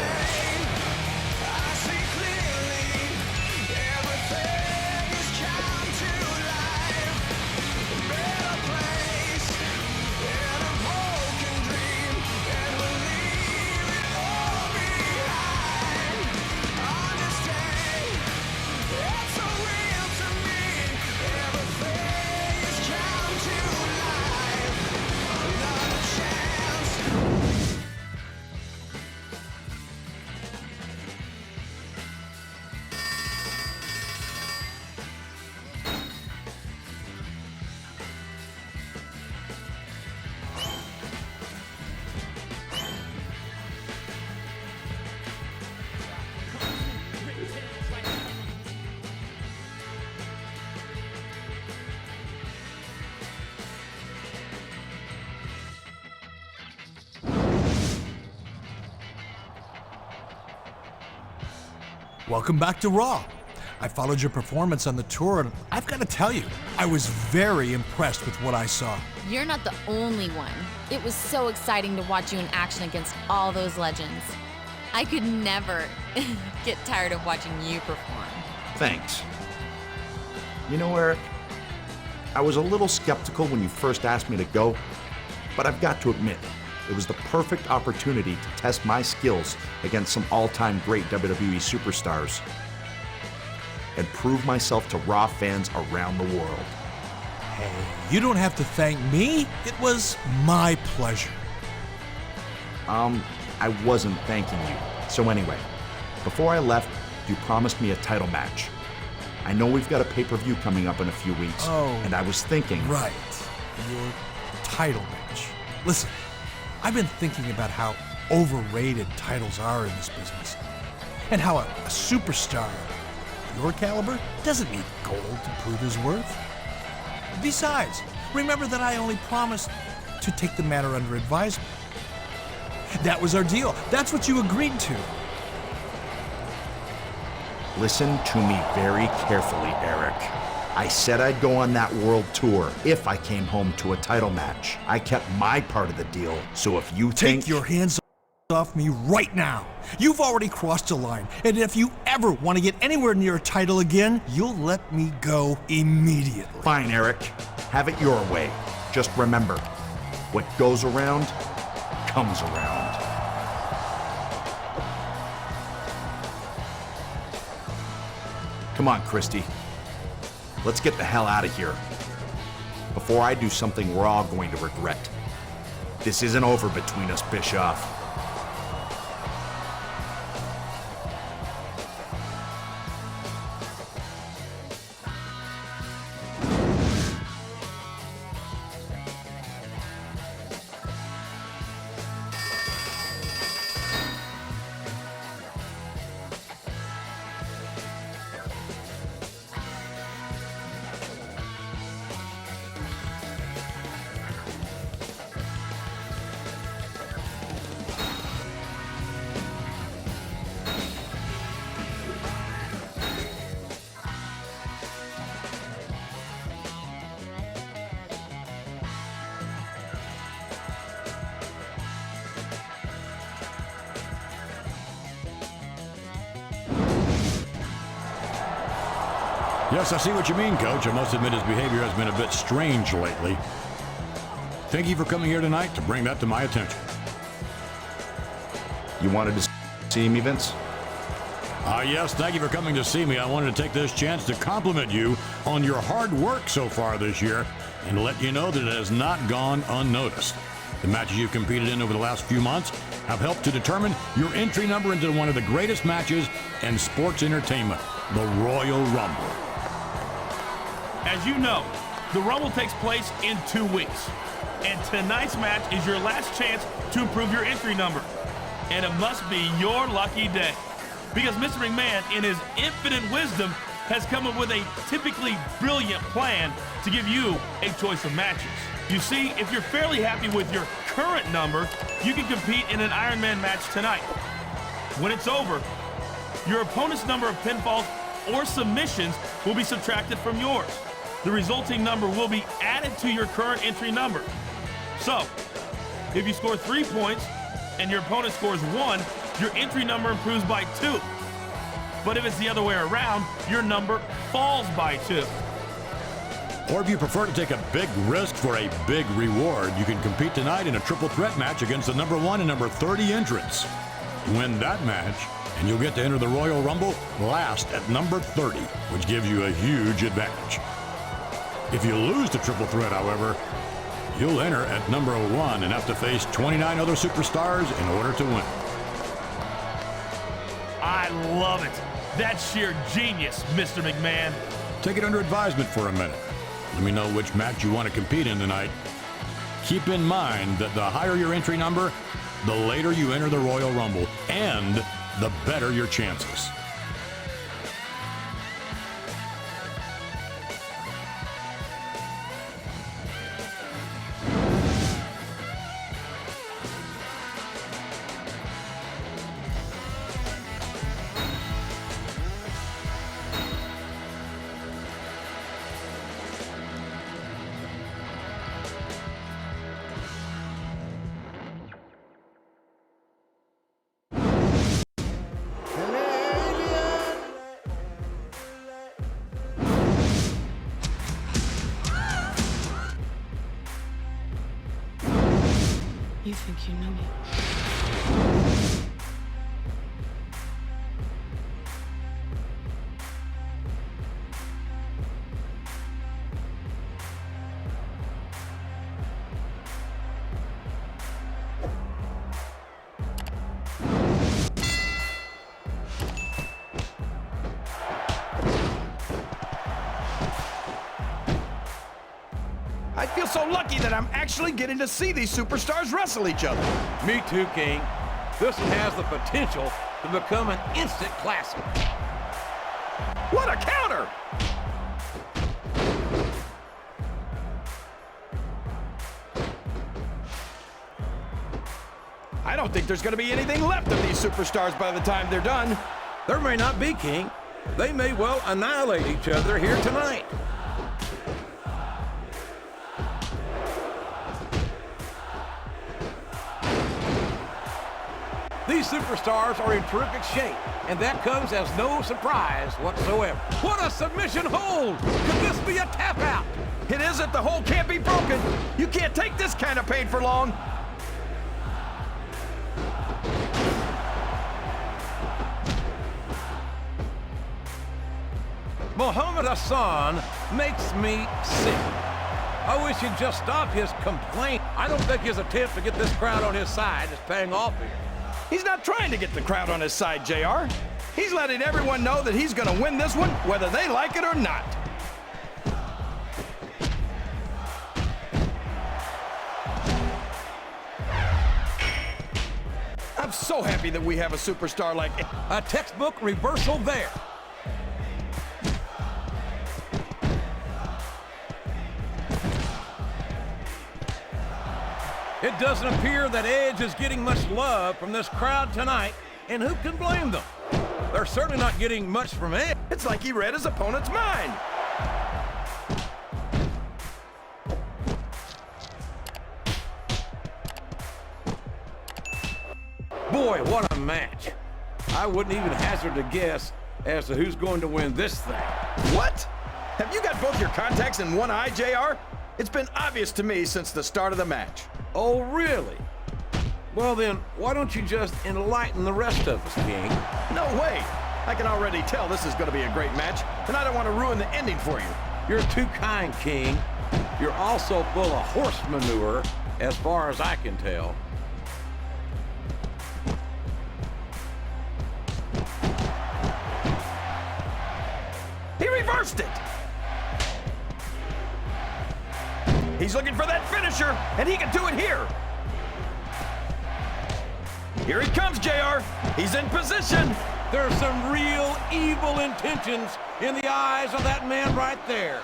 Welcome back to Raw. I followed your performance on the tour, and I've got to tell you, I was very impressed with what I saw. You're not the only one. It was so exciting to watch you in action against all those legends. I could never get tired of watching you perform. Thanks. You know, Eric, I was a little skeptical when you first asked me to go, but I've got to admit, it was the perfect opportunity to test my skills against some all-time great WWE superstars and prove myself to Raw fans around the world. Hey, you don't have to thank me. It was my pleasure. I wasn't thanking you. So anyway, before I left, you promised me a title match. I know we've got a pay-per-view coming up in a few weeks, and I was thinking... Right, your title match. Listen, I've been thinking about how overrated titles are in this business, and how a superstar of your caliber doesn't need gold to prove his worth. Besides, remember that I only promised to take the matter under advisement. That was our deal. That's what you agreed to. Listen to me very carefully, Eric. I said I'd go on that world tour if I came home to a title match. I kept my part of the deal, so if you Take your hands off me right now. You've already crossed a line, and if you ever want to get anywhere near a title again, you'll let me go immediately. Fine, Eric. Have it your way. Just remember, what goes around comes around. Come on, Christy. Let's get the hell out of here before I do something we're all going to regret. This isn't over between us, Bischoff. Yes, I see what you mean, Coach. I must admit his behavior has been a bit strange lately. Thank you for coming here tonight to bring that to my attention. You wanted to see me, Vince? Yes, thank you for coming to see me. I wanted to take this chance to compliment you on your hard work so far this year and let you know that it has not gone unnoticed. The matches you've competed in over the last few months have helped to determine your entry number into one of the greatest matches in sports entertainment, the Royal Rumble. As you know, the Rumble takes place in 2 weeks, and tonight's match is your last chance to improve your entry number. And it must be your lucky day, because Mr. McMahon, in his infinite wisdom, has come up with a typically brilliant plan to give you a choice of matches. You see, if you're fairly happy with your current number, you can compete in an Iron Man match tonight. When it's over, your opponent's number of pinfalls or submissions will be subtracted from yours. The resulting number will be added to your current entry number. So, if you score 3 points and your opponent scores 1, your entry number improves by 2. But if it's the other way around, your number falls by 2. Or if you prefer to take a big risk for a big reward, you can compete tonight in a triple threat match against the number 1 and number 30 entrants. Win that match, and you'll get to enter the Royal Rumble last at number 30, which gives you a huge advantage. If you lose the triple threat, however, you'll enter at number 1 and have to face 29 other superstars in order to win. I love it. That's sheer genius, Mr. McMahon. Take it under advisement for a minute. Let me know which match you want to compete in tonight. Keep in mind that the higher your entry number, the later you enter the Royal Rumble, and the better your chances. You think you know me? I feel so lucky that I'm actually getting to see these superstars wrestle each other. Me too, King. This one has the potential to become an instant classic. What a counter! I don't think there's going to be anything left of these superstars by the time they're done. There may not be, King. They may well annihilate each other here tonight. These superstars are in terrific shape, and that comes as no surprise whatsoever. What a submission hold! Could this be a tap out? It isn't. The hold can't be broken. You can't take this kind of pain for long. Muhammad Hassan makes me sick. I wish he'd just stop his complaint. I don't think his attempt to get this crowd on his side is paying off here. He's not trying to get the crowd on his side, JR. He's letting everyone know that he's going to win this one, whether they like it or not. I'm so happy that we have a superstar like... A textbook reversal there. It doesn't appear that Edge is getting much love from this crowd tonight, and who can blame them? They're certainly not getting much from Edge. It's like he read his opponent's mind. Boy, what a match. I wouldn't even hazard a guess as to who's going to win this thing. What? Have you got both your contacts in one eye, JR? It's been obvious to me since the start of the match. Oh, really? Well then, why don't you just enlighten the rest of us, King? No way! I can already tell this is going to be a great match, and I don't want to ruin the ending for you. You're too kind, King. You're also full of horse manure, as far as I can tell. He reversed it! He's looking for that finisher, and he can do it here. Here he comes, JR. He's in position. There's some real evil intentions in the eyes of that man right there.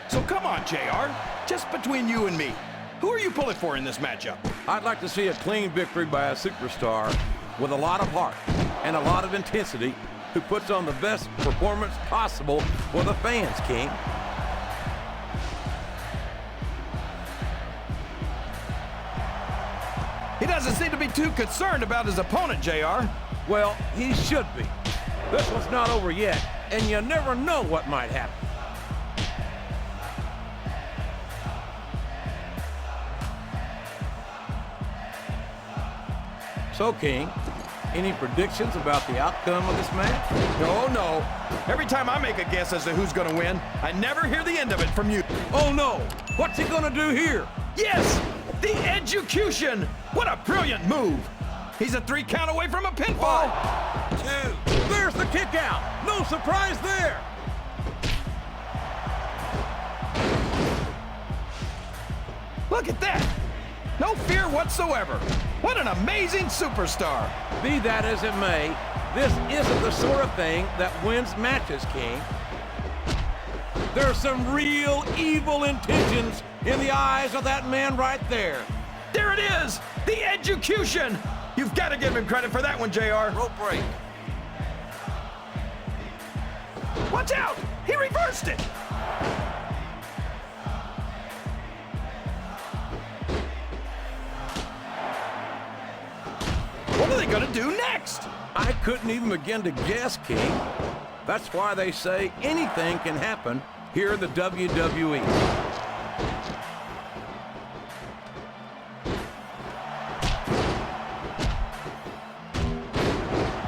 So come on, JR. Just between you and me, who are you pulling for in this matchup? I'd like to see a clean victory by a superstar with a lot of heart and a lot of intensity, who puts on the best performance possible for the fans, King. He doesn't seem to be too concerned about his opponent, JR. Well, he should be. This one's not over yet, and you never know what might happen. So, King, any predictions about the outcome of this match? No. Every time I make a guess as to who's going to win, I never hear the end of it from you. Oh, no. What's he going to do here? Yes! The execution! What a brilliant move! He's a 3 count away from a pinfall. 1, 2. There's the kick out. No surprise there. Look at that. No fear whatsoever. What an amazing superstar. Be that as it may, this isn't the sort of thing that wins matches, King. There's some real evil intentions in the eyes of that man right there. There it is! The execution! You've got to give him credit for that one, JR. Rope break. Watch out! He reversed it! What are they going to do next? I couldn't even begin to guess, King. That's why they say anything can happen here in the WWE.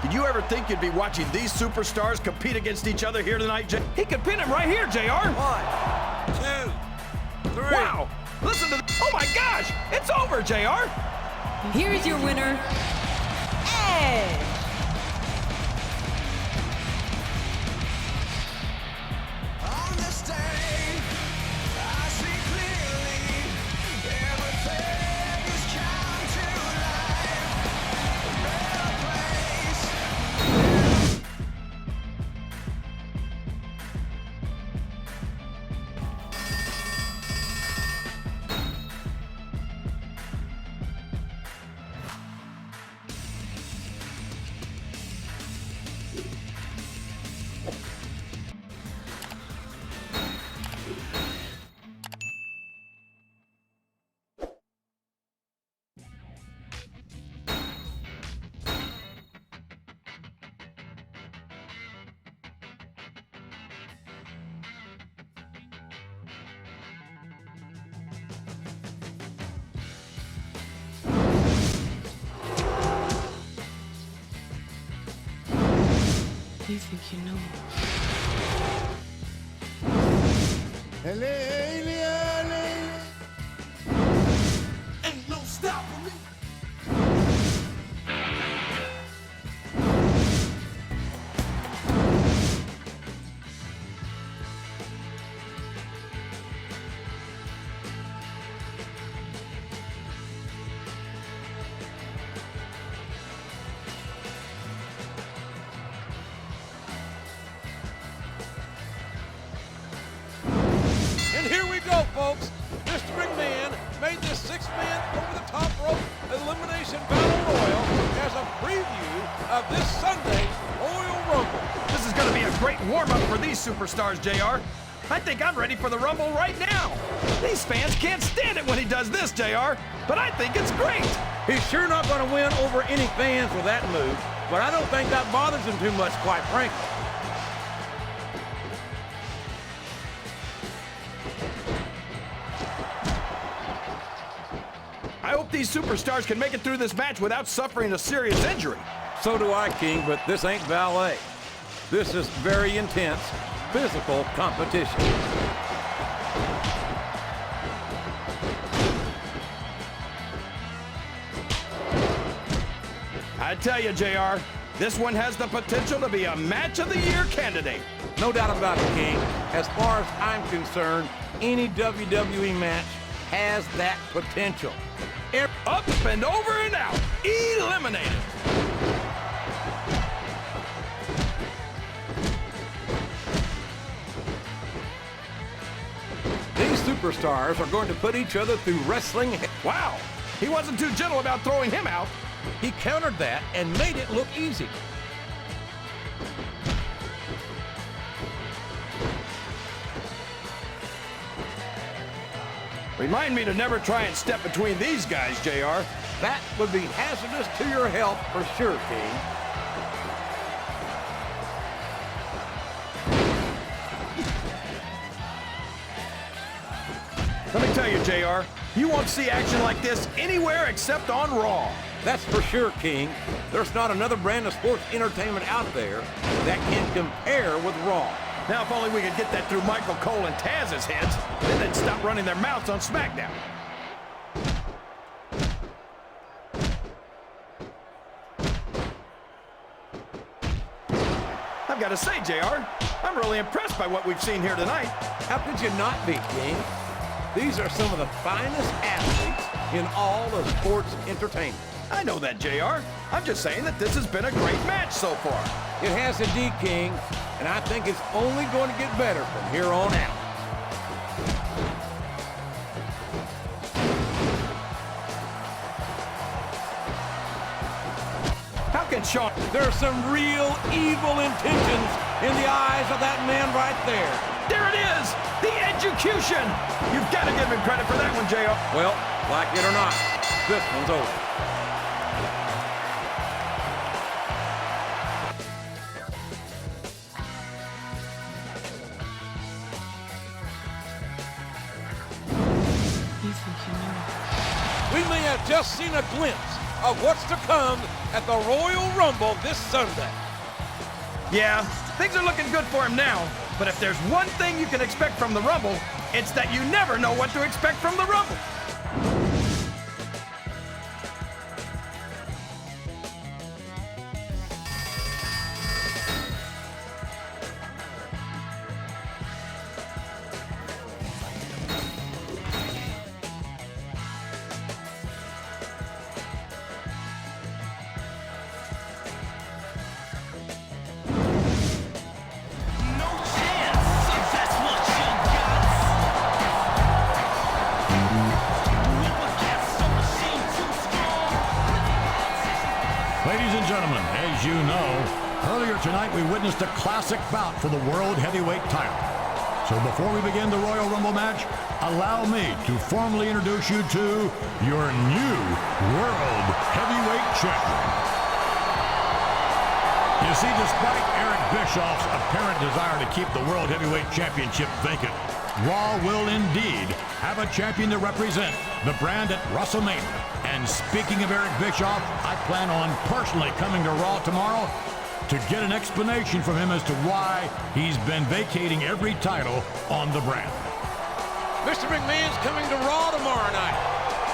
Did you ever think you'd be watching these superstars compete against each other here tonight, Jay? He could pin him right here, JR. 1, 2, 3. Wow! Listen to oh my gosh! It's over, JR! Here's your winner, Edge. On this day, I see clearly everything is come to life. A better place. You think you know me? Ain't no stopping me. And here we go, folks. Mr. McMahon made this six-man over-the-top rope elimination battle royal as a preview of this Sunday's Royal Rumble. This is going to be a great warm-up for these superstars, JR. I think I'm ready for the Rumble right now. These fans can't stand it when he does this, JR, but I think it's great. He's sure not going to win over any fans with that move, but I don't think that bothers him too much, quite frankly. I hope these superstars can make it through this match without suffering a serious injury. So do I, King, but this ain't ballet. This is very intense, physical competition. I tell you, JR, this one has the potential to be a Match of the Year candidate. No doubt about it, King. As far as I'm concerned, any WWE match has that potential. Up and over and out. Eliminated. These superstars are going to put each other through wrestling. Wow, he wasn't too gentle about throwing him out. He countered that and made it look easy. Remind me to never try and step between these guys, JR. That would be hazardous to your health for sure, King. Let me tell you, JR, you won't see action like this anywhere except on Raw. That's for sure, King. There's not another brand of sports entertainment out there that can compare with Raw. Now, if only we could get that through Michael Cole and Taz's heads, then they'd stop running their mouths on SmackDown. I've got to say, JR, I'm really impressed by what we've seen here tonight. How could you not be, King? These are some of the finest athletes in all of sports entertainment. I know that, JR. I'm just saying that this has been a great match so far. It has indeed, King, and I think it's only going to get better from here on out. How can Sean... There's some real evil intentions in the eyes of that man right there. There it is! The execution! You've got to give him credit for that one, JR. Well, like it or not, this one's over. we may have just seen a glimpse of what's to come at the Royal Rumble this Sunday. Yeah, things are looking good for him now, but if there's one thing you can expect from the Rumble, it's that you never know what to expect from the Rumble. Ladies and gentlemen, as you know, earlier tonight we witnessed a classic bout for the World Heavyweight title. So before we begin the Royal Rumble match, allow me to formally introduce you to your new World Heavyweight Champion. You see, despite Eric Bischoff's apparent desire to keep the World Heavyweight Championship vacant, Raw will indeed have a champion to represent the brand at WrestleMania. And speaking of Eric Bischoff, I plan on personally coming to Raw tomorrow to get an explanation from him as to why he's been vacating every title on the brand. Mr. McMahon's coming to Raw tomorrow night.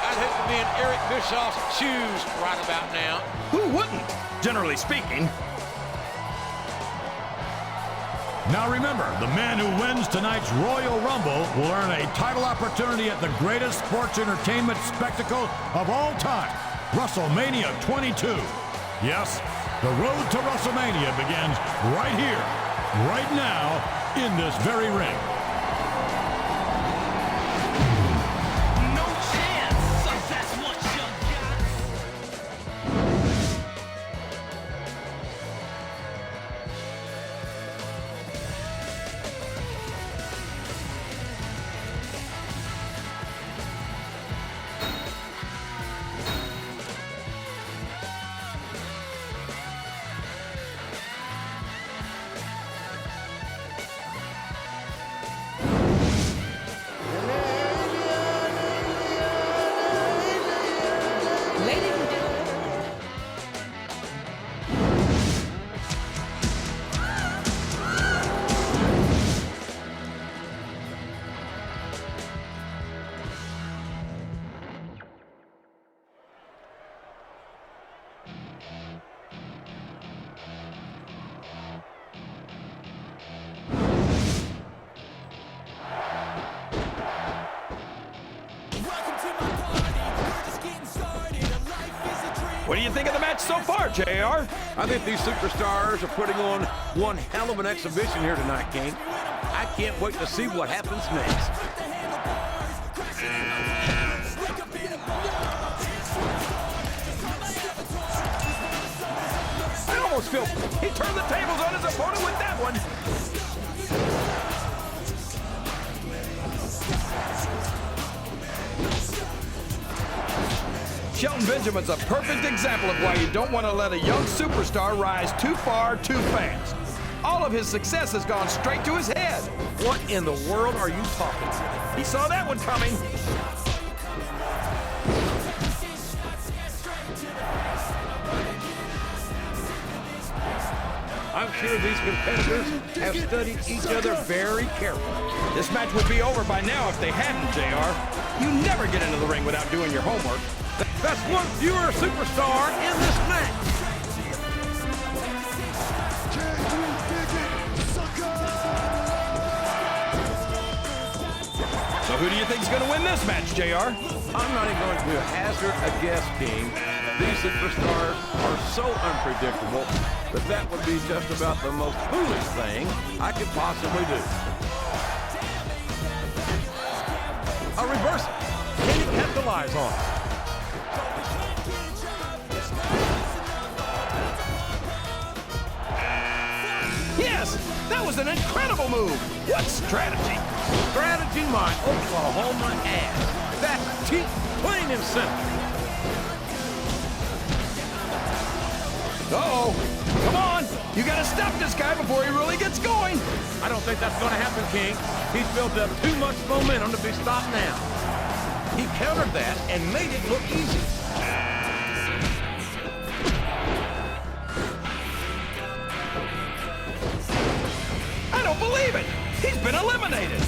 I'd hate to be in Eric Bischoff's shoes right about now. Who wouldn't, generally speaking? Now remember, the man who wins tonight's Royal Rumble will earn a title opportunity at the greatest sports entertainment spectacle of all time, WrestleMania 22. Yes, the road to WrestleMania begins right here, right now, in this very ring. What do you think of the match so far, JR? I think these superstars are putting on one hell of an exhibition here tonight, King. I can't wait to see what happens next. I almost feel he turned the tables on his opponent with that one. Shelton Benjamin's a perfect example of why you don't want to let a young superstar rise too far too fast. All of his success has gone straight to his head. What in the world are you talking about? He saw that one coming. I'm sure these competitors have studied each other very carefully. This match would be over by now if they hadn't, JR. You never get into the ring without doing your homework. That's one fewer superstar in this match. So who do you think's going to win this match, JR? I'm not even going to hazard a guess, King. These superstars are so unpredictable that that would be just about the most foolish thing I could possibly do. A reversal. Can he capitalize on it? Yes, that was an incredible move. What strategy? Strategy, my Oklahoma ass. That's cheap, plain and simple. Uh-oh. Come on. You got to stop this guy before he really gets going. I don't think that's going to happen, King. He's built up too much momentum to be stopped now. he countered that and made it look easy. I don't believe it! He's been eliminated!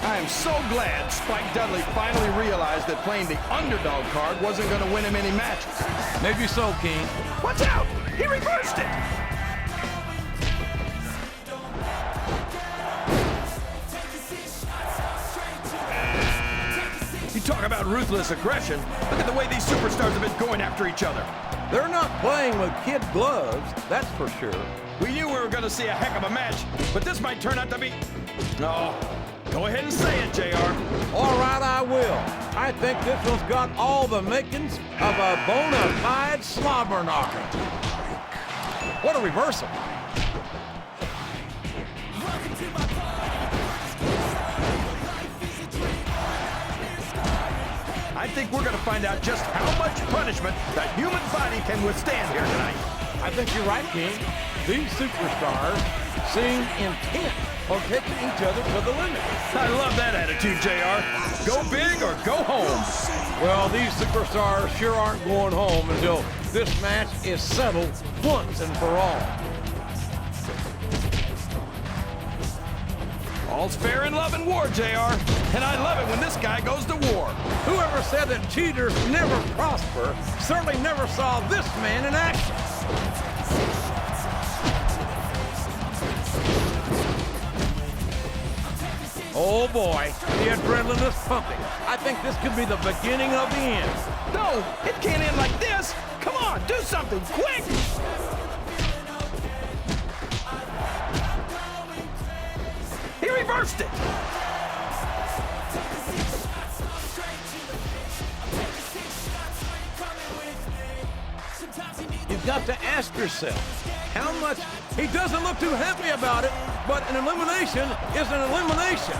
I am so glad Spike Dudley finally realized that playing the underdog card wasn't going to win him any matches. Maybe so, King. Watch out! He reversed it! You talk about ruthless aggression. Look at the way these superstars have been going after each other. They're not playing with kid gloves, that's for sure. We knew we were going to see a heck of a match, but this might turn out to be... No. Go ahead and say it, JR. All right, I will. I think this one's got all the makings of a bona fide slobber knocker. What a reversal. I think we're going to find out just how much punishment the human body can withstand here tonight. I think you're right, King. These superstars seem intent on taking each other to the limit. I love that attitude, JR. Go big or go home. Well, these superstars sure aren't going home until this match is settled once and for all. All's fair in love and war, JR. And I love it when this guy goes to war. Whoever said that cheaters never prosper certainly never saw this man in action. Oh boy, the adrenaline is pumping. I think this could be the beginning of the end. No, it can't end like this. Come on, do something, quick! He reversed it! You've got to ask yourself, how much... He doesn't look too happy about it, but an elimination is an elimination.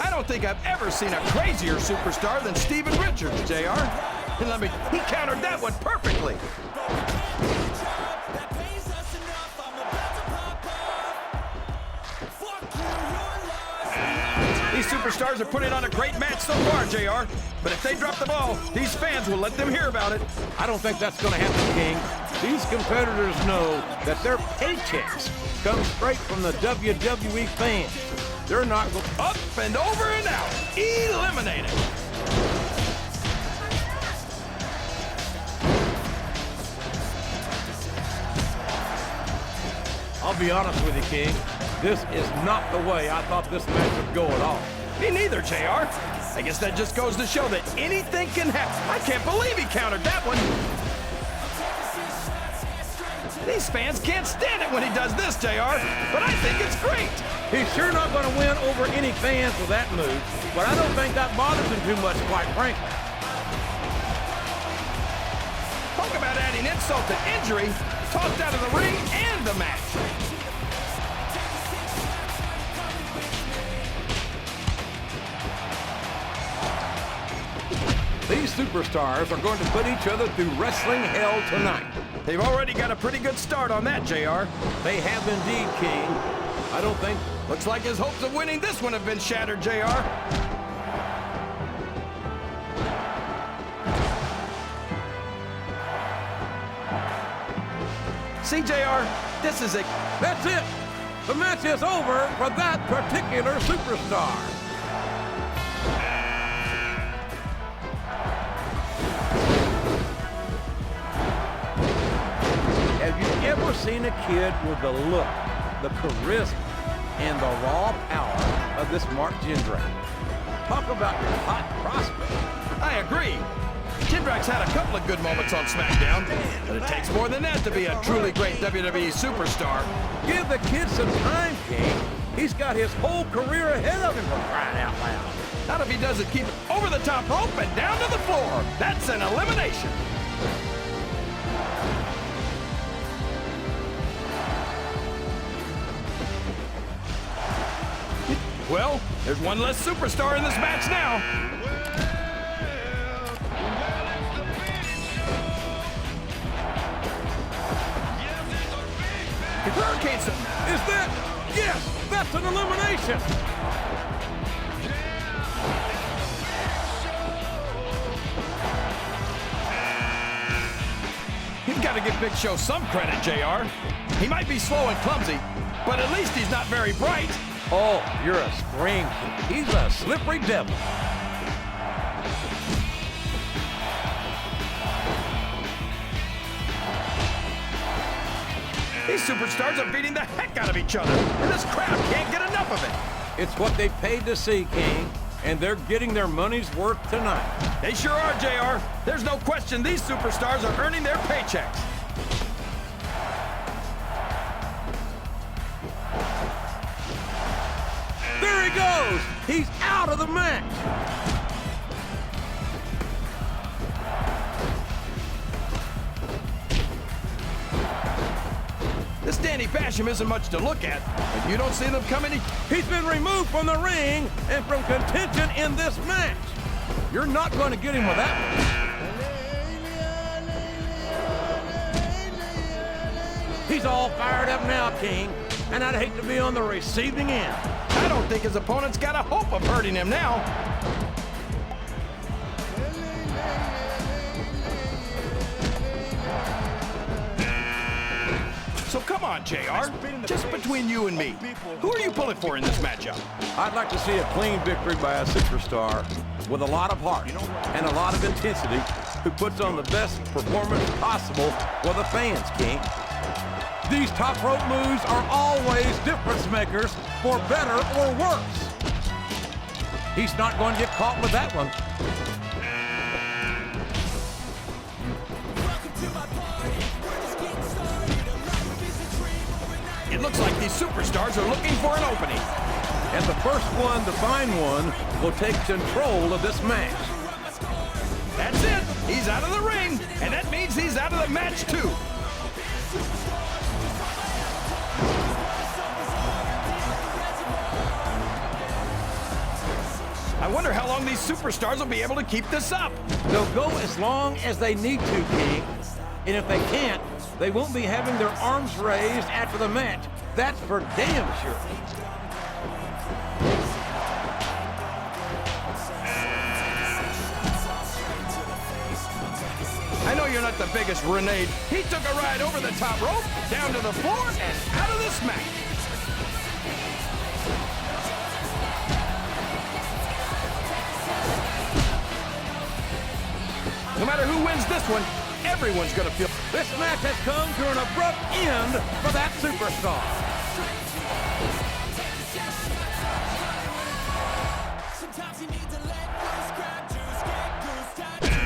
I don't think I've ever seen a crazier superstar than Steven Richards, JR. And he countered that one perfectly. These superstars are putting on a great match so far, JR. But if they drop the ball, these fans will let them hear about it. I don't think that's going to happen, King. These competitors know that their paychecks come straight from the WWE fans. They're not going up and over and out. Eliminated. I'll be honest with you, King. This is not the way I thought this match would go at all. Me neither, JR. I guess that just goes to show that anything can happen. I can't believe he countered that one. These fans can't stand it when he does this, JR, but I think it's great. He's sure not going to win over any fans with that move, but I don't think that bothers him too much, quite frankly. Talk about adding insult to injury, tossed out of the ring and the match. These superstars are going to put each other through wrestling hell tonight. They've already got a pretty good start on that, JR. They have indeed, King. I don't think... Looks like his hopes of winning this one have been shattered, JR. See, JR, this is it. That's it. The match is over for that particular superstar. Have you ever seen a kid with the look, the charisma, and the raw power of this Mark Jindrak? Talk about your hot prospect. I agree. Jindrak's had a couple of good moments on SmackDown, but it takes more than that to be a truly great WWE superstar. Give the kid some time, King. He's got his whole career ahead of him, for crying out loud. Not if he doesn't keep it over the top rope and down to the floor. That's an elimination. Well, there's one less superstar in this match now. Hurricane Sun. Is that? Yes, that's an elimination. You've got to give Big Show some credit, JR. He might be slow and clumsy, but at least he's not very bright. Oh, you're a spring. He's a slippery devil. These superstars are beating the heck out of each other, and this crowd can't get enough of it. It's what they paid to see, King, and they're getting their money's worth tonight. They sure are, JR. There's no question these superstars are earning their paychecks. There he goes! He's out of the match! This Danny Basham isn't much to look at, but you don't see them coming. He's been removed from the ring and from contention in this match. You're not going to get him with that one. He's all fired up now, King, and I'd hate to be on the receiving end. I don't think his opponent's got a hope of hurting him now. So come on, JR. Just between you and me, who are you pulling for in this matchup? I'd like to see a clean victory by a superstar with a lot of heart and a lot of intensity who puts on the best performance possible for the fans, King. These top rope moves are always difference makers for better or worse. He's not going to get caught with that one. It looks like these superstars are looking for an opening. And the first one to find one will take control of this match. That's it. He's out of the ring, and that means he's out of the match, too. I wonder how long these superstars will be able to keep this up. They'll go as long as they need to, King. And if they can't, they won't be having their arms raised after the match. That's for damn sure. I know you're not the biggest grenade. He took a ride over the top rope, down to the floor, and out of this match. No matter who wins this one, everyone's gonna feel. This match has come to an abrupt end for that superstar.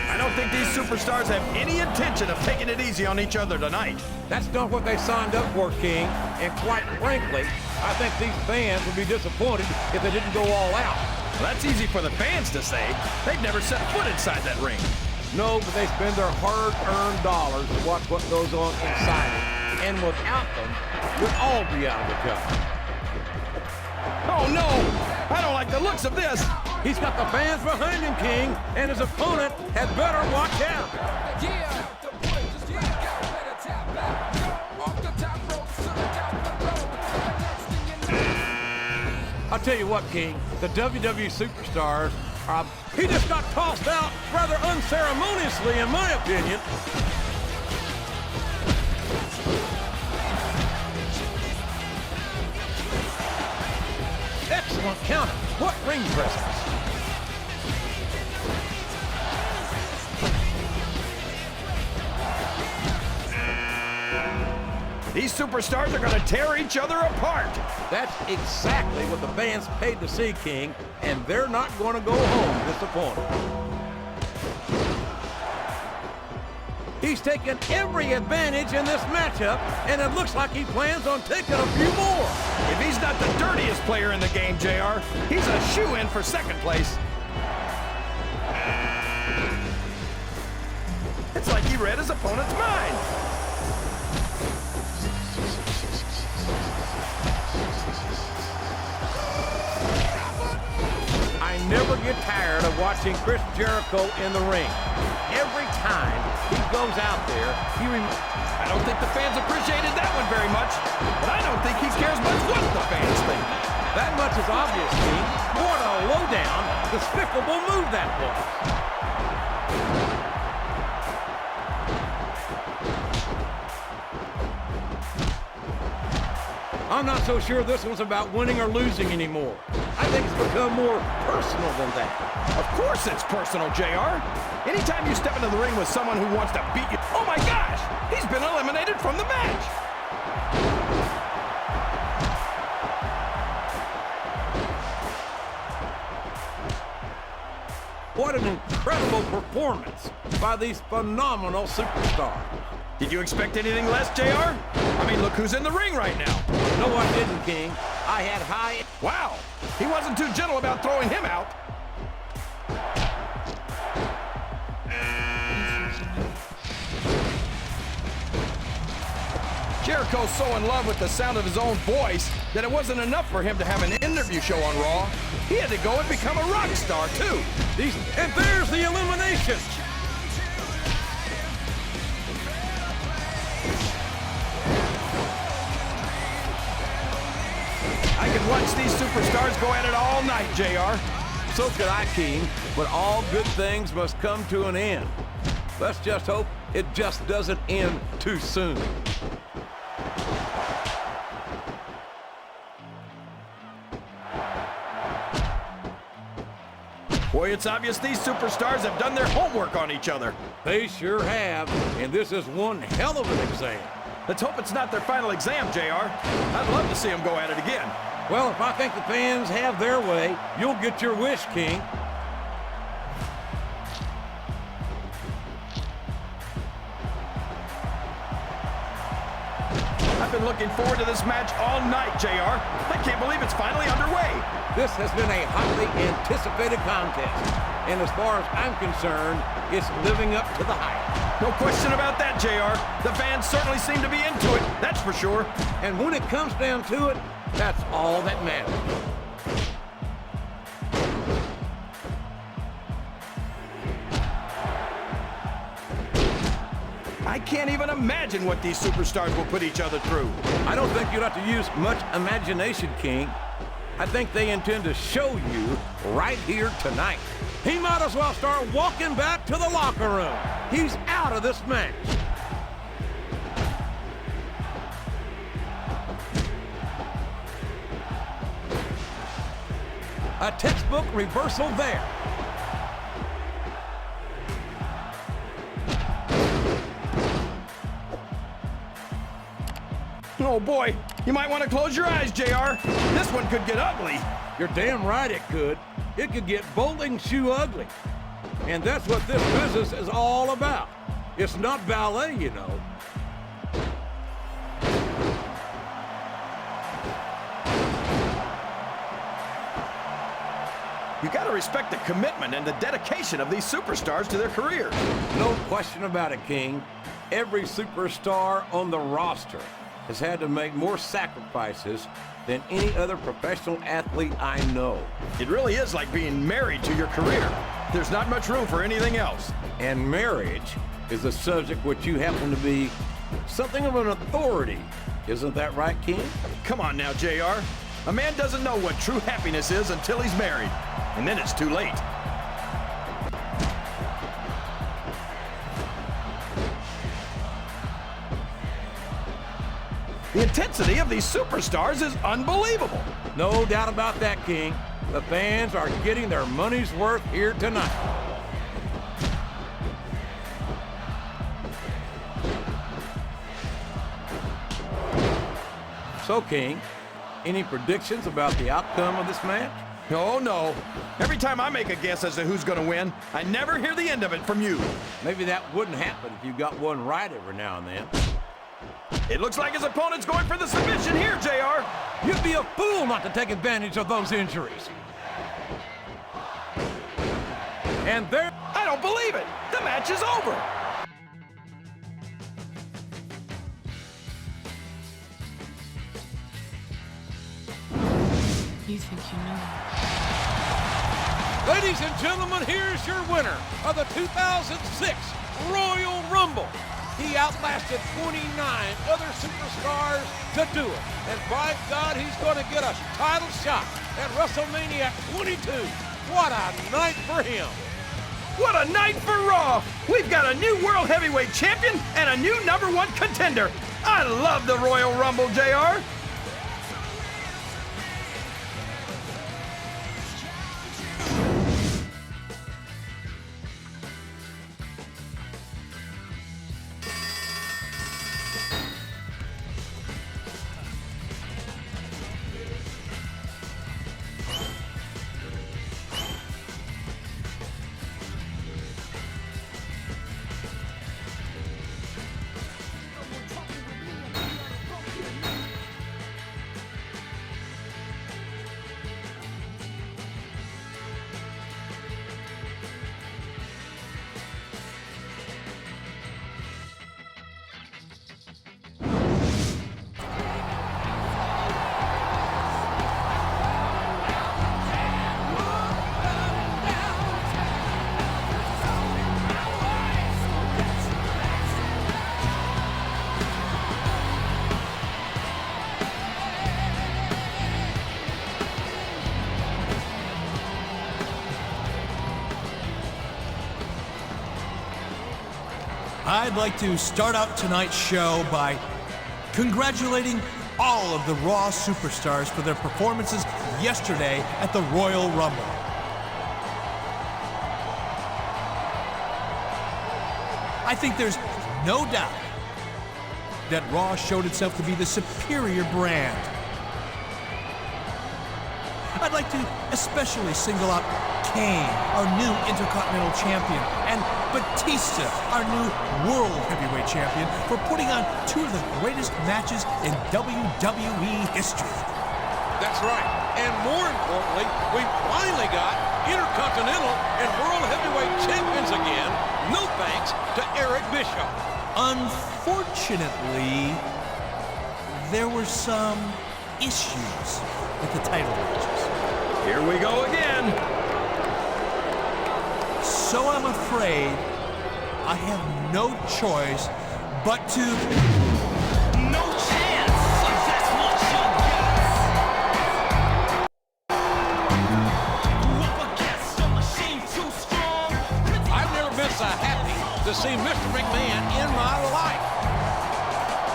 I don't think these superstars have any intention of taking it easy on each other tonight. That's not what they signed up for, King. And quite frankly, I think these fans would be disappointed if they didn't go all out. Well, that's easy for the fans to say. They've never set foot inside that ring. No, but they spend their hard-earned dollars to watch what goes on inside it. And without them, we'd all be out of the cup. Oh, no! I don't like the looks of this. He's got the fans behind him, King, and his opponent had better watch out. I'll tell you what, King, the WWE superstars he just got tossed out rather unceremoniously, in my opinion. Excellent counter. What ring presence. These superstars are going to tear each other apart. That's exactly what the fans paid to see, King, and they're not going to go home disappointed. He's taken every advantage in this matchup, and it looks like he plans on taking a few more. If he's not the dirtiest player in the game, JR, he's a shoo-in for second place. It's like he read his opponent's mind. I never get tired of watching Chris Jericho in the ring. Every time he goes out there, I don't think the fans appreciated that one very much, but I don't think he cares much what the fans think. That much is obvious, King. What a low-down, despicable move that was. I'm not so sure this one's about winning or losing anymore. I think it's become more personal than that. Of course it's personal, JR. Anytime you step into the ring with someone who wants to beat you... Oh my gosh! He's been eliminated from the match! What an incredible performance by these phenomenal superstars. Did you expect anything less, JR? I mean, look who's in the ring right now. No, I didn't, King. I had high... Wow, he wasn't too gentle about throwing him out. Jericho's so in love with the sound of his own voice that it wasn't enough for him to have an interview show on Raw. He had to go and become a rock star, too. And there's the elimination. I could watch these superstars go at it all night, JR. So could I, King, but all good things must come to an end. Let's just hope it just doesn't end too soon. Boy, it's obvious these superstars have done their homework on each other. They sure have, and this is one hell of an exam. Let's hope it's not their final exam, JR. I'd love to see them go at it again. Well, if I think the fans have their way, you'll get your wish, King. I've been looking forward to this match all night, JR. I can't believe it's finally underway. This has been a hotly anticipated contest, and as far as I'm concerned, it's living up to the hype. No question about that, JR. The fans certainly seem to be into it, that's for sure. And when it comes down to it, that's all that matters. I can't even imagine what these superstars will put each other through. I don't think you'll have to use much imagination, King. I think they intend to show you right here tonight. He might as well start walking back to the locker room. He's out of this match. A textbook reversal there. Oh boy, you might want to close your eyes, JR. This one could get ugly. You're damn right it could. It could get bowling shoe ugly. And that's what this business is all about. It's not ballet, you know. You gotta respect the commitment and the dedication of these superstars to their careers. No question about it, King. Every superstar on the roster has had to make more sacrifices than any other professional athlete I know. It really is like being married to your career. There's not much room for anything else. And marriage is a subject which you happen to be something of an authority. Isn't that right, King? Come on now, JR. A man doesn't know what true happiness is until he's married. And then it's too late. The intensity of these superstars is unbelievable. No doubt about that, King. The fans are getting their money's worth here tonight. So, King, any predictions about the outcome of this match? Oh, no. Every time I make a guess as to who's going to win, I never hear the end of it from you. Maybe that wouldn't happen if you got one right every now and then. It looks like his opponent's going for the submission here, JR. You'd be a fool not to take advantage of those injuries. And there... I don't believe it. The match is over. You think you know. Ladies and gentlemen, here's your winner of the 2006 Royal Rumble. He outlasted 29 other superstars to do it. And by God, he's going to get a title shot at WrestleMania 22. What a night for him. What a night for Raw! We've got a new World Heavyweight Champion and a new #1 contender. I love the Royal Rumble, JR. I'd like to start out tonight's show by congratulating all of the Raw superstars for their performances yesterday at the Royal Rumble. I think there's no doubt that Raw showed itself to be the superior brand. I'd like to especially single out Kane, our new Intercontinental Champion, and Batista, our new World Heavyweight Champion, for putting on two of the greatest matches in WWE history. That's right. And more importantly, we finally got Intercontinental and World Heavyweight Champions again. No thanks to Eric Bischoff. Unfortunately, there were some issues with the title matches. Here we go again. So I'm afraid I have no choice but to... No chance! That's what she gets! Up against a machine too strong. I've never been so happy to see Mr. McMahon in my life.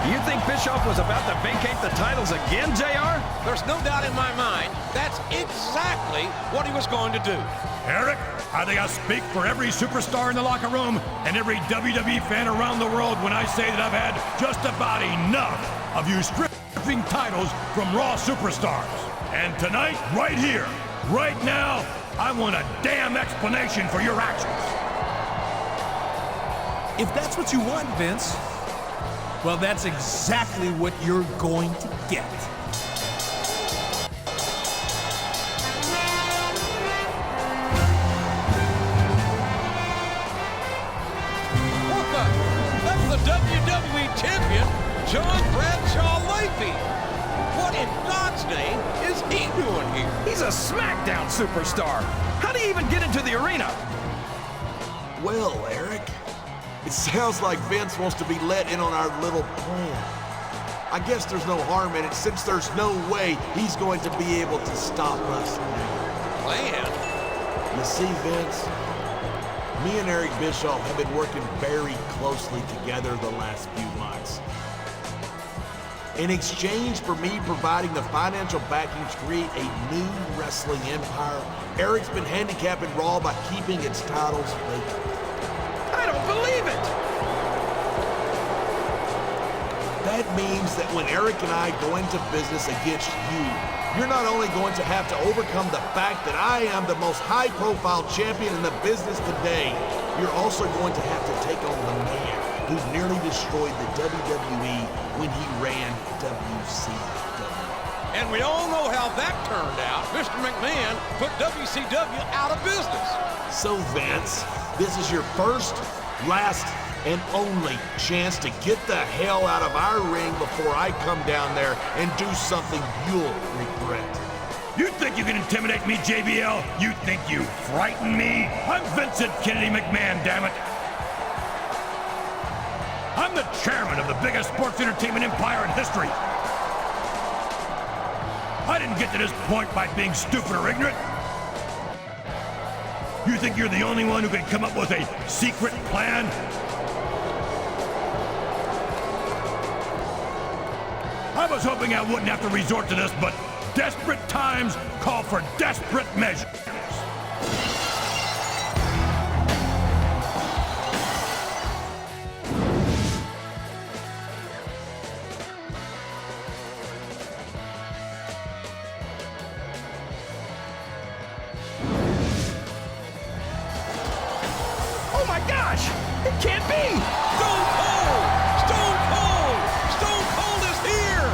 You think Bischoff was about to vacate the titles again, JR? There's no doubt in my mind that's exactly what he was going to do. Eric, I think I speak for every superstar in the locker room and every WWE fan around the world when I say that I've had just about enough of you stripping titles from Raw superstars. And tonight, right here, right now, I want a damn explanation for your actions. If that's what you want, Vince, well, that's exactly what you're going to get. That's the WWE Champion, John Bradshaw Layfield. What in God's name is he doing here? He's a SmackDown superstar. How did he even get into the arena? Well, Eric, it sounds like Vince wants to be let in on our little plan. I guess there's no harm in it since there's no way he's going to be able to stop us now. Plan? You see, Vince, me and Eric Bischoff have been working very closely together the last few months. In exchange for me providing the financial backing to create a new wrestling empire, Eric's been handicapping Raw by keeping its titles vacant. I don't believe it! That means that when Eric and I go into business against you, you're not only going to have to overcome the fact that I am the most high-profile champion in the business today, you're also going to have to take on the man who nearly destroyed the WWE when he ran WCW. And we all know how that turned out. Mr. McMahon put WCW out of business. So, Vince, this is your first, last, and only chance to get the hell out of our ring before I come down there and do something you'll regret. You think you can intimidate me, JBL? You think you frighten me? I'm Vincent Kennedy McMahon, damn it. I'm the chairman of the biggest sports entertainment empire in history. I didn't get to this point by being stupid or ignorant. You think you're the only one who can come up with a secret plan? I was hoping I wouldn't have to resort to this, but desperate times call for desperate measures. Oh my gosh! It can't be! Stone Cold! Stone Cold! Stone Cold is here!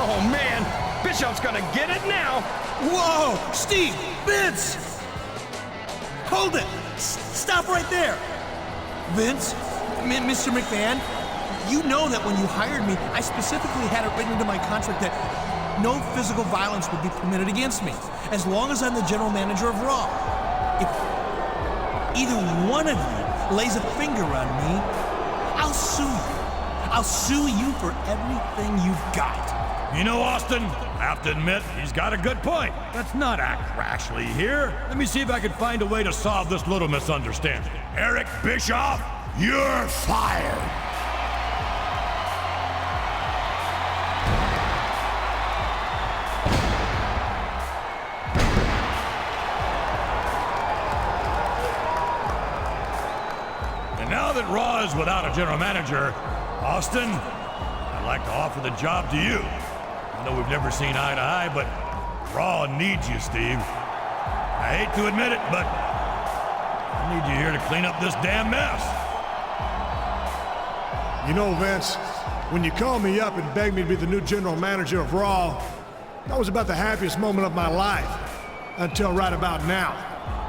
Oh man! Bischoff's gonna get it now! Whoa! Steve! Vince! Hold it! Stop right there! Vince? Mr. McMahon? You know that when you hired me, I specifically had it written into my contract that no physical violence would be permitted against me, as long as I'm the general manager of Raw. If either one of you lays a finger on me, I'll sue you. I'll sue you for everything you've got. You know, Austin, I have to admit, he's got a good point. Let's not act rashly here. Let me see if I can find a way to solve this little misunderstanding. Eric Bischoff, you're fired. And now that Raw is without a general manager, Austin, I'd like to offer the job to you. I know we've never seen eye to eye, but Raw needs you, Steve. I hate to admit it, but I need you here to clean up this damn mess. You know, Vince, when you called me up and begged me to be the new general manager of Raw, that was about the happiest moment of my life. Until right about now.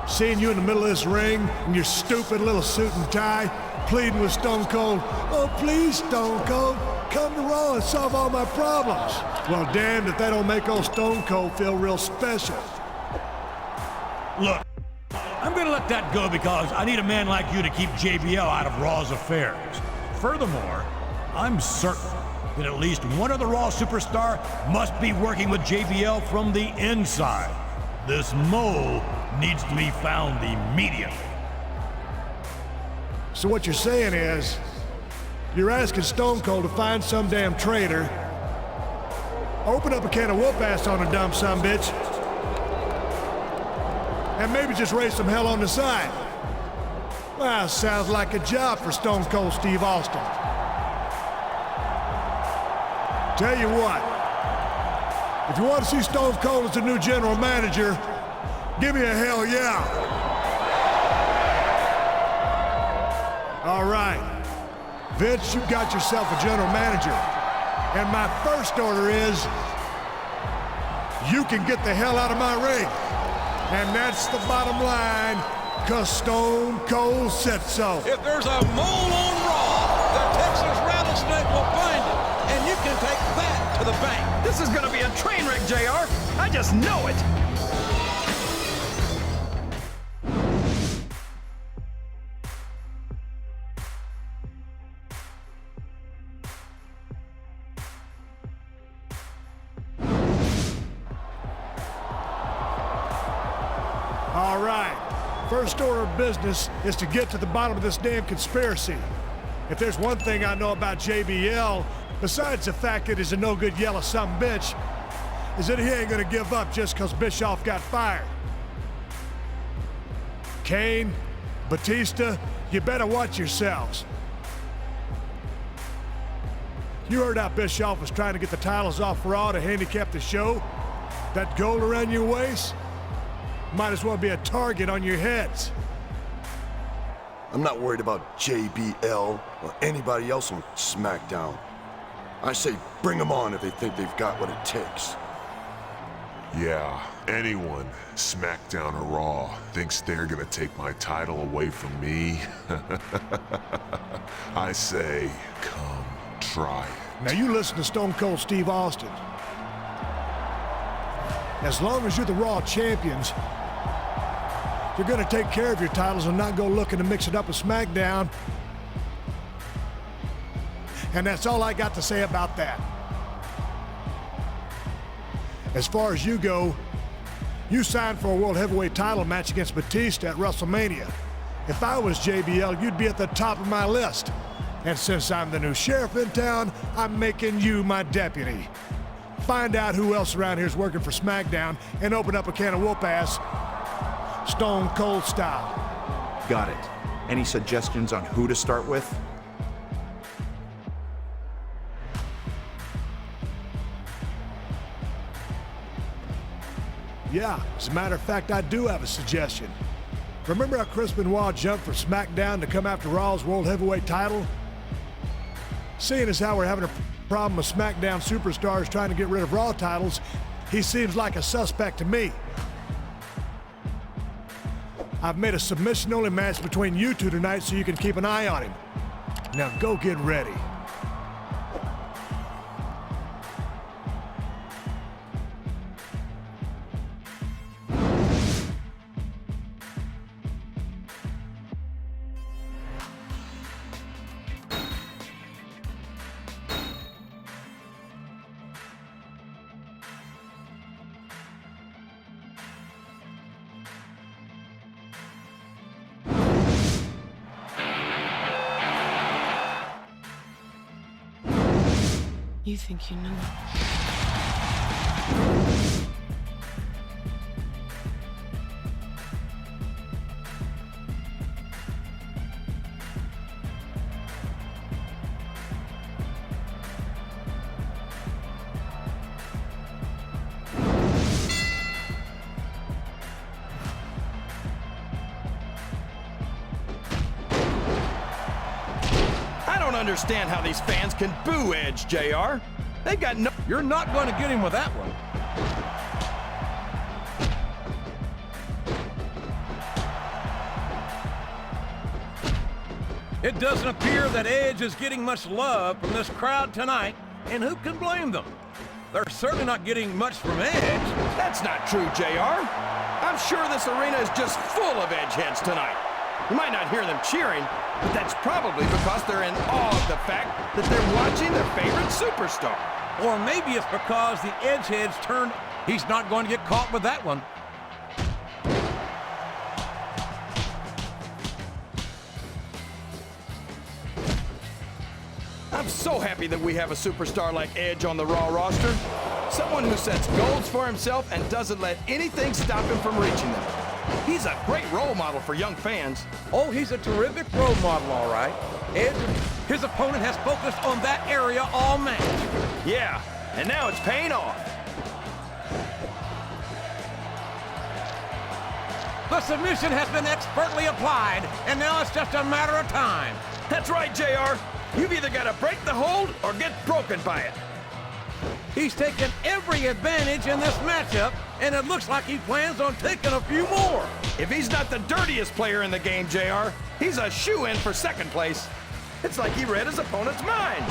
Seeing you in the middle of this ring in your stupid little suit and tie, pleading with Stone Cold, "Oh, please, Stone Cold, come to Raw and solve all my problems." Well, damned if that don't make old Stone Cold feel real special. Look, I'm gonna let that go because I need a man like you to keep JBL out of Raw's affairs. Furthermore, I'm certain that at least one other Raw superstar must be working with JBL from the inside. This mole needs to be found immediately. So what you're saying is, you're asking Stone Cold to find some damn traitor, open up a can of whoop-ass on a dumb sumbitch, and maybe just raise some hell on the side. Well, sounds like a job for Stone Cold Steve Austin. Tell you what, if you want to see Stone Cold as the new general manager, give me a hell yeah. All right, Vince, you got yourself a general manager. And my first order is, you can get the hell out of my ring. And that's the bottom line, cause Stone Cold said so. If there's a mole on Raw, the Texas Rattlesnake will find it, and you can take that to the bank. This is gonna be a train wreck, JR. I just know it. All right, first order of business is to get to the bottom of this damn conspiracy. If there's one thing I know about JBL, besides the fact that he's a no-good yellow sumbitch, is that he ain't gonna give up just cause Bischoff got fired. Kane, Batista, you better watch yourselves. You heard how Bischoff was trying to get the titles off Raw to handicap the show? That gold around your waist? Might as well be a target on your heads. I'm not worried about JBL or anybody else on SmackDown. I say bring them on if they think they've got what it takes. Yeah, anyone, SmackDown or Raw, thinks they're gonna take my title away from me, I say, come try it. Now you listen to Stone Cold Steve Austin. As long as you're the Raw champions, you're gonna take care of your titles and not go looking to mix it up with SmackDown. And that's all I got to say about that. As far as you go, you signed for a World Heavyweight title match against Batista at WrestleMania. If I was JBL, you'd be at the top of my list. And since I'm the new sheriff in town, I'm making you my deputy. Find out who else around here is working for SmackDown and open up a can of whoop-ass, Stone Cold style. Got it. Any suggestions on who to start with? Yeah, as a matter of fact, I do have a suggestion. Remember how Chris Benoit jumped for SmackDown to come after Raw's World Heavyweight title? Seeing as how we're having a problem with SmackDown superstars trying to get rid of Raw titles, he seems like a suspect to me. I've made a submission-only match between you two tonight so you can keep an eye on him. Now go get ready. You think you know it. Understand how these fans can boo Edge, JR. They got no... You're not going to get him with that one. It doesn't appear that Edge is getting much love from this crowd tonight, and who can blame them? They're certainly not getting much from Edge. That's not true, JR. I'm sure this arena is just full of Edge heads tonight. You might not hear them cheering, but that's probably because they're in awe of the fact that they're watching their favorite superstar. Or maybe it's because the Edge heads turned... He's not going to get caught with that one. I'm so happy that we have a superstar like Edge on the Raw roster. Someone who sets goals for himself and doesn't let anything stop him from reaching them. He's a great role model for young fans. Oh, he's a terrific role model, all right. Edge, his opponent has focused on that area all match. Yeah, and now it's paying off. The submission has been expertly applied, and now it's just a matter of time. That's right, JR. You've either got to break the hold or get broken by it. He's taken every advantage in this matchup, and it looks like he plans on taking a few more. If he's not the dirtiest player in the game, JR, he's a shoo-in for second place. It's like he read his opponent's mind.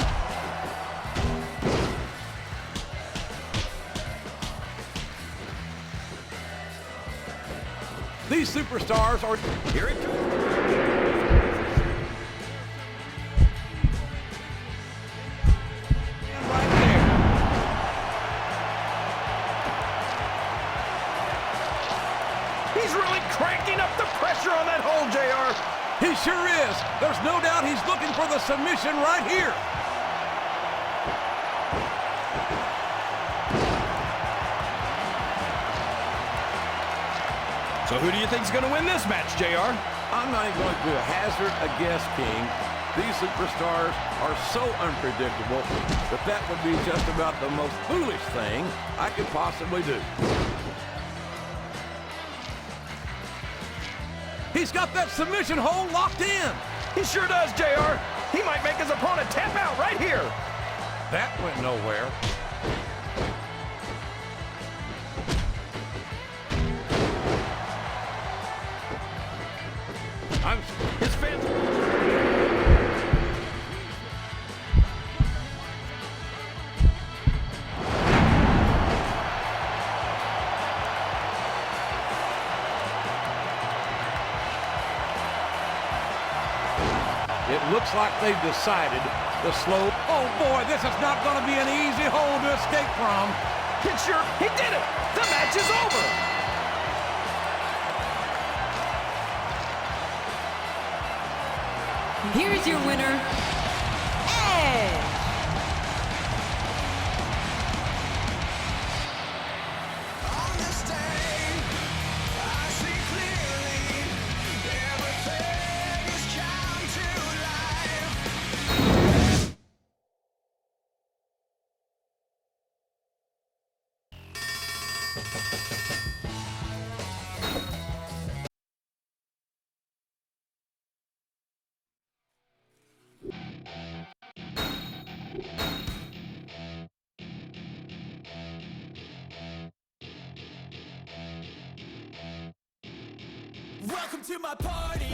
These superstars are... Here it comes. He's really cranking up the pressure on that hold, JR. He sure is. There's no doubt he's looking for the submission right here. So who do you think's going to win this match, JR? I'm not even going to hazard a guess, King. These superstars are so unpredictable that that would be just about the most foolish thing I could possibly do. He's got that submission hold locked in. He sure does, JR. He might make his opponent tap out right here. That went nowhere. His fans... It looks like they've decided to slow... Oh, boy, this is not going to be an easy hole to escape from. Sure, he did it! The match is over! Here's your winner, Edge. Welcome to my party.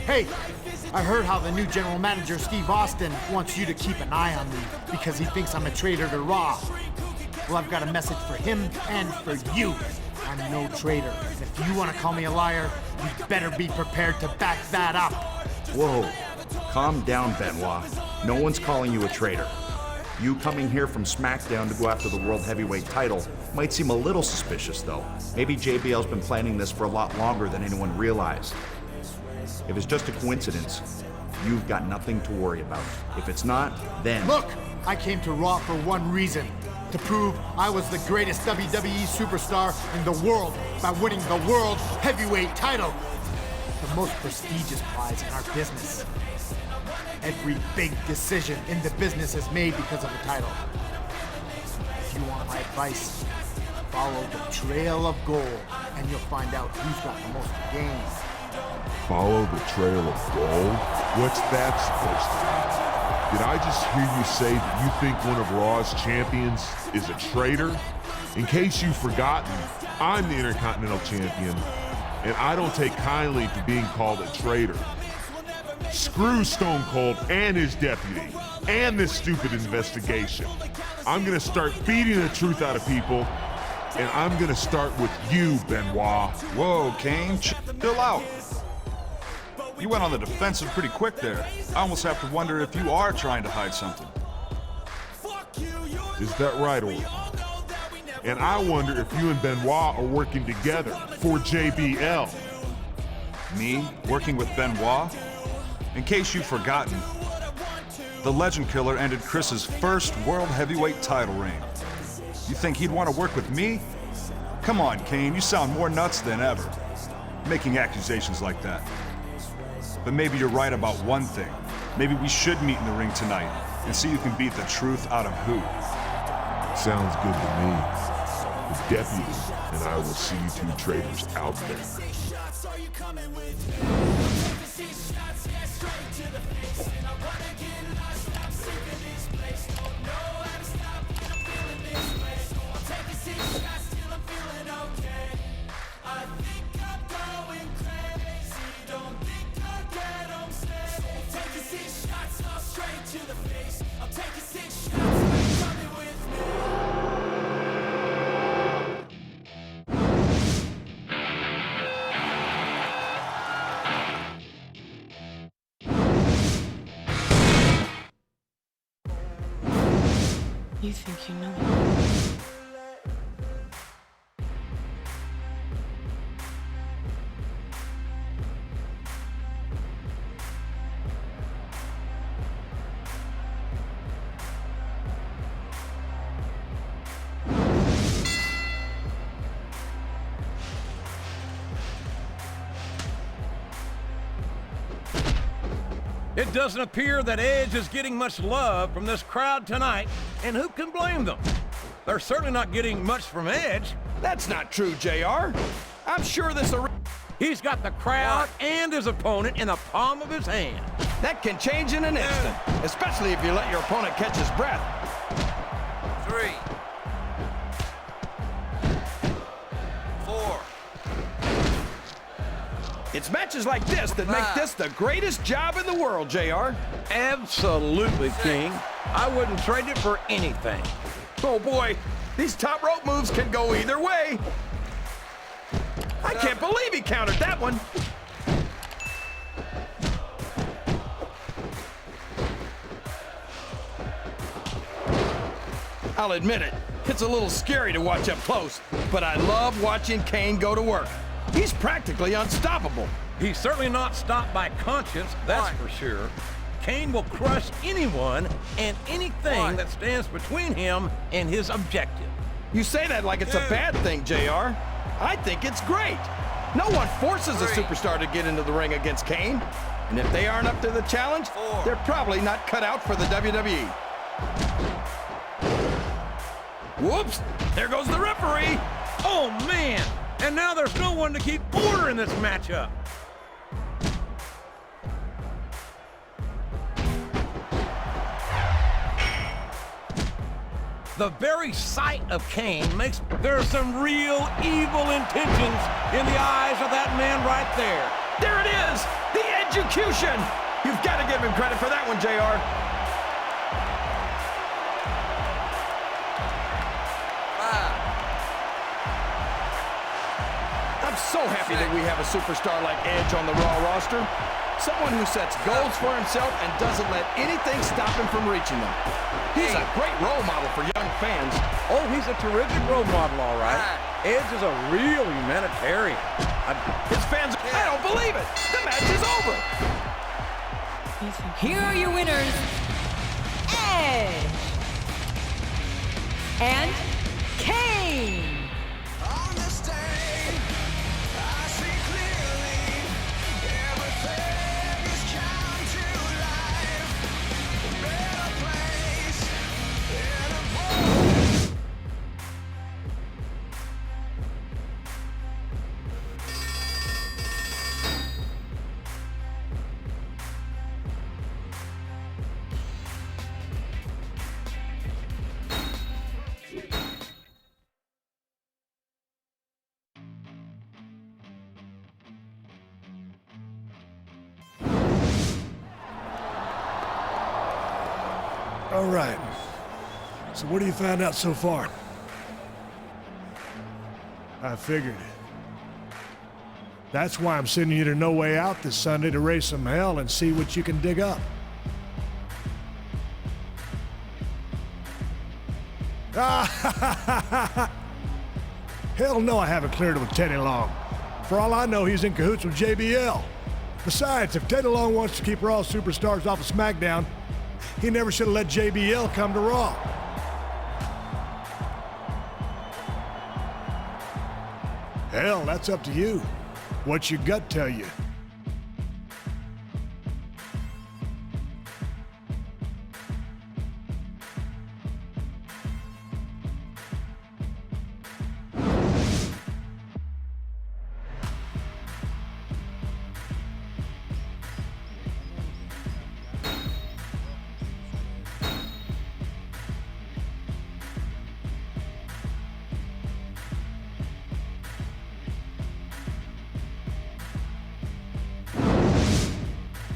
Hey, I heard how the new general manager, Steve Austin, wants you to keep an eye on me because he thinks I'm a traitor to Raw. Well, I've got a message for him and for you. I'm no traitor. If you want to call me a liar, you better be prepared to back that up. Whoa, calm down, Benoit. No one's calling you a traitor. You coming here from SmackDown to go after the World Heavyweight title might seem a little suspicious, though. Maybe JBL's been planning this for a lot longer than anyone realized. If it's just a coincidence, you've got nothing to worry about. If it's not, then... Look, I came to Raw for one reason. To prove I was the greatest WWE superstar in the world by winning the World Heavyweight title. The most prestigious prize in our business. Every big decision in the business is made because of the title. If you want my advice, follow the trail of gold, and you'll find out who's got the most to gain. Follow the trail of gold? What's that supposed to mean? Did I just hear you say that you think one of Raw's champions is a traitor? In case you've forgotten, I'm the Intercontinental Champion, and I don't take kindly to being called a traitor. Screw Stone Cold and his deputy, and this stupid investigation. I'm gonna start beating the truth out of people, and I'm gonna start with you, Benoit. Whoa, Kane, chill out. You went on the defensive pretty quick there. I almost have to wonder if you are trying to hide something. Is that right, Orton? And I wonder if you and Benoit are working together for JBL. Me? Working with Benoit? In case you've forgotten, the Legend Killer ended Chris's first World Heavyweight title reign. You think he'd want to work with me? Come on, Kane, you sound more nuts than ever, making accusations like that. But maybe you're right about one thing. Maybe we should meet in the ring tonight and see who can beat the truth out of who. Sounds good to me. The deputy and I will see you two traitors out there. You think you know me? It doesn't appear that Edge is getting much love from this crowd tonight, and who can blame them? They're certainly not getting much from Edge. That's not true, JR. I'm sure this... He's got the crowd and his opponent in the palm of his hand. That can change in an instant, especially if you let your opponent catch his breath. 3, 4. It's matches like this that make this the greatest job in the world, JR. Absolutely, King. I wouldn't trade it for anything. Oh boy, these top rope moves can go either way. I can't believe he countered that one. I'll admit it, it's a little scary to watch up close, but I love watching Kane go to work. He's practically unstoppable. He's certainly not stopped by conscience, that's for sure. Kane will crush anyone and anything that stands between him and his objective. You say that like it's a bad thing, JR. I think it's great. No one forces a superstar to get into the ring against Kane. And if they aren't up to the challenge, they're probably not cut out for the WWE. Whoops! There goes the referee! Oh, man! And now there's no one to keep order in this matchup. The very sight of Kane makes there's some real evil intentions in the eyes of that man right there. There it is! The execution! You've got to give him credit for that one, JR. I'm so happy that we have a superstar like Edge on the Raw roster. Someone who sets goals for himself and doesn't let anything stop him from reaching them. He's a great role model for young fans. Oh, he's a terrific role model, all right. Edge is a real humanitarian. His fans, I don't believe it. The match is over. Here are your winners, Edge and Kane. All right. So what have you found out so far? I figured. That's why I'm sending you to No Way Out this Sunday to raise some hell and see what you can dig up. Hell no, I haven't cleared it with Teddy Long. For all I know, he's in cahoots with JBL. Besides, if Teddy Long wants to keep Raw superstars off of SmackDown, he never should have let JBL come to Raw. Hell, that's up to you. What's your gut tell you?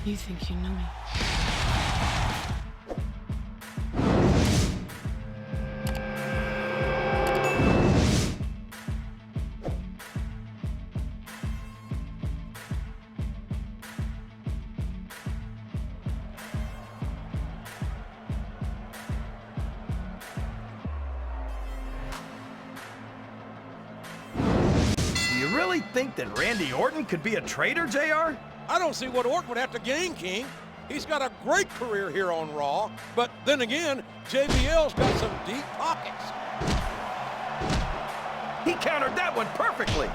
You think you know me? Do you really think that Randy Orton could be a traitor, JR? I don't see what Orton would have to gain, King. He's got a great career here on Raw, but then again, JBL's got some deep pockets. He countered that one perfectly.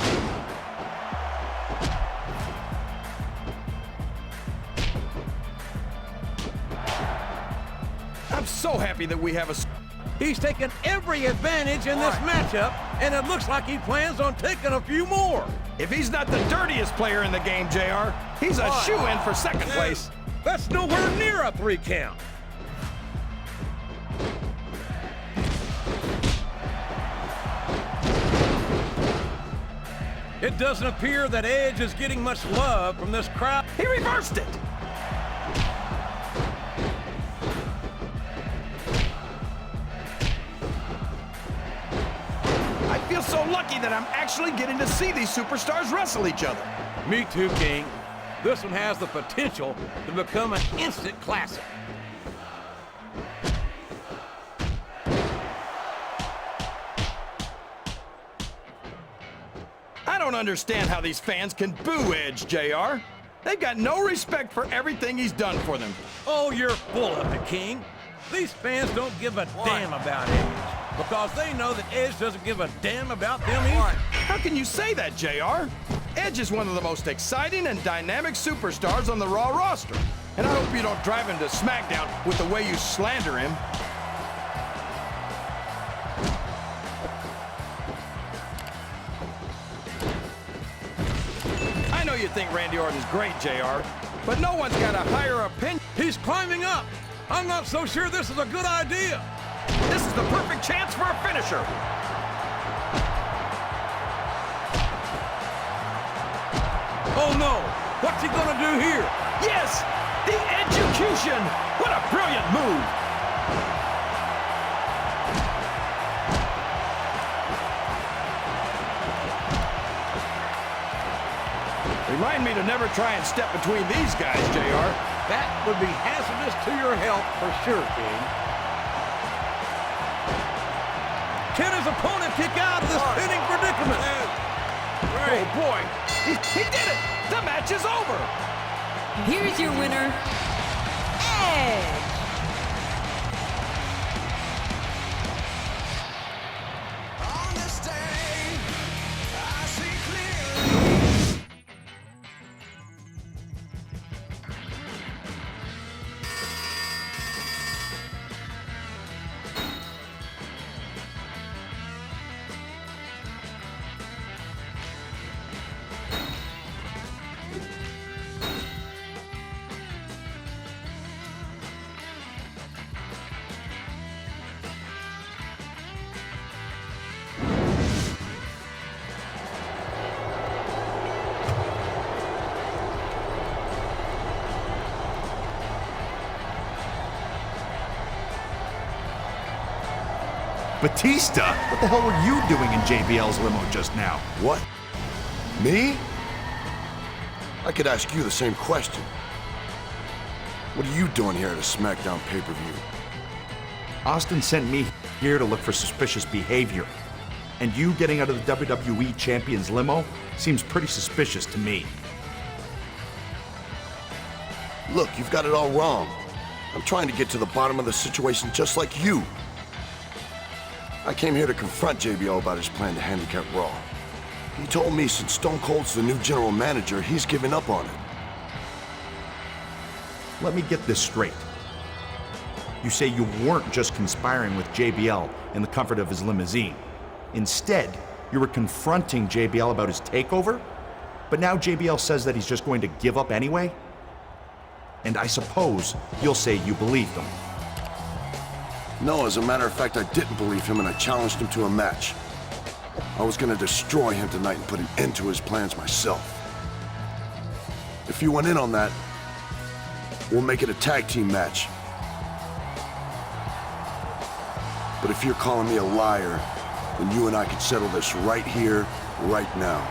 I'm so happy that we have a... He's taken every advantage in this matchup, and it looks like he plans on taking a few more. If he's not the dirtiest player in the game, JR, he's a shoo-in for second place. That's nowhere near a 3 count. It doesn't appear that Edge is getting much love from this crowd. He reversed it. I feel so lucky that I'm actually getting to see these superstars wrestle each other. Me too, King. This one has the potential to become an instant classic. I don't understand how these fans can boo Edge, JR. They've got no respect for everything he's done for them. Oh, you're full of it, King. These fans don't give a damn about Edge because they know that Edge doesn't give a damn about them either. How can you say that, JR? Edge is one of the most exciting and dynamic superstars on the Raw roster. And I hope you don't drive him to SmackDown with the way you slander him. I know you think Randy Orton's great, JR, but no one's got a higher opinion. He's climbing up. I'm not so sure this is a good idea. This is the perfect chance for a finisher. Oh no, what's he gonna do here? Yes, the execution. What a brilliant move. Remind me to never try and step between these guys, JR. That would be hazardous to your health for sure, King. Can his opponent kick out of this pinning predicament? Oh boy, he did it! The match is over! Here's your winner, Edge. Batista? What the hell were you doing in JBL's limo just now? What? Me? I could ask you the same question. What are you doing here at a SmackDown pay-per-view? Austin sent me here to look for suspicious behavior. And you getting out of the WWE Champion's limo seems pretty suspicious to me. Look, you've got it all wrong. I'm trying to get to the bottom of the situation just like you. I came here to confront JBL about his plan to handicap Raw. He told me since Stone Cold's the new general manager, he's given up on it. Let me get this straight. You say you weren't just conspiring with JBL in the comfort of his limousine. Instead, you were confronting JBL about his takeover? But now JBL says that he's just going to give up anyway? And I suppose you'll say you believed him. No, as a matter of fact, I didn't believe him and I challenged him to a match. I was gonna destroy him tonight and put an end to his plans myself. If you went in on that, we'll make it a tag team match. But if you're calling me a liar, then you and I can settle this right here, right now.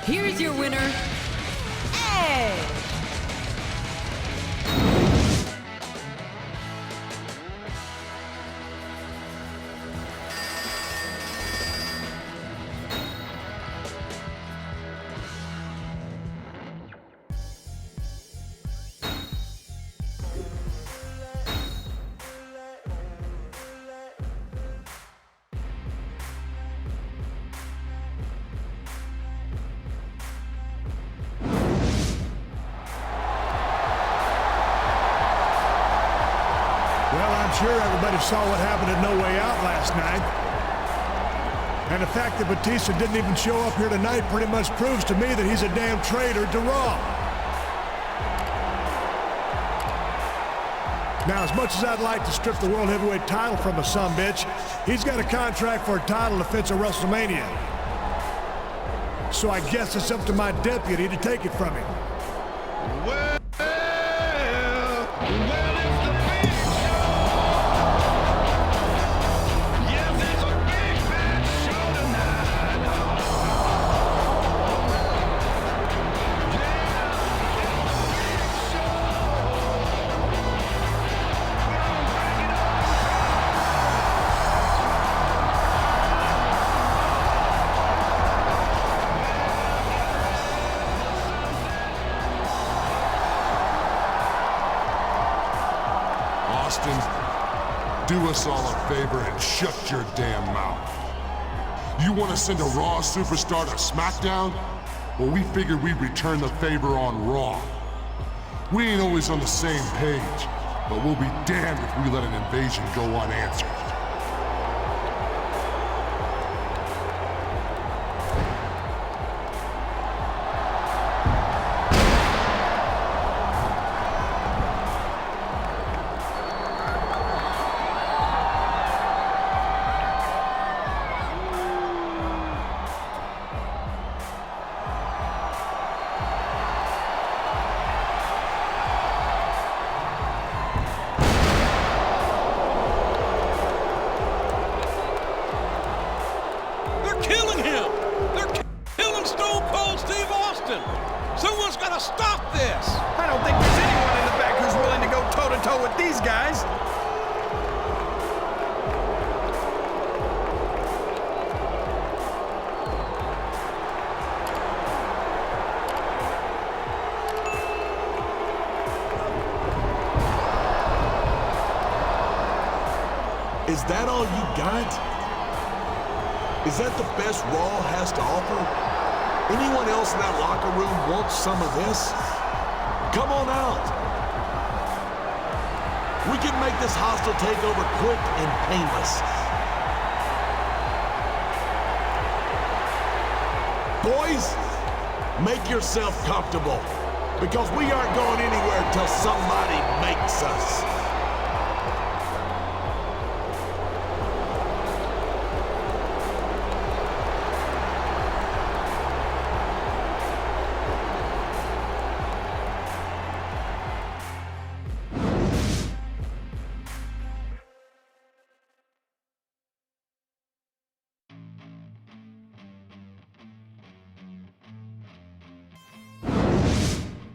Here's your winner, Edge. Well, I'm sure everybody saw what happened at No Way Out last night. And the fact that Batista didn't even show up here tonight pretty much proves to me that he's a damn traitor to Raw. Now, as much as I'd like to strip the World Heavyweight title from a sumbitch, he's got a contract for a title defense at WrestleMania. So I guess it's up to my deputy to take it from him. Do us all a favor and shut your damn mouth. You want to send a Raw superstar to SmackDown? Well, we figured we'd return the favor on Raw. We ain't always on the same page, but we'll be damned if we let an invasion go unanswered. Someone's gotta stop this! I don't think there's anyone in the back who's willing to go toe-to-toe with these guys. Is that all you got? Is that the best Raw has to offer? Anyone else in that locker room wants some of this? Come on out. We can make this hostile takeover quick and painless. Boys, make yourself comfortable, because we aren't going anywhere until somebody makes us.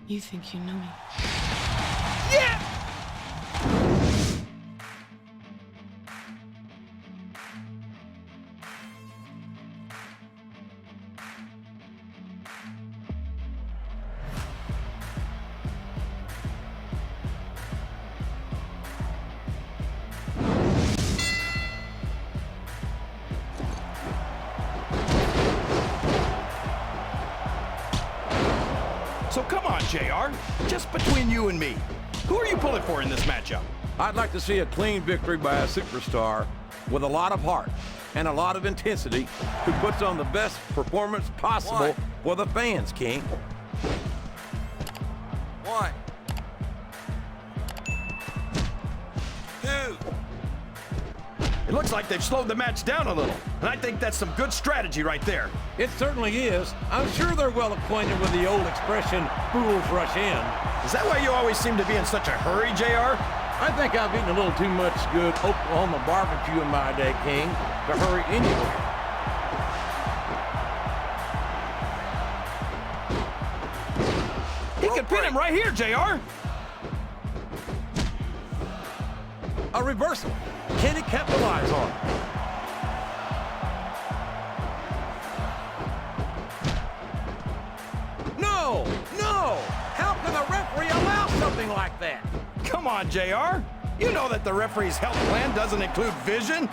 You think you know me? Yeah! So come on, JR. Just between you and me, who are you pulling for in this matchup? I'd like to see a clean victory by a superstar with a lot of heart and a lot of intensity who puts on the best performance possible for the fans, King. 1, 2. It looks like they've slowed the match down a little, and I think that's some good strategy right there. It certainly is. I'm sure they're well acquainted with the old expression, fools rush in. Is that why you always seem to be in such a hurry, JR? I think I've eaten a little too much good Oklahoma barbecue in my day, King, to hurry anywhere. could pin him right here, JR. A reversal. Can he capitalize on it? No! No! How can the referee allow something like that? Come on, JR. You know that the referee's health plan doesn't include vision.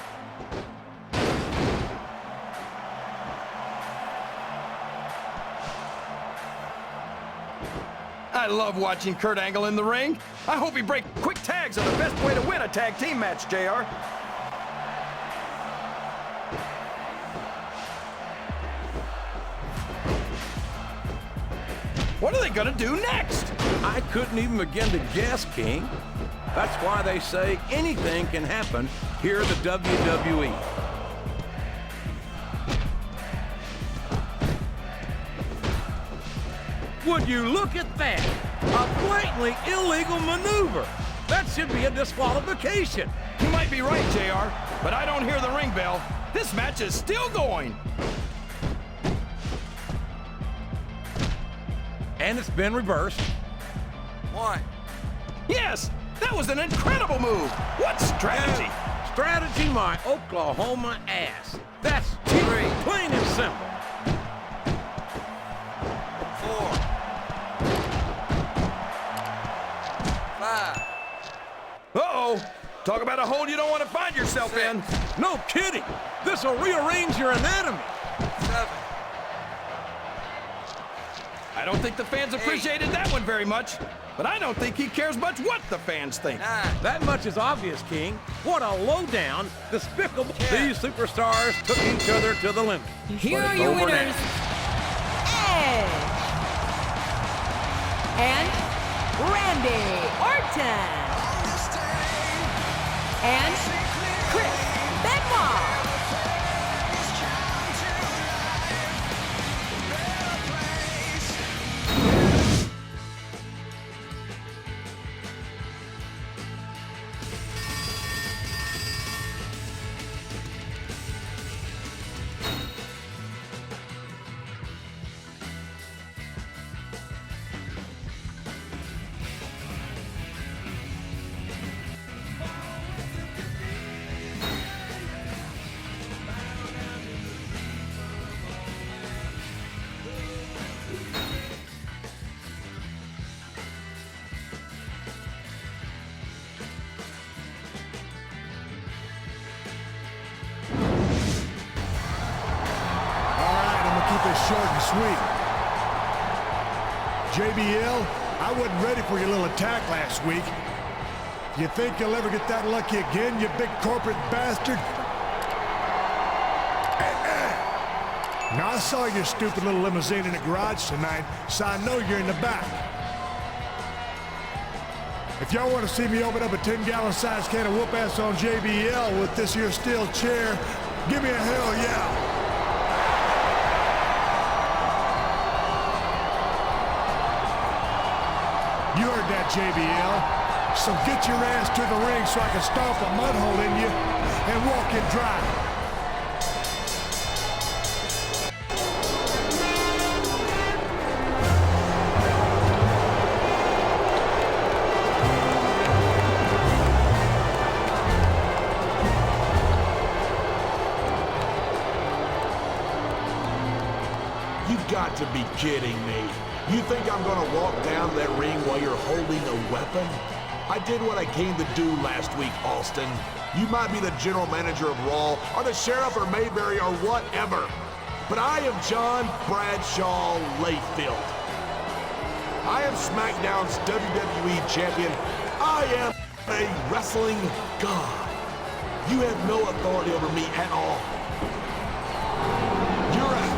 I love watching Kurt Angle in the ring. I hope he breaks quick tags are the best way to win a tag team match, JR. What are they gonna do next? I couldn't even begin to guess, King. That's why they say anything can happen here at the WWE. Would you look at that? A blatantly illegal maneuver. That should be a disqualification. You might be right, JR, but I don't hear the ring bell. This match is still going. And it's been reversed. One. Yes, that was an incredible move. What strategy? Strategy, my Oklahoma ass. That's three. Plain and simple. 4. 5. Uh-oh. Talk about a hole you don't want to find yourself in. No kidding. This'll rearrange your anatomy. 7. I don't think the fans appreciated that one very much, but I don't think he cares much what the fans think. 9. That much is obvious, King. What a low-down, despicable... These superstars took each other to the limit. Here are your winners, Edge and Randy Orton and Chris Benoit. Short and sweet. JBL, I wasn't ready for your little attack last week. You think you'll ever get that lucky again, you big corporate bastard? Now, I saw your stupid little limousine in the garage tonight, so I know you're in the back. If y'all want to see me open up a 10-gallon size can of whoop ass on JBL with this here steel chair, give me a hell yeah. You heard that, JBL. So get your ass to the ring so I can stomp a mud hole in you and walk it dry. You've got to be kidding me. You think I'm gonna walk down that ring while you're holding a weapon? I did what I came to do last week, Austin. You might be the general manager of Raw, or the sheriff, or Mayberry, or whatever. But I am John Bradshaw Layfield. I am SmackDown's WWE champion. I am a wrestling god. You have no authority over me at all. You're a...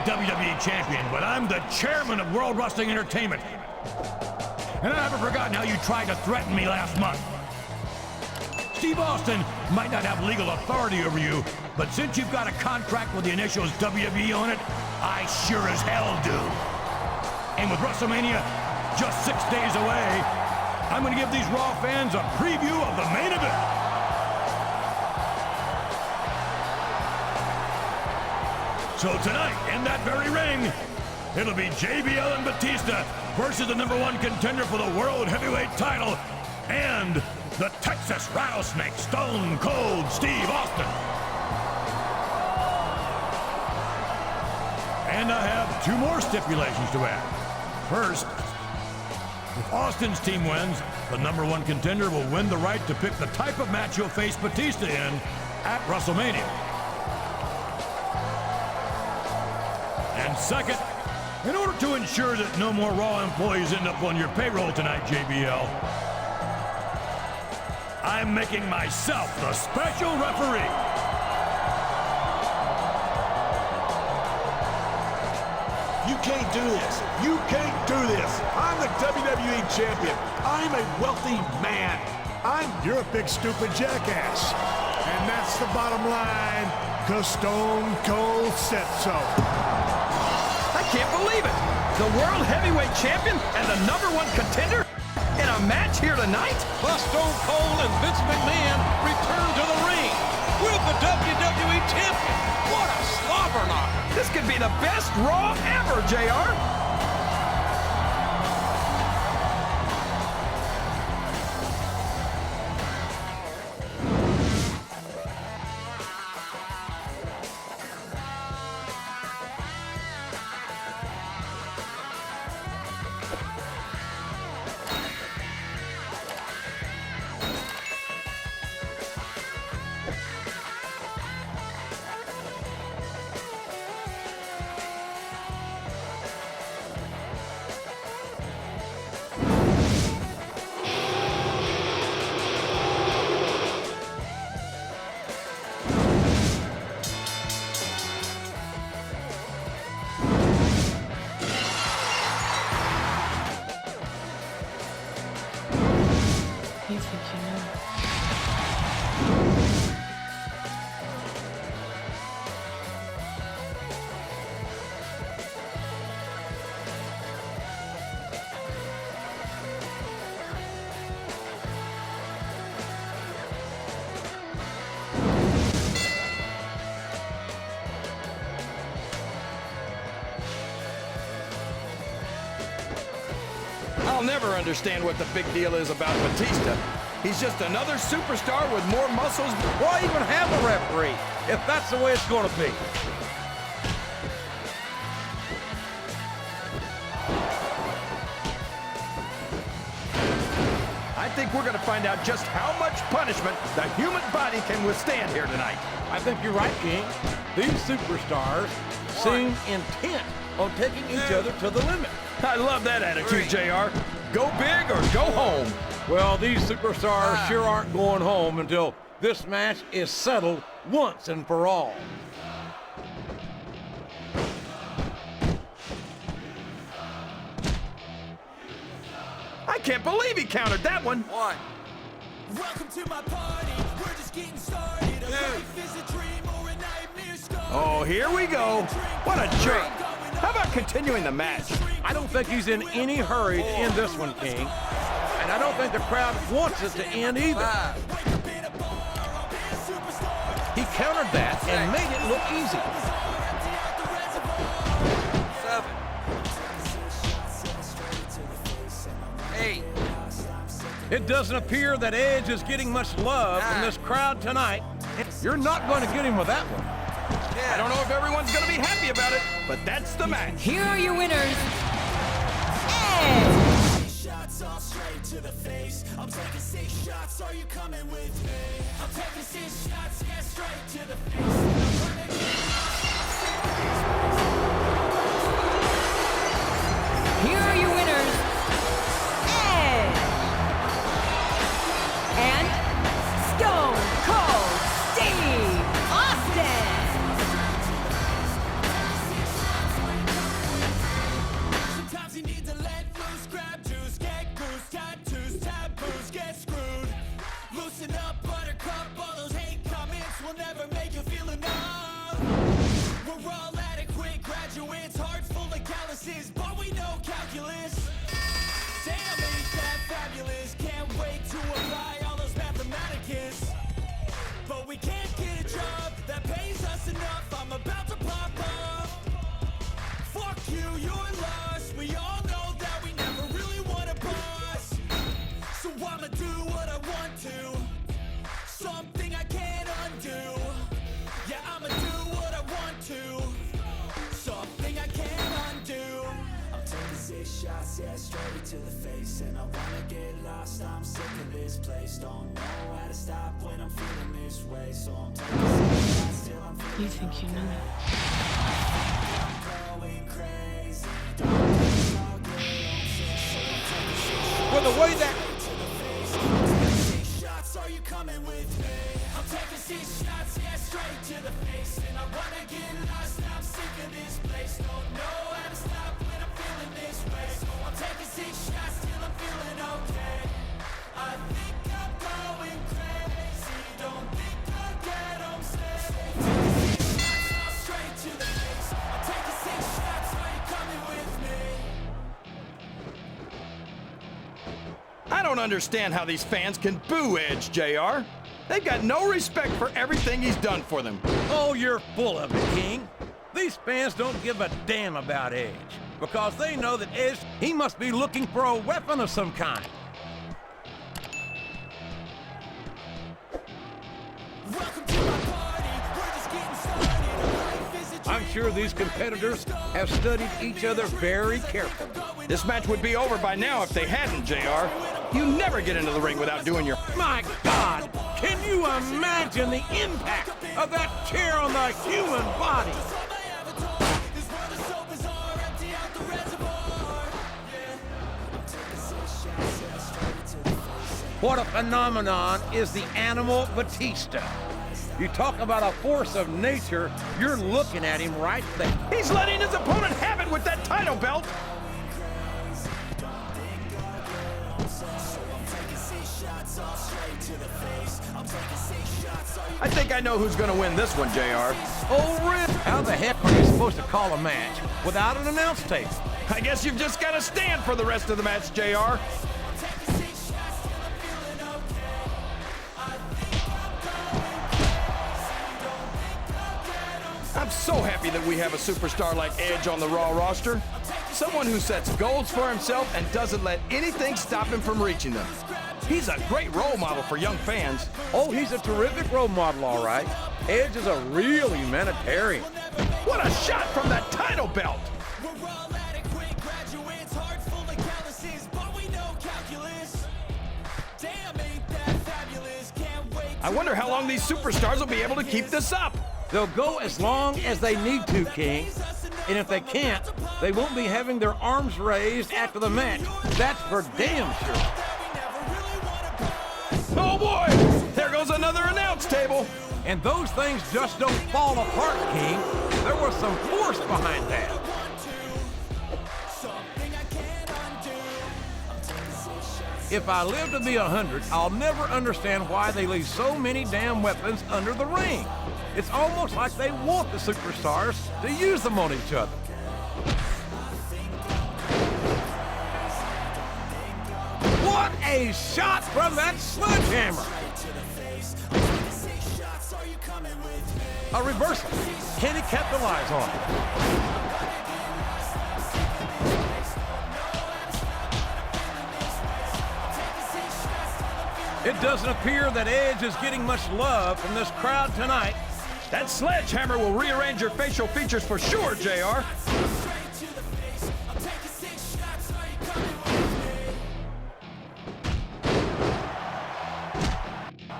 WWE champion, but I'm the chairman of World Wrestling Entertainment. And I haven't forgotten how you tried to threaten me last month. Steve Austin might not have legal authority over you, but since you've got a contract with the initials WWE on it, I sure as hell do. And with WrestleMania, just 6 days away, I'm going to give these Raw fans a preview of the main event. So tonight, in that very ring, it'll be JBL and Batista versus the #1 contender for the World Heavyweight title and the Texas Rattlesnake, Stone Cold Steve Austin. And I have 2 more stipulations to add. First, if Austin's team wins, the #1 contender will win the right to pick the type of match he'll face Batista in at WrestleMania. And second, in order to ensure that no more Raw employees end up on your payroll tonight, JBL, I'm making myself the special referee. You can't do this. You can't do this. I'm the WWE champion. I'm a wealthy man. You're a big stupid jackass. And that's the bottom line, 'cause Stone Cold said so. I can't believe it. The World Heavyweight Champion and the #1 contender in a match here tonight? The Stone Cold and Vince McMahon return to the ring with the WWE Champion. What a slobber knocker. This could be the best Raw ever, JR. I'll never understand what the big deal is about Batista. He's just another superstar with more muscles. Why even have a referee if that's the way it's going to be? I think we're going to find out just how much punishment the human body can withstand here tonight. I think you're right, King. These superstars seem intent on taking each other to the limit. I love that attitude, JR. Go big or go home. Well, these superstars sure aren't going home until this match is settled once and for all. I can't believe he countered that one. One. Welcome to my party. We're just getting started. A life is a dream or a nightmare started. Oh, here we go. What a jerk. How about continuing the match? I don't think he's in any hurry to end this one, King. And I don't think the crowd wants it to end either. He countered that and made it look easy. 7. 8. It doesn't appear that Edge is getting much love from this crowd tonight. You're not going to get him with that one. I don't know if everyone's going to be happy about it, but that's the match. Here are your winners. Edge. Shots all straight to the face. I'm taking 6 shots. Are you coming with me? I'm taking 6 shots, yeah, straight to the face. Here are your winners. Edge. And Stone Cold Steve Austin. Sometimes you need to let loose, grab juice, get goose, tattoos, taboos, get screwed. Loosen up, buttercup, all those hate comments will never make you feel enough. lost, I'm sick of this place. Don't know how to stop when I'm feeling this way. So I'm taking some shots till I'm feeling. You think you know me? Well, the way that... Are you coming with me? I'm taking 6 shots, yeah, straight to the face. And I wanna get lost, I'm sick of this place. Don't know how to stop when I'm feeling this way. So I'm taking 6 shots till I'm feeling okay. I think I'm going crazy. Don't think I'll get home safe. Taking 6 shots, all straight to the face. I'm taking 6 shots, are you coming with me? I don't understand how these fans can boo Edge, JR. They've got no respect for everything he's done for them. Oh, you're full of it, King. These fans don't give a damn about Edge because they know that Edge, he must be looking for a weapon of some kind. Welcome to my party. We're just getting started. Life is a dream. I'm sure these competitors have studied each other very carefully. This match would be over by now if they hadn't, JR. You never get into the ring without doing your... My God, can you imagine the impact of that chair on the human body? What a phenomenon is the animal Batista. You talk about a force of nature, you're looking at him right there. He's letting his opponent have it with that title belt. I think I know who's going to win this one, JR. Oh, really? How the heck are you supposed to call a match without an announce table? I guess you've just got to stand for the rest of the match, JR. I'm so happy that we have a superstar like Edge on the Raw roster. Someone who sets goals for himself and doesn't let anything stop him from reaching them. He's a great role model for young fans. Oh, he's a terrific role model, all right. Edge is a real humanitarian. What a shot from that title belt! I wonder how long these superstars will be able to keep this up. They'll go as long as they need to, King. And if they can't, they won't be having their arms raised after the match. That's for damn sure. Oh boy! There goes another announce table. And those things just don't fall apart, King. There was some force behind that. If I live to be 100, I'll never understand why they leave so many damn weapons under the ring. It's almost like they want the superstars to use them on each other. What a shot from that sledgehammer! A reversal. Can he capitalize on it? It doesn't appear that Edge is getting much love from this crowd tonight. That sledgehammer will rearrange your facial features for sure, JR.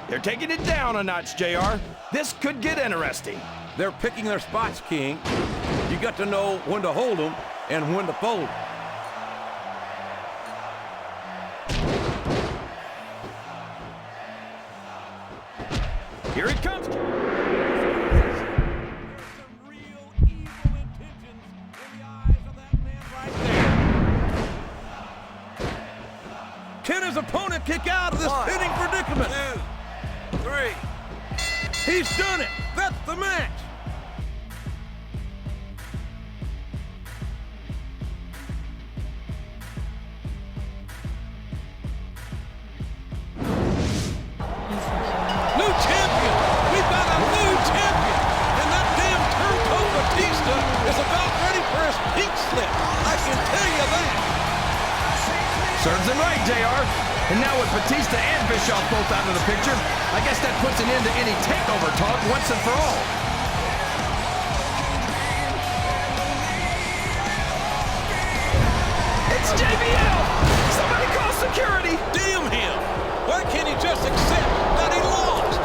They're taking it down a notch, JR. This could get interesting. They're picking their spots, King. You got to know when to hold them and when to fold them. Here it comes. Can his opponent kick out of this pinning predicament? 2, 3. He's done it. That's the match. New champion. We've got a new champion. And that damn turncoat Batista is about ready for his pink slip. I can tell you that. Serves him right, JR. And now with Batista and Bischoff both out of the picture, I guess that puts an end to any takeover talk once and for all. It's JBL! Somebody call security! Damn him! Why can't he just accept that he lost?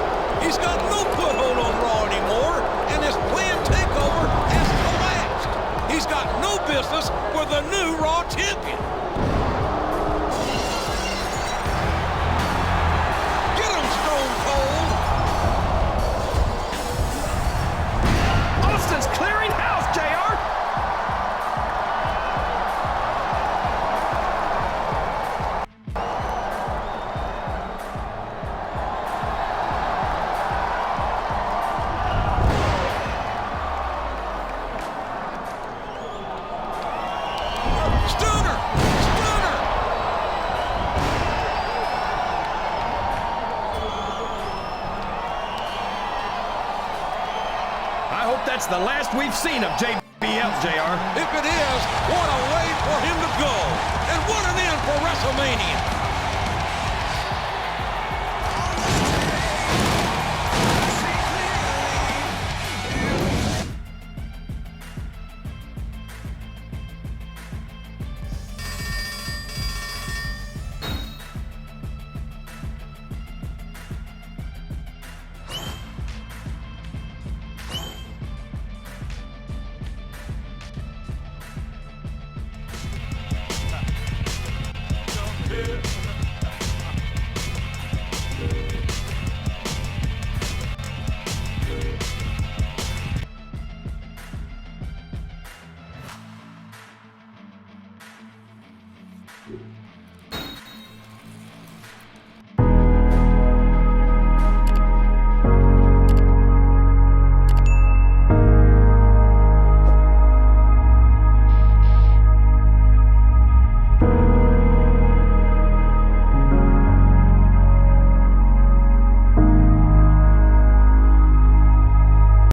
He's got no foothold on Raw anymore, and his planned takeover has collapsed. He's got no business with the new Raw champion. Get him, Stone Cold! Austin's clearing house, JR! Stunner! Stunner! I hope that's the last we've seen of JBL, JR. If it is, what a way for him to go. And what an end for WrestleMania.